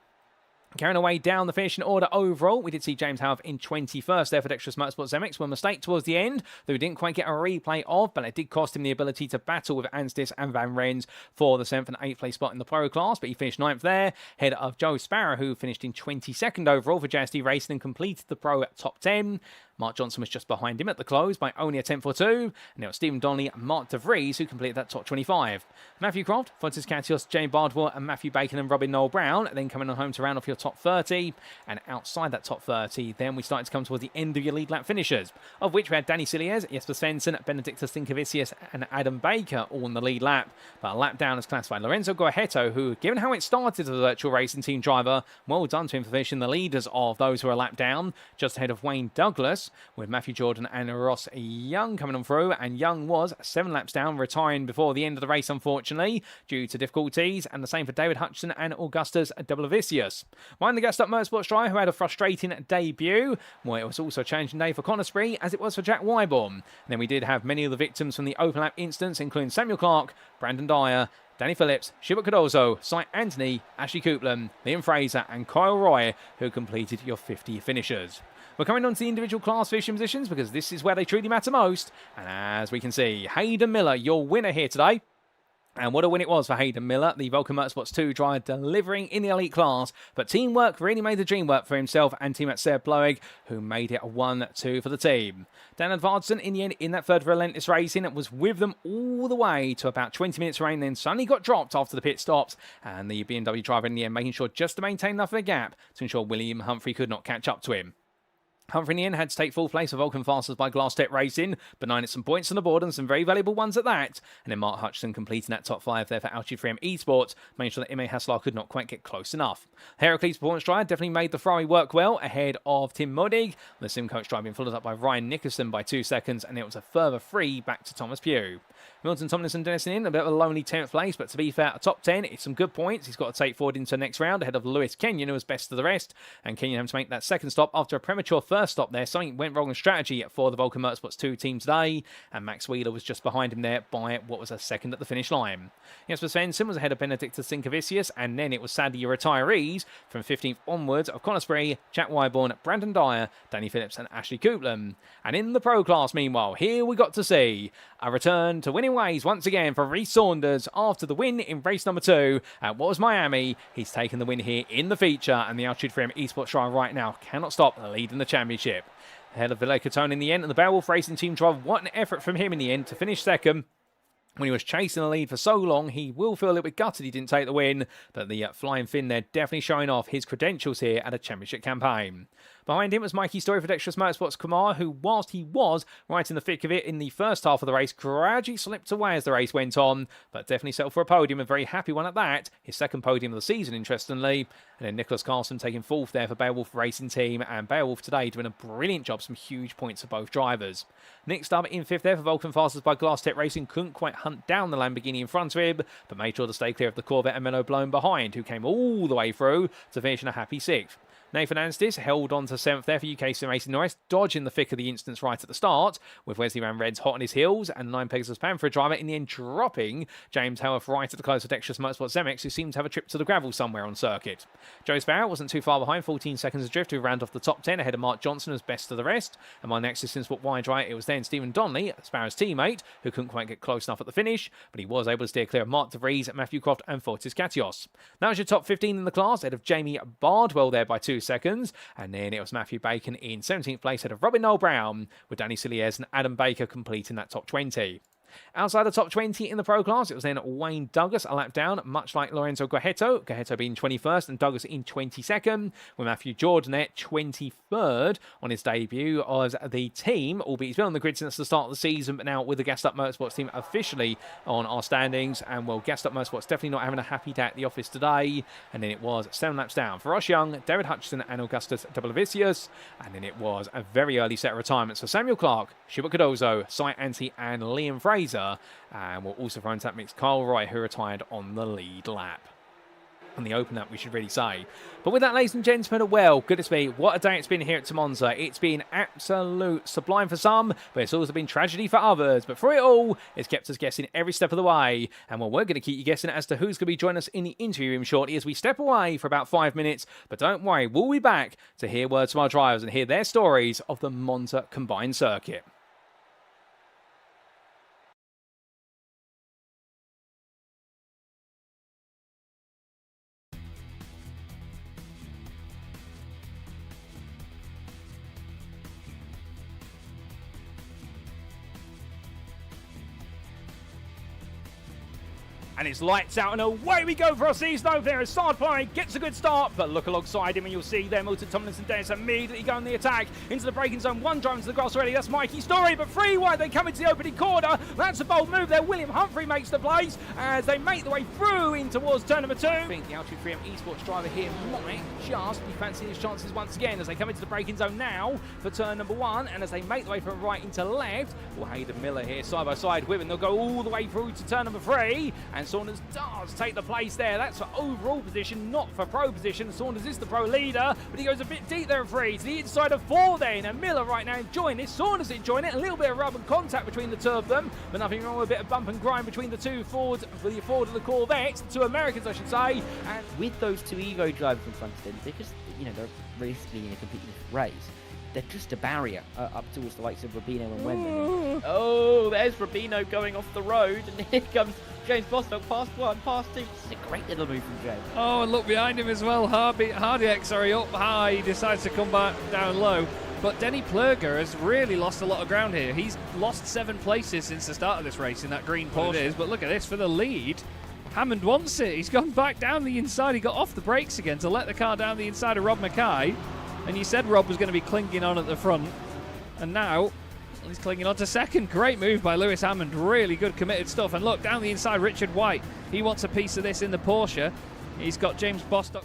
Carrying away down the finishing order overall, we did see James Howarth in 21st there for Dexterous Motorsports Zemeckis. One mistake towards the end, though we didn't quite get a replay of, but it did cost him the ability to battle with Anstis and Van Rens for the 7th and 8th place spot in the pro class, but he finished 9th there, ahead of Joe Sparrow, who finished in 22nd overall for JSD Racing and completed the pro at top 10. Mark Johnson was just behind him at the close by only a tenth or two, and it was Stephen Donnelly and Mark De Vries who completed that top 25. Matthew Croft, Fontes Catios, Jane Bardwell and Matthew Bacon and Robin Noel Brown then coming on home to round off your top 30, and outside that top 30 then we started to come towards the end of your lead lap finishers, of which we had Danny Siliers, Jesper Svensson, Benedictus Stinkavicius and Adam Baker all in the lead lap, but a lap down is classified Lorenzo Guajetto, who, given how it started as a virtual racing team driver, well done to him for finishing the leaders of those who are a lap down, just ahead of Wayne Douglas, with Matthew Jordan and Ross Young coming on through, and Young was 7 laps down, retiring before the end of the race unfortunately due to difficulties, and the same for David Hutchinson and Augustus Doblovicius. Behind the gassed up Motorsports driver who had a frustrating debut, well, it was also a challenging day for Conisbury as it was for Jack Whyborn. And then we did have many of the victims from the open lap instance, including Samuel Clark, Brandon Dyer, Danny Phillips, Schubert Cardozo, Cy Anthony, Ashley Coupland, Liam Fraser and Kyle Roy, who completed your 50 finishers. We're coming on to the individual class finishing positions because this is where they truly matter most. And as we can see, Hayden Miller, your winner here today. And what a win it was for Hayden Miller, the Vulcan Motorsports 2 driver, delivering in the elite class. But teamwork really made the dream work for himself and teammate Tseard Ploeg, who made it a 1-2 for the team. Dan Edvardsen, in the end, in that third Relentless Racing, was with them all the way to about 20 minutes rain, then suddenly got dropped after the pit stops. And the BMW driver in the end making sure just to maintain enough of a gap to ensure William Humphrey could not catch up to him. Humphrey in the end had to take full place for Vulcan Fasters by Glass Tech Racing, but 9 at some points on the board and some very valuable ones at that. And then Mark Hutchinson completing that top 5 there for Altitude 3 Esports, making sure that Ime Haslar could not quite get close enough. Heracles Performance driver definitely made the Ferrari work well, ahead of Tim Modig. The Sim Coach driver being followed up by Ryan Nicholson by 2 seconds, and it was a further 3 back to Thomas Pugh. Milton Tomlinson Dennis in a bit of a lonely 10th place, but to be fair, a top 10, it's some good points. He's got to take forward into the next round ahead of Lewis Kenyon, who was best of the rest. And Kenyon having to make that second stop after a premature first stop there. Something went wrong in strategy for the Vulcan Motorsports 2 team today, and Max Wheeler was just behind him there by what was a second at the finish line. Jesper Svensson was ahead of Benedictus Stinkavicius, and then it was sadly your retirees from 15th onwards of Conisbury, Jack Whyborn, Brandon Dyer, Danny Phillips and Ashley Coupland. And in the pro class, meanwhile, here we got to see a return to winning ways once again for Reece Saunders after the win in race number 2 at what was Miami. He's taken the win here in the feature, and the Altitude 3 Esports driver right now cannot stop leading the championship. Ahead of Villa Catone in the end, and the Beowulf Racing team driver, what an effort from him in the end to finish second. When he was chasing the lead for so long, he will feel a little bit gutted he didn't take the win, but the Flying Finn there definitely showing off his credentials here at a championship campaign. Behind him was Mikey Story for Dexterous Motorsports Kumar, who, whilst he was right in the thick of it in the first half of the race, gradually slipped away as the race went on, but definitely settled for a podium, a very happy one at that. His second podium of the season, interestingly. And then Nicholas Carlson taking fourth there for Beowulf Racing Team, and Beowulf today doing a brilliant job, some huge points for both drivers. Next up in fifth there for Vulcan Fasters by Glass Tech Racing, couldn't quite hunt down the Lamborghini in front of him, but made sure to stay clear of the Corvette and Menno Blown behind, who came all the way through to finish in a happy sixth. Nathan Anstis held on to 7th there for UK SimRacing Norris, dodging the thick of the instance right at the start, with Wesley Van Reds hot on his heels, and 9 Pegasus Panther driver in the end dropping James Howarth right at the close of Dexterous Motorsports Zemex, who seemed to have a trip to the gravel somewhere on circuit. Joe Sparrow wasn't too far behind, 14 seconds adrift, who rounded off the top 10 ahead of Mark Johnson as best of the rest, and my next distance but wide right, it was then Stephen Donnelly, Sparrow's teammate, who couldn't quite get close enough at the finish, but he was able to steer clear of Mark De Vries, Matthew Croft and Fortis Katios. That was your top 15 in the class, ahead of Jamie Bardwell there by 2 seconds, and then it was Matthew Bacon in 17th place, ahead of Robin Noel Brown, with Danny Cilliers and Adam Baker completing that top 20. Outside the top 20 in the Pro class, it was then Wayne Douglas a lap down, much like Lorenzo Gajeto. Gajeto being 21st and Douglas in 22nd, with Matthew Jordan at 23rd on his debut as the team, albeit he's been on the grid since the start of the season, but now with the Gassed Up Motorsports team officially on our standings. And well, Gassed Up Motorsports definitely not having a happy day at the office today. And then it was 7 laps down for Ross Young, David Hutchison and Augustus Doblavicius. And then it was a very early set of retirements for Samuel Clark, Schubert Cardozo, Cy Anti and Liam Fraser. And we'll also throw into that mix Kyle Roy, who retired on the lead lap. On the open lap, we should really say. But with that, ladies and gentlemen, well, goodness me, what a day it's been here at Monza. It's been absolute sublime for some, but it's also been tragedy for others. But for it all, it's kept us guessing every step of the way. And well, we're going to keep you guessing as to who's going to be joining us in the interview room shortly as we step away for about 5 minutes. But don't worry, we'll be back to hear words from our drivers and hear their stories of the Monza combined circuit. And it's lights out and away we go for our season opener as Tseard Ploeg gets a good start, but look alongside him and you'll see there Milton Tomlinson Dennis immediately go on the attack into the braking zone. One driver into the grass already, that's Mikey Story, but 3 wide they come into the opening corner. That's a bold move there. William Humphrey makes the place as they make the way through in towards turn number 2. I think the Altitude 3M Esports driver here might just be fancying his chances once again as they come into the braking zone now for turn number 1, and as they make the way from right into left, well, Hayden Miller here side by side with him. They'll go all the way through to turn number 3, and Saunders does take the place there. That's for overall position, not for pro position. Saunders is the pro leader, but he goes a bit deep there in 3 to the inside of 4 then, and Miller right now enjoying this. Saunders enjoying it, a little bit of rub and contact between the two of them, but nothing wrong with a bit of bump and grind between the two Ford, for the Ford and the Corvette, the two Americans I should say. And with those two Evo drivers in front of them, they're just, you know, they're realistically in a completely different race. They're just a barrier up towards the likes of Rubino and Wendell. Oh, there's Rubino going off the road, and here comes James Bostock, past 1, past 2. This is a great little move from James. Oh, and look behind him as well. Hardiak, sorry, up high. He decides to come back down low. But Denny Plurger has really lost a lot of ground here. He's lost 7 places since the start of this race in that green Porsche. It is, but look at this for the lead. Hammond wants it. He's gone back down the inside. He got off the brakes again to let the car down the inside of Rob Mackay. And you said Rob was going to be clinging on at the front. And now he's clinging on to second. Great move by Lewis Hammond. Really good committed stuff. And look, down the inside, Richard White. He wants a piece of this in the Porsche. He's got James Bostock.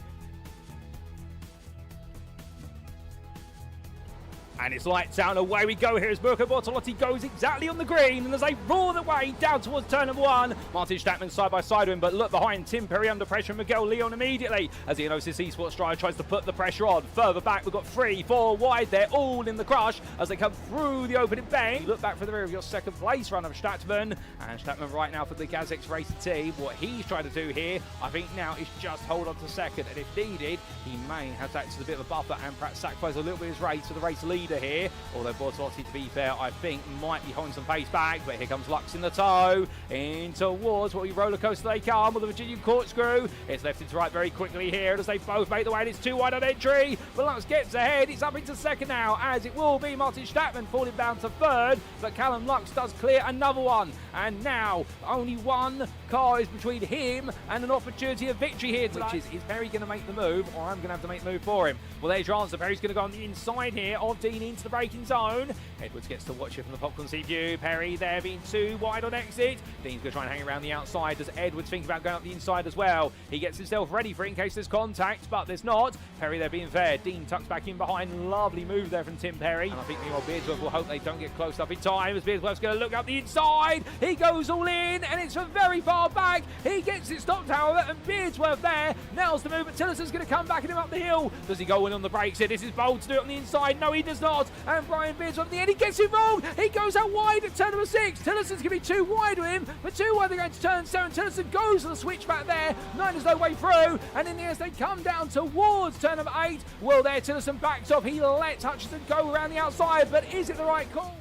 And it's lights out and away we go here as Mirko Bortolotti goes exactly on the green, and as they roar the way down towards turn number 1, Martin Statman side by side with him, but look behind, Tim Perry under pressure and Miguel Leon immediately as the Enosis Esports driver tries to put the pressure on. Further back we've got 3, 4 wide, they're all in the crush as they come through the opening bang. Look back for the rear of your second place runner Statman, and Statman right now for the Gazex Racing team. What he's trying to do here, I think now, is just hold on to second, and if needed, he may have to act as a bit of a buffer and perhaps sacrifice a little bit of his race for the race leader. leader here. Although Bortolotti, to be fair, I think might be holding some pace back. But here comes Lux in the tow. In towards what we roller coaster they come with the Virginian corkscrew. It's left into right very quickly here as they both make the way. And it's too wide on entry. But Lux gets ahead. It's up into second now, as it will be Martin Statman falling down to third. But Callum Lux does clear another one. And now only one car is between him and an opportunity of victory here tonight. Which is Perry going to make the move, or I'm going to have to make the move for him? Well, there's your answer. Perry's going to go on the inside here of Dean into the braking zone. Edwards gets to watch it from the popcorn seat view. Perry there being too wide on exit. Dean's going to try and hang around the outside. Does Edwards think about going up the inside as well? He gets himself ready for it in case there's contact, but there's not. Perry there being fair. Dean tucks back in behind. Lovely move there from Tim Perry. And I think meanwhile Beardsworth will hope they don't get close up in time, as Beardsworth's going to look up the inside. He goes all in, and it's from very far back. He gets it stopped, however, and Beardsworth there nails the move, but Tillerson's going to come back at him up the hill. Does he go in on the brakes here? This is bold to do it on the inside. No, he does not. And Brian Beardsworth at the end, he gets it wrong. He goes out wide at turn number 6. Tillerson's going to be too wide with him, but too wide they're going to turn 7. Tillerson goes on the switch back there. 9 is no way through, and in the end they come down towards turn number 8. Well, there Tillerson backs off. He lets Hutchinson go around the outside, but is it the right call?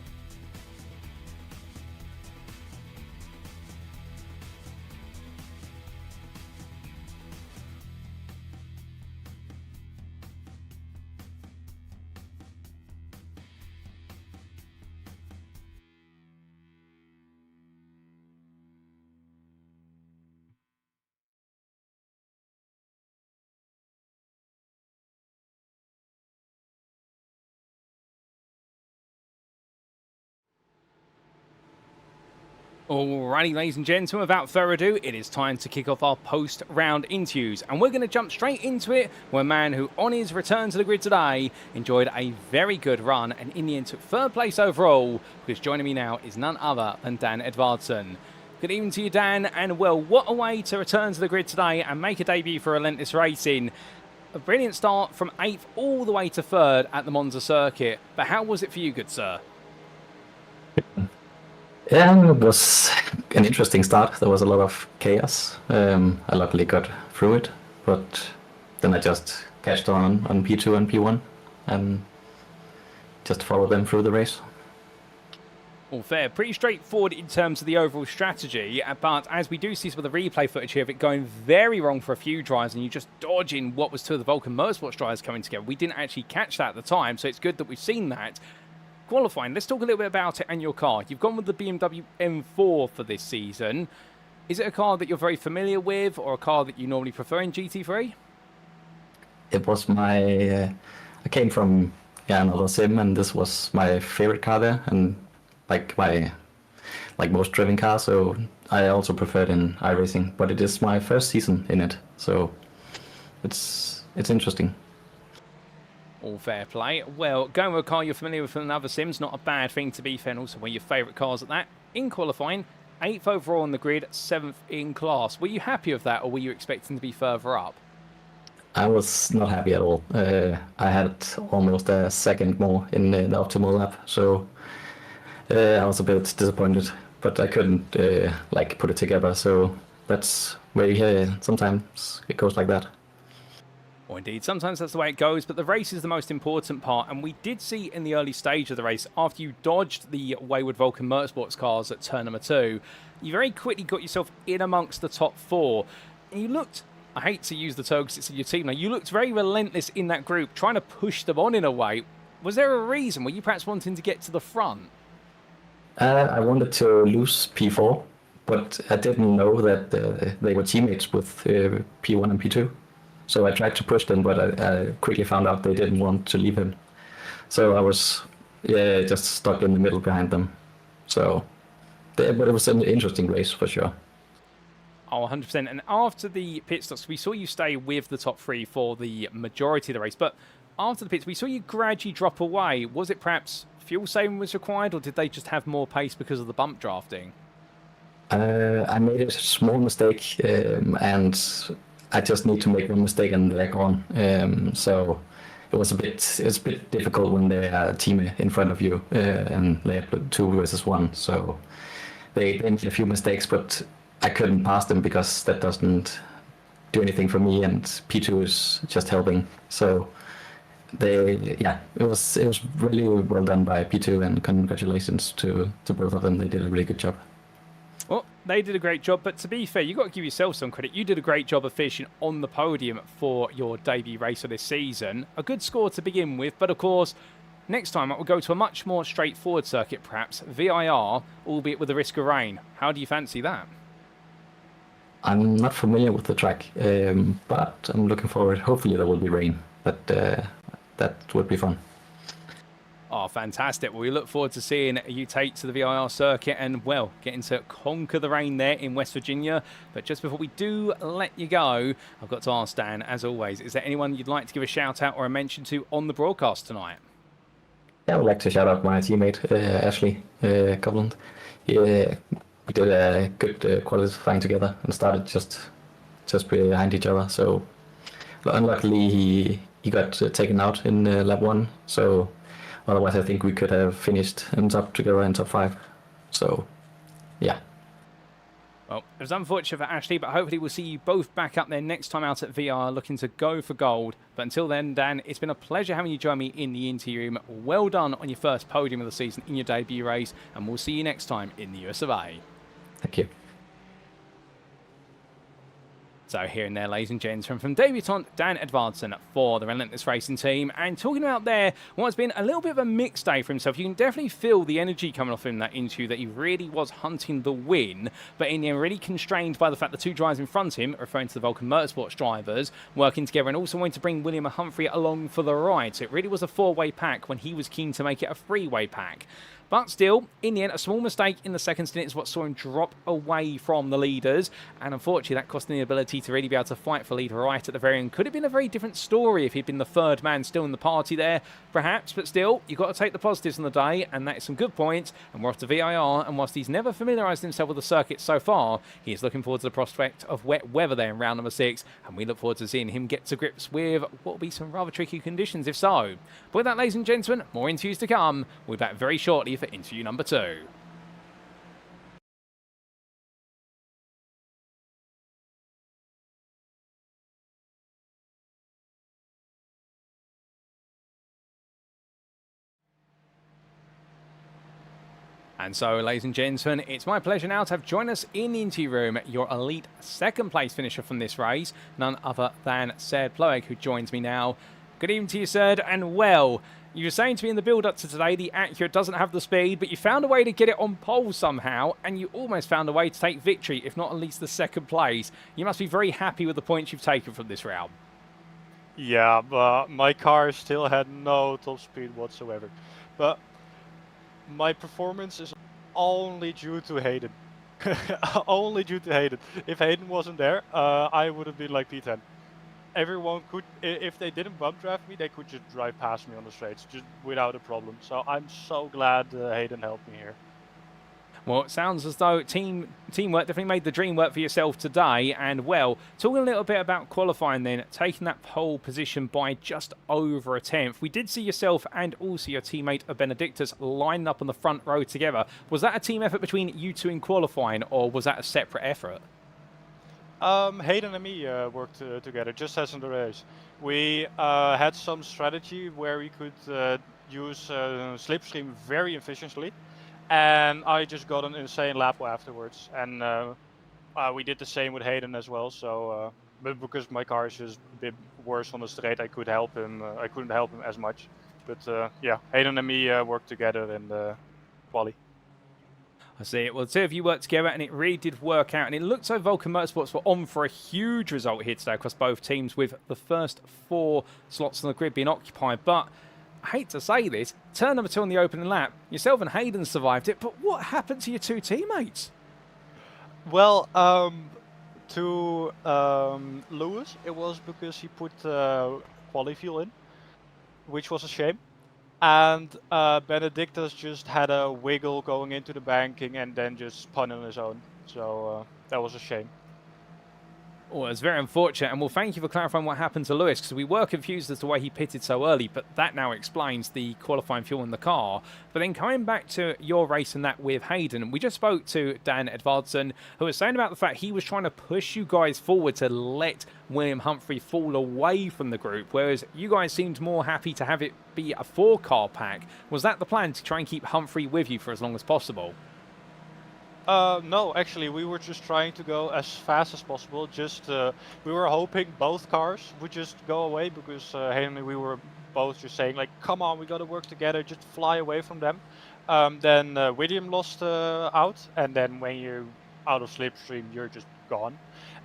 Alrighty, ladies and gentlemen, without further ado, it is time to kick off our post-round interviews. And we're going to jump straight into it with a man who, on his return to the grid today, enjoyed a very good run and in the end took third place overall, because joining me now is none other than Dan Edvardsen. Good evening to you, Dan, and well, what a way to return to the grid today and make a debut for Relentless Racing. A brilliant start from 8th all the way to 3rd at the Monza Circuit. But how was it for you, good sir? Yeah, it was an interesting start. There was a lot of chaos. I luckily got through it, but then I just catched on P2 and P1 and just followed them through the race. All fair. Pretty straightforward in terms of the overall strategy, but as we do see some of the replay footage here of it going very wrong for a few drives and you just dodging what was two of the Vulcan Motorsports drivers coming together. We didn't actually catch that at the time, so it's good that we've seen that. Qualifying, let's talk a little bit about it and your car. You've gone with the BMW M4 for this season. Is it a car that you're very familiar with or a car that you normally prefer in GT3? It was my... I came from another sim, and this was my favorite car there, and like most driven car, so I also preferred in iRacing, but it is my first season in it, so it's interesting. All fair play. Well, going with a car you're familiar with from another sim's not a bad thing, to be fair, and also one of your favourite cars at that. In qualifying, 8th overall on the grid, 7th in class. Were you happy with that, or were you expecting to be further up? I was not happy at all. I had almost a second more in the optimal lap, so I was a bit disappointed, but I couldn't put it together, so that's where sometimes it goes like that. Well, indeed, sometimes that's the way it goes, but the race is the most important part, and we did see in the early stage of the race, after you dodged the wayward Vulcan Motorsports cars at turn number 2, you very quickly got yourself in amongst the top 4, and you looked, I hate to use the term because it's in your team now, you looked very relentless in that group, trying to push them on in a way. Was there a reason? Were you perhaps wanting to get to the front? I wanted to lose P4, but I didn't know that they were teammates with P1 and P2. So I tried to push them, but I quickly found out they didn't want to leave him. So I was just stuck in the middle behind them. So, but it was an interesting race for sure. Oh, 100%. And after the pit stops, we saw you stay with the top 3 for the majority of the race. But after the pits, we saw you gradually drop away. Was it perhaps fuel saving was required, or did they just have more pace because of the bump drafting? I made a small mistake, and I just need to make one mistake and lag on. So it's a bit difficult when they are a team in front of you and they have 2 versus 1. So they made a few mistakes, but I couldn't pass them because that doesn't do anything for me, and P2 is just helping. So Yeah, it was really well done by P2, and congratulations to both of them. They did a really good job. Well, they did a great job, but to be fair, you've got to give yourself some credit. You did a great job of finishing on the podium for your debut race of this season. A good score to begin with, but of course, next time we'll go to a much more straightforward circuit, perhaps, VIR, albeit with the risk of rain. How do you fancy that? I'm not familiar with the track, but I'm looking forward. Hopefully there will be rain, but that would be fun. Oh, fantastic. Well, we look forward to seeing you take to the VIR circuit and, well, getting to conquer the rain there in West Virginia. But just before we do let you go, I've got to ask Dan, as always, is there anyone you'd like to give a shout out or a mention to on the broadcast tonight? Yeah, I would like to shout out my teammate, Ashley Copeland. We did a good qualifying together and started just behind each other. So unluckily, he got taken out in lap 1. So otherwise, I think we could have finished in top together in top 5. So, yeah. Well, it was unfortunate for Ashley, but hopefully we'll see you both back up there next time out at VR looking to go for gold. But until then, Dan, it's been a pleasure having you join me in the interview room. Well done on your first podium of the season in your debut race, and we'll see you next time in the US of A. Thank you. So here and there, ladies and gentlemen, from debutant Dan Edvardsen for the Relentless Racing team. And talking about there, what's been a little bit of a mixed day for himself. You can definitely feel the energy coming off in that interview that he really was hunting the win. But in the end, really constrained by the fact the two drivers in front of him, referring to the Vulcan Motorsports drivers, working together and also wanting to bring William Humphrey along for the ride. So it really was a four-way pack when he was keen to make it a three-way pack. But still, in the end, a small mistake in the second stint is what saw him drop away from the leaders. And unfortunately, that cost him the ability to really be able to fight for lead right at the very end. Could have been a very different story if he'd been the third man still in the party there, perhaps. But still, you've got to take the positives on the day, and that is some good points. And we're off to VIR. And whilst he's never familiarised himself with the circuit so far, he is looking forward to the prospect of wet weather there in round number 6. And we look forward to seeing him get to grips with what will be some rather tricky conditions, if so. But with that, ladies and gentlemen, more interviews to come. We'll be back very shortly for interview number 2. And so, ladies and gentlemen, it's my pleasure now to have join us in the interview room your elite second place finisher from this race, none other than Tseard Ploeg, who joins me now. Good evening to you, Tseard, and well, you were saying to me in the build-up to today the Acura doesn't have the speed, but you found a way to get it on pole somehow, and you almost found a way to take victory, if not at least the second place. You must be very happy with the points you've taken from this round. Yeah, but my car still had no top speed whatsoever. But my performance is only due to Hayden. Only due to Hayden. If Hayden wasn't there, I would have been like P10. Everyone could, if they didn't bump draft me, they could just drive past me on the straights, just without a problem. So I'm so glad Hayden helped me here. Well, it sounds as though teamwork definitely made the dream work for yourself today. And, well, talking a little bit about qualifying then, taking that pole position by just over a tenth. We did see yourself and also your teammate Benedictus lined up on the front row together. Was that a team effort between you two in qualifying, or was that a separate effort? Hayden and me worked together, just as in the race. We had some strategy where we could use slipstream very efficiently, and I just got an insane lap afterwards. And we did the same with Hayden as well. So, but because my car is just a bit worse on the straight, I could help him. I couldn't help him as much. But yeah, Hayden and me worked together in the quali. I see it. Well, the two of you worked together, and it really did work out. And it looked like Vulcan Motorsports were on for a huge result here today across both teams, with the first 4 slots on the grid being occupied. But I hate to say this, turn number 2 on the opening lap, yourself and Hayden survived it. But what happened to your two teammates? Well, to Lewis, it was because he put quali fuel in, which was a shame. And Benedictus just had a wiggle going into the banking and then just spun on his own. So that was a shame. Oh, it's very unfortunate, and well, thank you for clarifying what happened to Lewis, because we were confused as to why he pitted so early, but that now explains the qualifying fuel in the car. But then coming back to your race and that with Hayden, we just spoke to Dan Edvardsen, who was saying about the fact he was trying to push you guys forward to let William Humphrey fall away from the group, whereas you guys seemed more happy to have it be a 4-car pack. Was that the plan, to try and keep Humphrey with you for as long as possible? No, actually, we were just trying to go as fast as possible. We were hoping both cars would just go away, because Hayden and we were both just saying like, "Come on, we got to work together, just fly away from them." Then William lost out, and then when you're out of slipstream, you're just gone.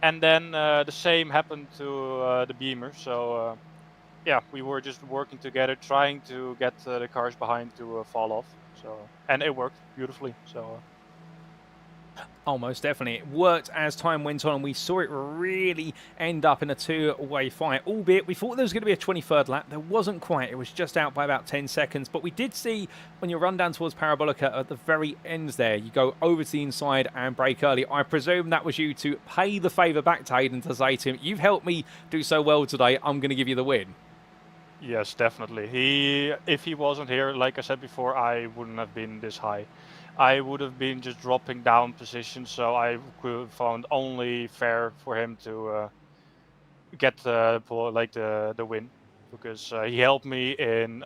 And then the same happened to the Beamer. So yeah, we were just working together, trying to get the cars behind to fall off. So, and it worked beautifully. So. Oh, most definitely. It worked as time went on, and we saw it really end up in a 2-way fight, albeit we thought there was going to be a 23rd lap. There wasn't quite. It was just out by about 10 seconds. But we did see, when you run down towards Parabolica at the very end there, you go over to the inside and brake early. I presume that was you to pay the favour back to Hayden, to say to him, "You've helped me do so well today, I'm going to give you the win." Yes, definitely. If he wasn't here, like I said before, I wouldn't have been this high. I would have been just dropping down positions, so I could have found only fair for him to get the win, because he helped me in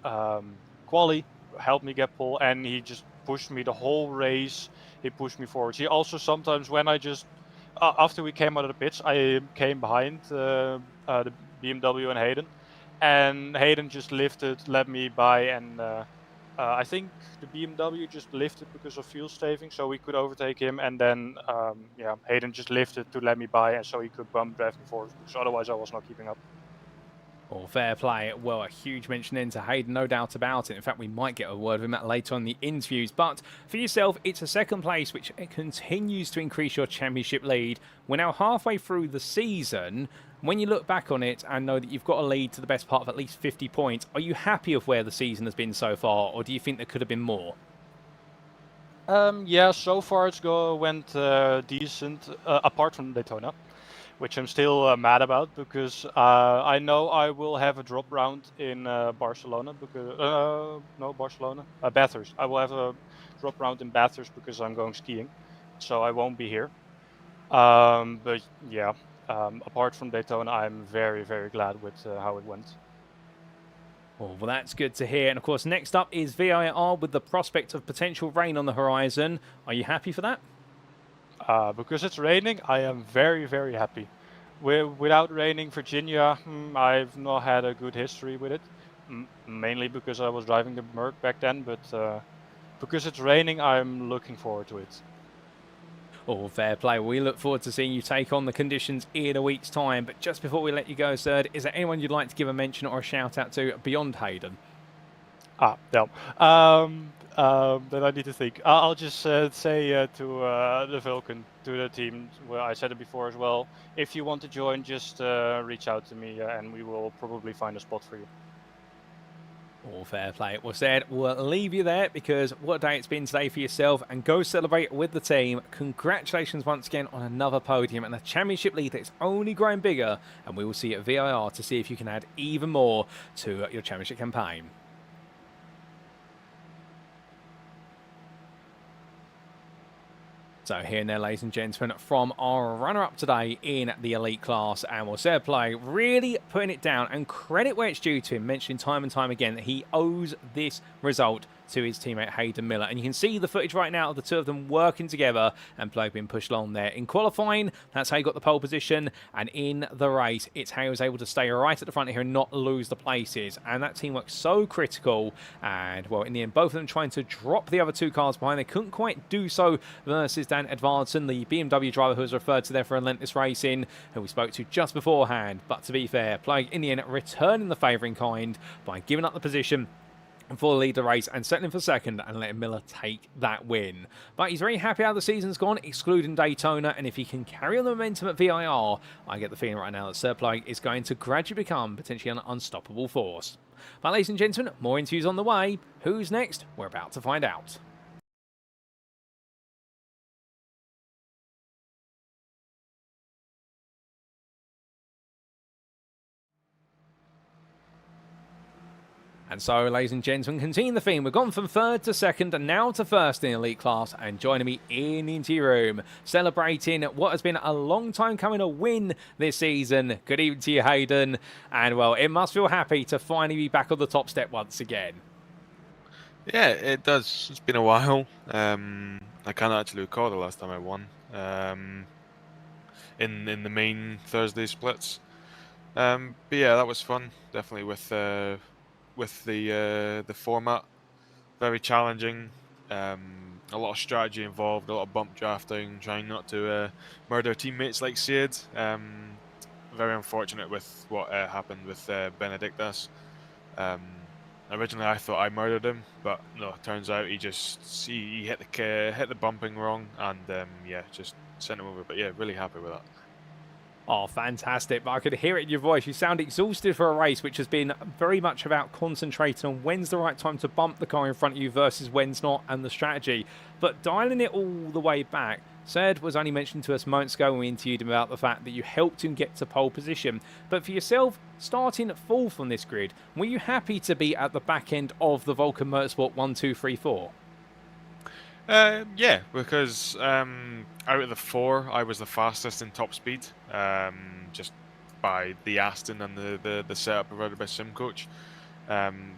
quali, helped me get pole, and he just pushed me the whole race. He pushed me forward. He also sometimes, when I just after we came out of the pits, I came behind the BMW and Hayden just lifted, let me by, and I think the BMW just lifted because of fuel saving, so we could overtake him. And then yeah, Hayden just lifted to let me by, and so he could drive me forward, because otherwise I was not keeping up. Oh, fair play. Well, a huge mention into Hayden, no doubt about it. In fact, we might get a word of him later on in the interviews. But for yourself, it's a second place, which continues to increase your championship lead. We're now halfway through the season. When you look back on it and know that you've got a lead to the best part of at least 50 points, are you happy with where the season has been so far, or do you think there could have been more? Yeah, so far went decent, apart from Daytona, which I'm still mad about, because I know I will have a drop round in Barcelona, because no, Barcelona, Bathurst. I will have a drop round in Bathurst because I'm going skiing, so I won't be here. But yeah, apart from Daytona, I'm very, very glad with how it went. Oh, well, that's good to hear. And of course, next up is VIR with the prospect of potential rain on the horizon. Are you happy for that? Because it's raining, I am very, very happy. Without raining, Virginia, I've not had a good history with it. Mainly because I was driving the Merc back then, but because it's raining, I'm looking forward to it. Oh, fair play. We look forward to seeing you take on the conditions in a week's time. But just before we let you go, Tseard, is there anyone you'd like to give a mention or a shout out to beyond Hayden? No. Then I need to think. I'll just say to the Vulcan, to the team, well, I said it before as well, if you want to join, just reach out to me and we will probably find a spot for you. All fair play. Well, Tseard, we'll leave you there, because what a day it's been today for yourself, and go celebrate with the team. Congratulations once again on another podium and a championship lead that's only growing bigger, and we will see you at VIR to see if you can add even more to your championship campaign. So here and there, ladies and gentlemen, from our runner-up today in the elite class, and Tseard Ploeg really putting it down, and credit where it's due to him, mentioning time and time again that he owes this result to his teammate Hayden Miller. And you can see the footage right now of the two of them working together, and Ploeg being pushed along there. In qualifying, that's how he got the pole position, and in the race, it's how he was able to stay right at the front here and not lose the places. And that teamwork's so critical, and well, in the end, both of them trying to drop the other two cars behind. They couldn't quite do so versus Dan Edvardsen, the BMW driver who was referred to there for Relentless Racing, who we spoke to just beforehand. But to be fair, Ploeg in the end returning the favouring kind by giving up the position for the lead of the race and settling for second and letting Miller take that win. But he's very happy how the season's gone, excluding Daytona, and if he can carry on the momentum at VIR, I get the feeling right now that Tseard Ploeg is going to gradually become potentially an unstoppable force. But ladies and gentlemen, more interviews on the way. Who's next? We're about to find out. And so, ladies and gentlemen, continuing the theme, we've gone from third to second and now to first in elite class. And joining me in the interview room, celebrating what has been a long time coming, a win this season. Good evening to you, Hayden. And well, it must feel happy to finally be back on the top step once again. Yeah, it does. It's been a while. I can't actually recall the last time I won in the main Thursday splits. But yeah, that was fun. Definitely with the format, very challenging. A lot of strategy involved, a lot of bump drafting, trying not to murder teammates like Tseard. Very unfortunate with what happened with Benedictus. Originally, I thought I murdered him, but no. It turns out he hit the bumping wrong, and yeah, just sent him over. But yeah, really happy with that. Oh, fantastic. But I could hear it in your voice. You sound exhausted for a race, which has been very much about concentrating on when's the right time to bump the car in front of you versus when's not, and the strategy. But dialing it all the way back, Tseard was only mentioned to us moments ago when we interviewed him about the fact that you helped him get to pole position. But for yourself, starting fourth on this grid, were you happy to be at the back end of the Vulcan Motorsport 1, 2, 3, 4? Yeah, because out of the four, I was the fastest in top speed, just by the Aston and the setup provided by SimCoach.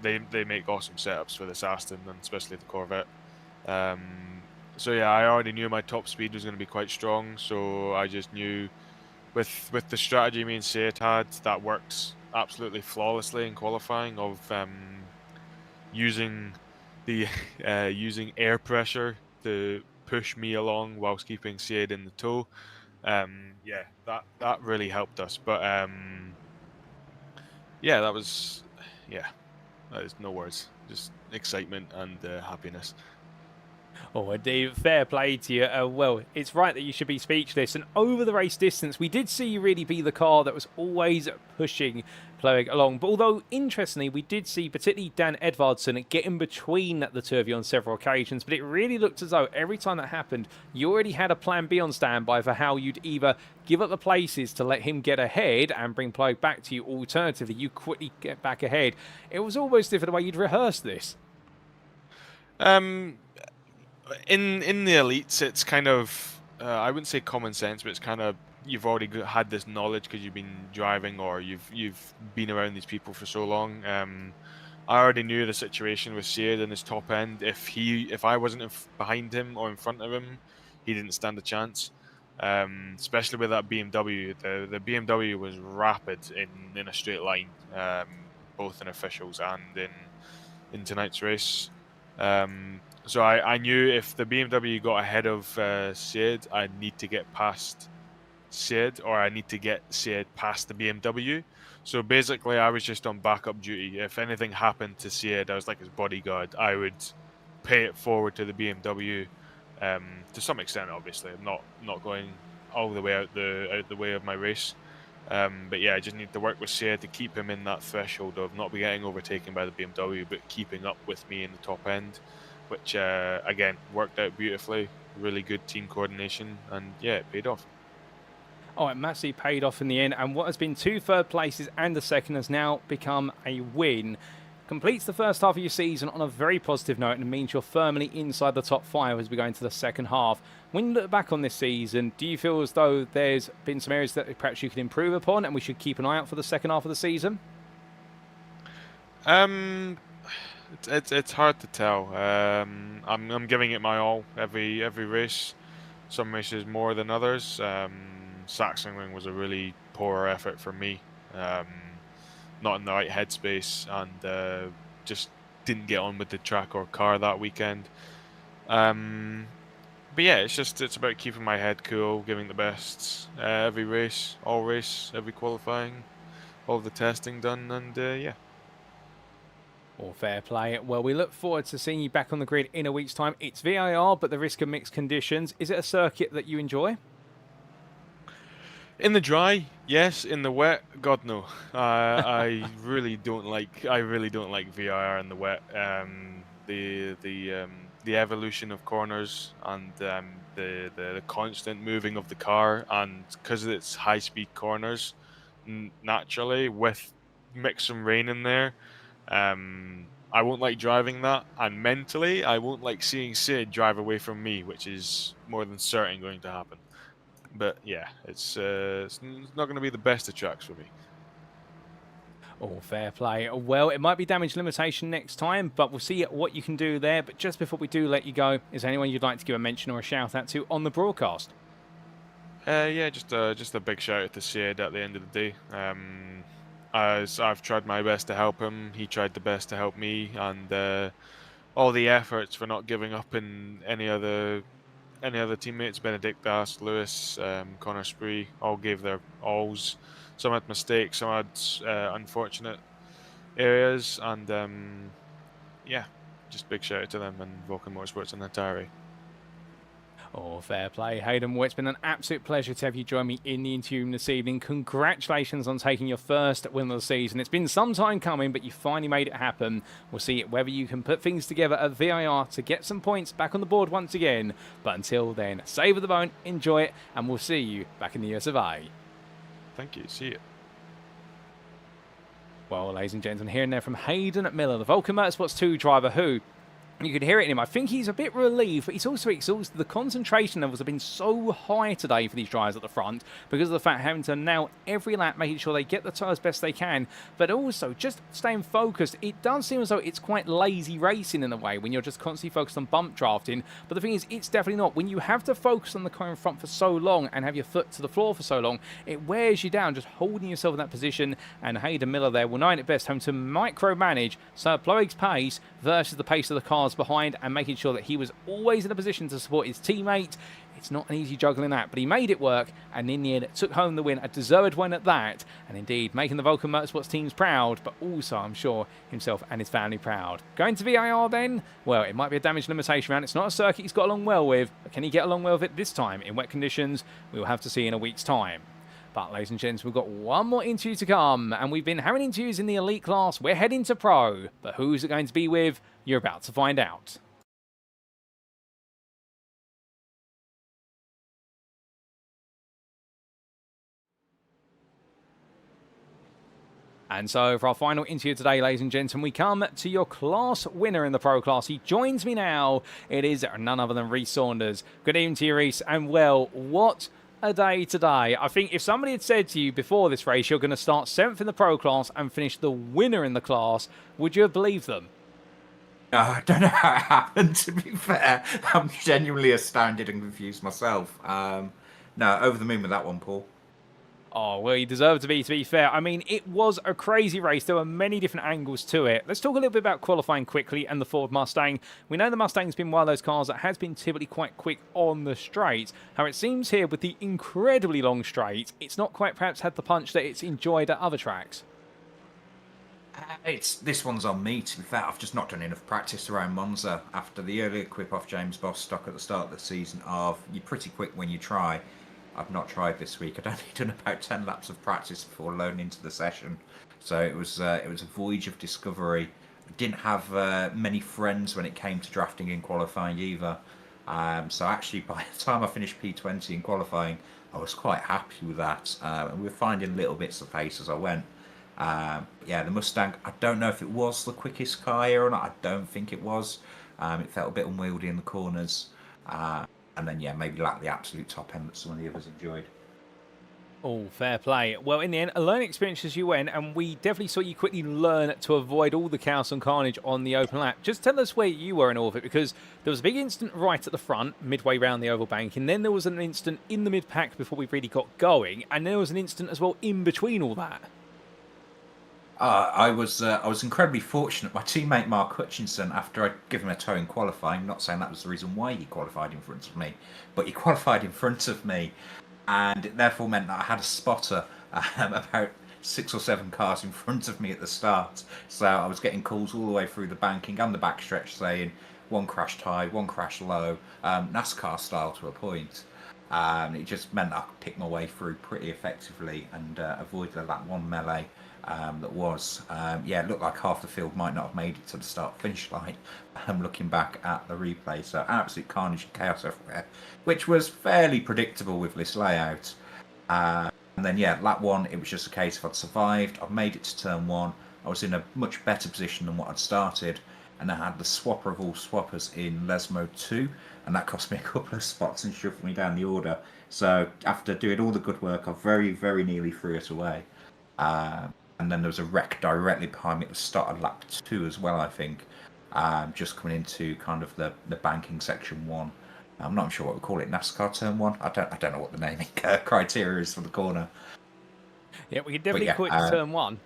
They make awesome setups for this Aston, and especially the Corvette. So yeah, I already knew my top speed was going to be quite strong, so I just knew with the strategy me and Tseard had, that worked absolutely flawlessly in qualifying, of using air pressure to push me along whilst keeping Tseard in the tow. Yeah, that really helped us. But yeah, that is no words, just excitement and happiness. Oh, indeed. Fair play to you. Well, it's right that you should be speechless. And over the race distance, we did see you really be the car that was always pushing Ploeg along. But although, interestingly, we did see particularly Dan Edvardsson get in between the two of you on several occasions. But it really looked as though every time that happened, you already had a plan B on standby for how you'd either give up the places to let him get ahead and bring Ploeg back to you. Alternatively, you quickly get back ahead. It was almost different the way you'd rehearsed this. In the elites, it's kind of I wouldn't say common sense, but it's kind of, you've already had this knowledge because you've been driving, or you've been around these people for so long. I already knew the situation with Tseard in his top end. If I wasn't behind him or in front of him, he didn't stand a chance. Especially with that BMW, the BMW was rapid in a straight line, both in officials and in tonight's race. So I knew if the BMW got ahead of Tseard, I'd need to get past Tseard, or I need to get Tseard past the BMW. So basically, I was just on backup duty. If anything happened to Tseard, I was like his bodyguard. I would pay it forward to the BMW, to some extent. Obviously, I'm not going all the way out the way of my race. But yeah, I just need to work with Tseard to keep him in that threshold of not be getting overtaken by the BMW, but keeping up with me in the top end, which again worked out beautifully. Really good team coordination, and yeah, it paid off. Oh, it massively paid off in the end, and what has been 2 third places and a second has now become a win. Completes the first half of your season on a very positive note, and means you're firmly inside the top 5 as we go into the second half. When you look back on this season, do you feel as though there's been some areas that perhaps you can improve upon, and we should keep an eye out for the second half of the season? It's hard to tell. I'm giving it my all every race. Some races more than others. Sachsenring was a really poor effort for me. Not in the right headspace, and just didn't get on with the track or car that weekend. But yeah, it's about keeping my head cool, giving the best every race, every qualifying, all the testing done, and yeah. Well, fair play. Well, we look forward to seeing you back on the grid in a week's time. It's VIR, but the risk of mixed conditions. Is it a circuit that you enjoy? In the dry, yes. In the wet, God no. I really don't like VIR in the wet. The evolution of corners, and the constant moving of the car, and because it's high speed corners, naturally with mix some rain in there, I won't like driving that, and mentally, I won't like seeing Sid drive away from me, which is more than certain going to happen. But yeah, it's not going to be the best of tracks for me. Oh, fair play. Well, it might be damage limitation next time, but we'll see what you can do there. But just before we do let you go, is there anyone you'd like to give a mention or a shout out to on the broadcast? Yeah, just a big shout out to Sid at the end of the day. As I've tried my best to help him, he tried the best to help me, and all the efforts for not giving up in any other teammates, Benedict Das, Lewis, Connor Spree, all gave their alls. Some had mistakes, some had unfortunate areas, and yeah, just big shout out to them and Vulcan Motorsports and entirety. Oh, fair play, Hayden. Well, it's been an absolute pleasure to have you join me in the interview this evening. Congratulations on taking your first win of the season. It's been some time coming, but you finally made it happen. We'll see whether you can put things together at VIR to get some points back on the board once again. But until then, savour the moment, enjoy it, and we'll see you back in the US of A. Thank you. See you. Well, ladies and gentlemen, here and there from Hayden Miller, the Vulcan Motorsports 2 driver who, you could hear it in him, I think he's a bit relieved, but he's also exhausted. The concentration levels have been so high today for these drivers at the front because of the fact having to now every lap making sure they get the tyres best they can, but also just staying focused. It does seem as though it's quite lazy racing in a way when you're just constantly focused on bump drafting, but the thing is, it's definitely not. When you have to focus on the car in front for so long and have your foot to the floor for so long, it wears you down just holding yourself in that position, and Hayden Miller there will know it best, having to micromanage Tseard Ploeg's pace versus the pace of the cars behind and making sure that he was always in a position to support his teammate. It's not an easy juggling that, but he made it work, and in the end took home the win, a deserved one at that, and indeed making the Vulcan Motorsports teams proud, but also I'm sure himself and his family proud. Going to VIR then? Well, it might be a damage limitation round. It's not a circuit he's got along well with, but can he get along well with it this time in wet conditions? We'll have to see in a week's time. But ladies and gents, we've got one more interview to come, and we've been having interviews in the elite class. We're heading to pro, but who's it going to be with? You're about to find out. And so for our final interview today, ladies and gentlemen, we come to your class winner in the pro class. He joins me now. It is none other than Rhys Saunders. Good evening to you, Rhys, and well, what a day today. I think if somebody had said to you before this race you're going to start 7th in the pro class and finish the winner in the class, would you have believed them? I don't know how it happened, to be fair. I'm genuinely astounded and confused myself. No, over the moon with that one, Paul. Oh, well, you deserve to be fair. I mean, it was a crazy race. There were many different angles to it. Let's talk a little bit about qualifying quickly and the Ford Mustang. We know the Mustang's been one of those cars that has been typically quite quick on the straight. How it seems here with the incredibly long straight, it's not quite perhaps had the punch that it's enjoyed at other tracks. This one's on me, to be fair. I've just not done enough practice around Monza after the earlier quip off James Bostock at the start of the season of you're pretty quick when you try. I've not tried this week. I'd only done about 10 laps of practice before loading into the session, so it was a voyage of discovery. I didn't have many friends when it came to drafting in qualifying either, so actually by the time I finished P20 in qualifying, I was quite happy with that. We were finding little bits of pace as I went. Yeah, the Mustang, I don't know if it was the quickest car here or not. I don't think it was. It felt a bit unwieldy in the corners. And then, yeah, maybe lacked the absolute top end that some of the others enjoyed. Oh, fair play. Well, in the end, a learning experience as you went, and we definitely saw you quickly learn to avoid all the chaos and carnage on the open lap. Just tell us where you were in all of it, because there was a big instant right at the front, midway round the oval bank, and then there was an instant in the mid-pack before we really got going, and then there was an instant as well in between all that. I was incredibly fortunate. My teammate Mark Hutchinson, after I'd given him a tow in qualifying, not saying that was the reason why he qualified in front of me, but he qualified in front of me, and it therefore meant that I had a spotter about 6 or 7 cars in front of me at the start. So I was getting calls all the way through the banking and the backstretch saying one crashed high, one crashed low, NASCAR style to a point. It just meant I could pick my way through pretty effectively and avoid that one melee. That was, yeah, it looked like half the field might not have made it to the start-finish line. Looking back at the replay, so absolute carnage and chaos everywhere, which was fairly predictable with this layout. And then, yeah, lap 1, it was just a case of I'd survived, I've made it to turn 1, I was in a much better position than what I'd started, and I had the swapper of all swappers in Lesmo 2, and that cost me a couple of spots and shoved me down the order. So after doing all the good work, I very, very nearly threw it away. And then there was a wreck directly behind me at the start of lap 2 as well, I think. Just coming into kind of the banking section 1. I'm not sure what we call it, NASCAR turn 1. I don't know what the naming criteria is for the corner. Yeah, we could definitely call it turn 1.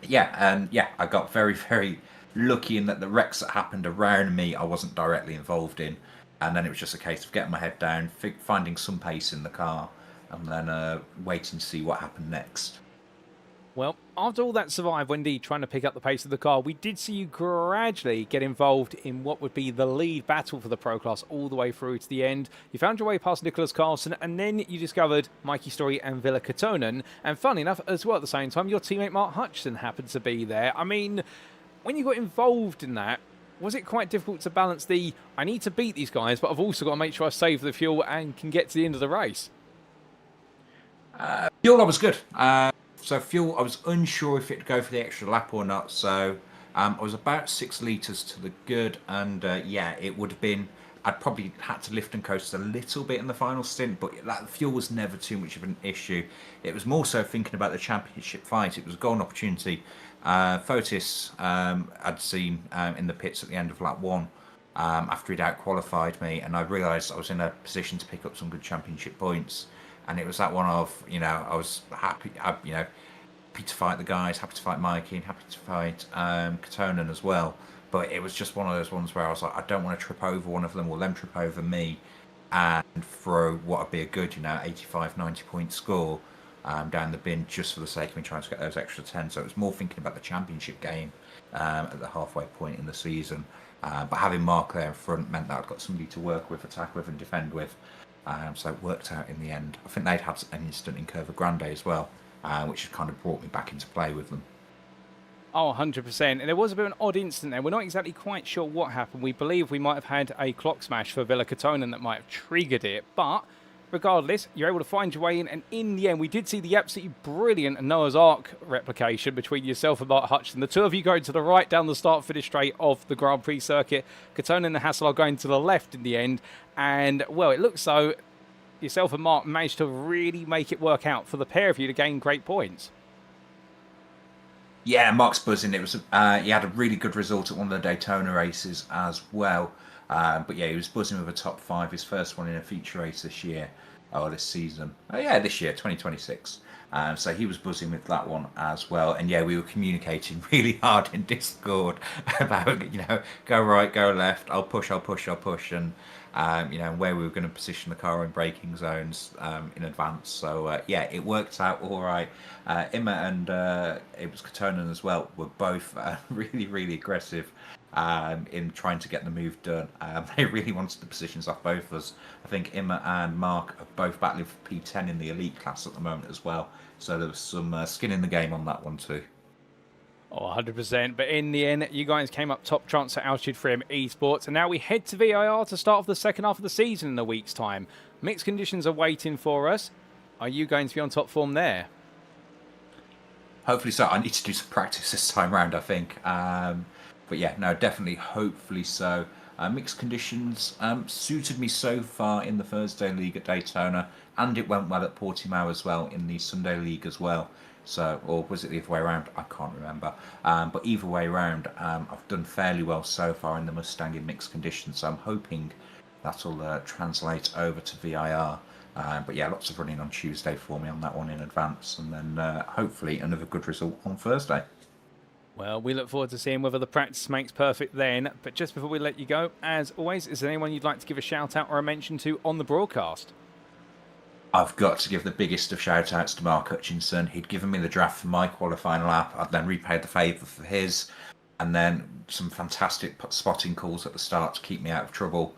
Yeah, and yeah, I got very, very lucky in that the wrecks that happened around me I wasn't directly involved in, and then it was just a case of getting my head down, finding some pace in the car, and then waiting to see what happened next. Well, after all that survived, Wendy trying to pick up the pace of the car, we did see you gradually get involved in what would be the lead battle for the Pro Class all the way through to the end. You found your way past Nicholas Carlson, and then you discovered Mikey Story and Villa Katonen. And funny enough, as well at the same time, your teammate Mark Hutchison happened to be there. I mean, when you got involved in that, was it quite difficult to balance the, I need to beat these guys, but I've also got to make sure I save the fuel and can get to the end of the race? Fuel, I was good. So fuel, I was unsure if it'd go for the extra lap or not. So I was about 6 litres to the good, and yeah, it would have been. I'd probably had to lift and coast a little bit in the final stint, but that fuel was never too much of an issue. It was more so thinking about the championship fight. It was a golden opportunity. Fotis I'd seen in the pits at the end of lap 1 after he'd out-qualified me, and I realised I was in a position to pick up some good championship points. And it was that one of, I was happy, happy to fight the guys, happy to fight Mikey, and happy to fight Katonen as well. But it was just one of those ones where I was like, I don't want to trip over one of them or them trip over me and throw what would be a good, 85, 90 point score down the bin just for the sake of me trying to get those extra 10. So it was more thinking about the championship game at the halfway point in the season. But having Mark there in front meant that I'd got somebody to work with, attack with, and defend with. So it worked out in the end. I think they'd had an incident in Curva Grande as well, which had kind of brought me back into play with them. Oh, 100%. And there was a bit of an odd incident there. We're not exactly quite sure what happened. We believe we might have had a clock smash for Villa Katonen that might have triggered it. But regardless, you're able to find your way in. And in the end, we did see the absolutely brilliant Noah's Ark replication between yourself and Mark Hutchison. The two of you going to the right down the start-finish straight of the Grand Prix circuit. Katonen and Hassel are going to the left in the end. And, well, it looks so yourself and Mark managed to really make it work out for the pair of you to gain great points. Yeah, Mark's buzzing. It was he had a really good result at one of the Daytona races as well. But yeah, he was buzzing with a top 5, his first one in a feature race this year, or this season. Oh yeah, this year, 2026. So he was buzzing with that one as well. And yeah, we were communicating really hard in Discord about, go right, go left, I'll push, and where we were going to position the car in braking zones in advance. So yeah, it worked out all right. Imma and it was Katonen as well were both really, really aggressive in trying to get the move done. They really wanted the positions off both of us. I think Imma and Mark are both battling for P10 in the elite class at the moment as well. So there was some skin in the game on that one too. Oh, 100%. But in the end, you guys came up top trumps at Altitude 3M Esports. And now we head to VIR to start off the second half of the season in a week's time. Mixed conditions are waiting for us. Are you going to be on top form there? Hopefully so. I need to do some practice this time round, I think. But yeah, no, definitely, hopefully so. Mixed conditions suited me so far in the Thursday League at Daytona, and it went well at Portimao as well in the Sunday League as well. So, or was it the other way around? I can't remember. But either way around, I've done fairly well so far in the Mustang in mixed conditions. So I'm hoping that'll translate over to VIR. But yeah, lots of running on Tuesday for me on that one in advance, and then hopefully another good result on Thursday. Well, we look forward to seeing whether the practice makes perfect then. But just before we let you go, as always, is there anyone you'd like to give a shout out or a mention to on the broadcast? I've got to give the biggest of shout outs to Mark Hutchinson. He'd given me the draft for my qualifying lap. I'd then repaid the favour for his, and then some fantastic spotting calls at the start to keep me out of trouble.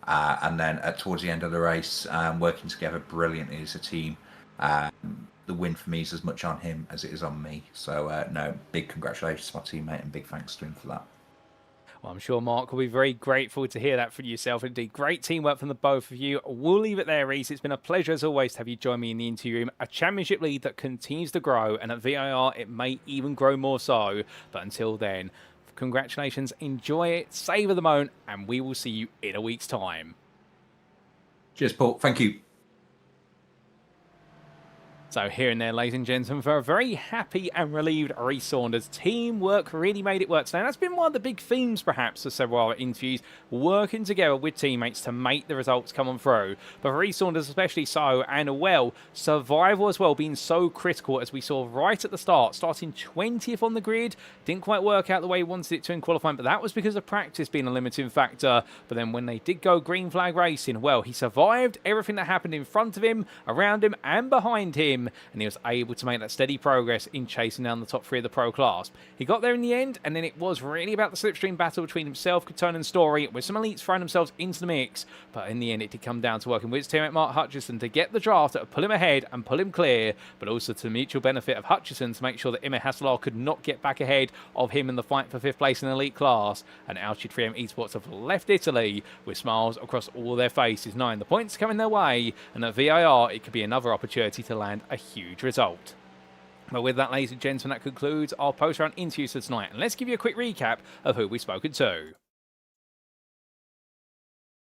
And then towards the end of the race, working together brilliantly as a team. The win for me is as much on him as it is on me. So, no, big congratulations to my teammate and big thanks to him for that. Well, I'm sure Mark will be very grateful to hear that from yourself. Indeed, great teamwork from the both of you. We'll leave it there, Reese. It's been a pleasure as always to have you join me in the interview room. A championship lead that continues to grow, and at VIR it may even grow more so. But until then, congratulations, enjoy it, savour the moment, and we will see you in a week's time. Cheers, Paul. Thank you. So here and there, ladies and gentlemen, for a very happy and relieved Reece Saunders. Teamwork really made it work today. And that's been one of the big themes, perhaps, of several other interviews, working together with teammates to make the results come on through. But for Reece Saunders especially so, and well, survival as well being so critical, as we saw right at the start, starting 20th on the grid. Didn't quite work out the way he wanted it to in qualifying, but that was because of practice being a limiting factor. But then when they did go green flag racing, well, he survived everything that happened in front of him, around him, and behind him. And he was able to make that steady progress in chasing down the top three of the pro class. He got there in the end, and then it was really about the slipstream battle between himself, Catone and Story, with some elites throwing themselves into the mix. But in the end, it did come down to working with his teammate Mark Hutchison to get the draft that would pull him ahead and pull him clear, but also to the mutual benefit of Hutchison to make sure that Ime Hasselard could not get back ahead of him in the fight for 5th place in the elite class. And Altitude 3M Esports have left Italy with smiles across all their faces, knowing the points coming their way, and at VIR it could be another opportunity to land a huge result. But with that, ladies and gentlemen, that concludes our post-round interviews for tonight. And let's give you a quick recap of who we've spoken to.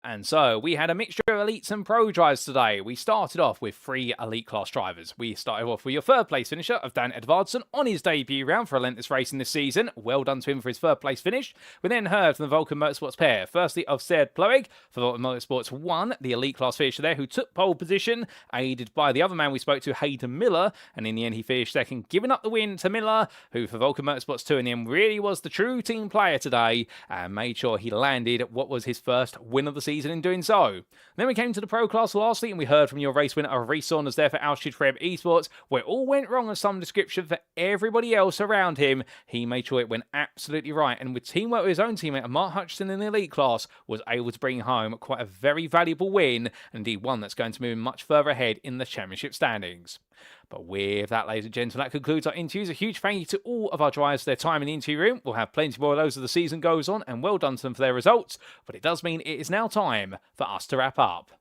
And so we had a mixture of elites and pro drivers today. We started off with 3 elite class drivers. We started off with your 3rd place finisher of Dan Edvardsen on his debut round for Relentless Racing this season. Well done to him for his 3rd place finish. We then heard from the Vulcan Motorsports pair. Firstly of Tseard Ploeg for Vulcan Motorsports 1, the elite class finisher there, who took pole position, aided by the other man we spoke to, Hayden Miller. And in the end he finished 2nd, giving up the win to Miller, who for Vulcan Motorsports 2 in the end really was the true team player today, and made sure he landed what was his 1st win of the season in doing so. Then we came to the pro class lastly, and we heard from your race winner of Reece Saunders there for Altitude 3M Esports, where it all went wrong of some description for everybody else around him. He made sure it went absolutely right, and with teamwork with his own teammate Mark Hutchison in the elite class, was able to bring home quite a very valuable win, and indeed one that's going to move him much further ahead in the championship standings. But with that, ladies and gentlemen, that concludes our interviews. A huge thank you to all of our drivers for their time in the interview room. We'll have plenty more of those as the season goes on, and well done to them for their results. But it does mean it is now time for us to wrap up.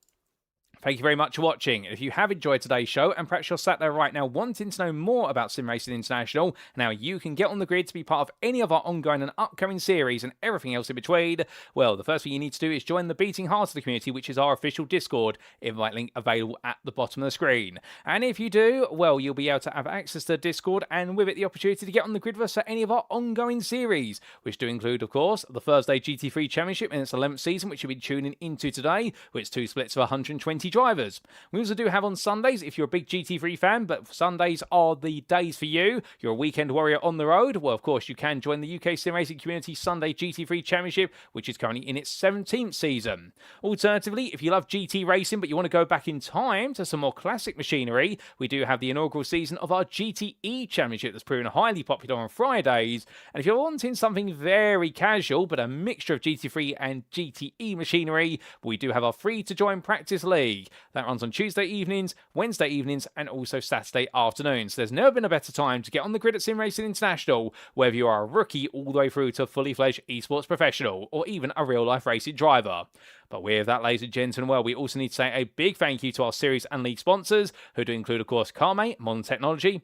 Thank you very much for watching. If you have enjoyed today's show, and perhaps you're sat there right now wanting to know more about SimRacing International, now you can get on the grid to be part of any of our ongoing and upcoming series and everything else in between, well, the first thing you need to do is join the Beating Heart of the community, which is our official Discord. Invite link available at the bottom of the screen. And if you do, well, you'll be able to have access to Discord, and with it the opportunity to get on the grid with us for any of our ongoing series, which do include, of course, the Thursday GT3 Championship in its 11th season, which you'll be tuning into today, with its 2 splits of 120 drivers. We also do have on Sundays, if you're a big GT3 fan, but Sundays are the days for you. You're a weekend warrior on the road. Well, of course, you can join the UK SimRacing Community Sunday GT3 Championship, which is currently in its 17th season. Alternatively, if you love GT racing, but you want to go back in time to some more classic machinery, we do have the inaugural season of our GTE Championship that's proven highly popular on Fridays. And if you're wanting something very casual, but a mixture of GT3 and GTE machinery, we do have our free-to-join practice league. That runs on Tuesday evenings, Wednesday evenings, and also Saturday afternoons. So there's never been a better time to get on the grid at SimRacing International, whether you are a rookie all the way through to a fully fledged esports professional, or even a real-life racing driver. But with that, ladies and gentlemen, well, we also need to say a big thank you to our series and league sponsors, who do include, of course, CarMate, Modern Technology,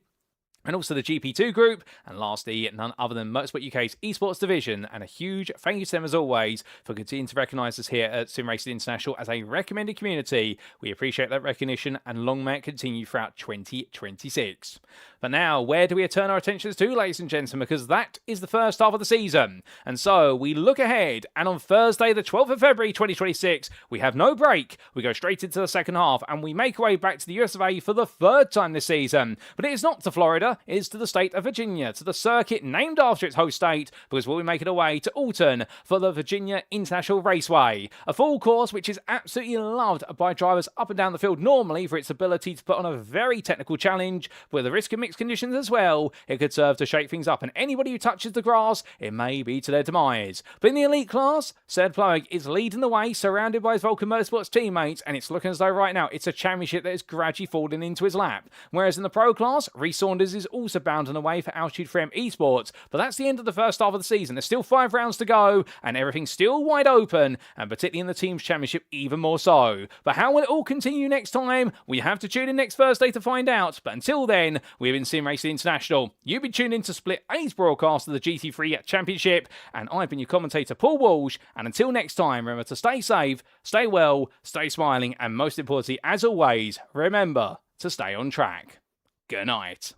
and also the GP2 group, and lastly, none other than Motorsport UK's esports division. And a huge thank you to them as always for continuing to recognise us here at SimRacing International as a recommended community. We appreciate that recognition, and long may it continue throughout 2026. But now, where do we turn our attentions to, ladies and gentlemen? Because that is the first half of the season. And so we look ahead, and on Thursday, the 12th of February 2026, we have no break. We go straight into the second half, and we make our way back to the US of A for the 3rd time this season. But it is not to Florida, it is to the state of Virginia, to the circuit named after its host state, because we'll be making our way to Alton for the Virginia International Raceway. A full course which is absolutely loved by drivers up and down the field normally for its ability to put on a very technical challenge, with the risk of mixed conditions as well. It could serve to shake things up, and anybody who touches the grass, it may be to their demise. But in the elite class, Tseard Ploeg is leading the way, surrounded by his Vulcan Motorsports teammates, and it's looking as though right now it's a championship that is gradually falling into his lap. Whereas in the pro class, Reece Saunders is is also bounding away for Altitude 3M Esports, but that's the end of the first half of the season. There's still 5 rounds to go, and everything's still wide open, and particularly in the Teams Championship even more so. But how will it all continue next time? We have to tune in next Thursday to find out, but until then, we've been SimRacing International. You've been tuned in to Split A's broadcast of the GT3 Championship, and I've been your commentator Paul Walsh, and until next time, remember to stay safe, stay well, stay smiling, and most importantly, as always, remember to stay on track. Good night.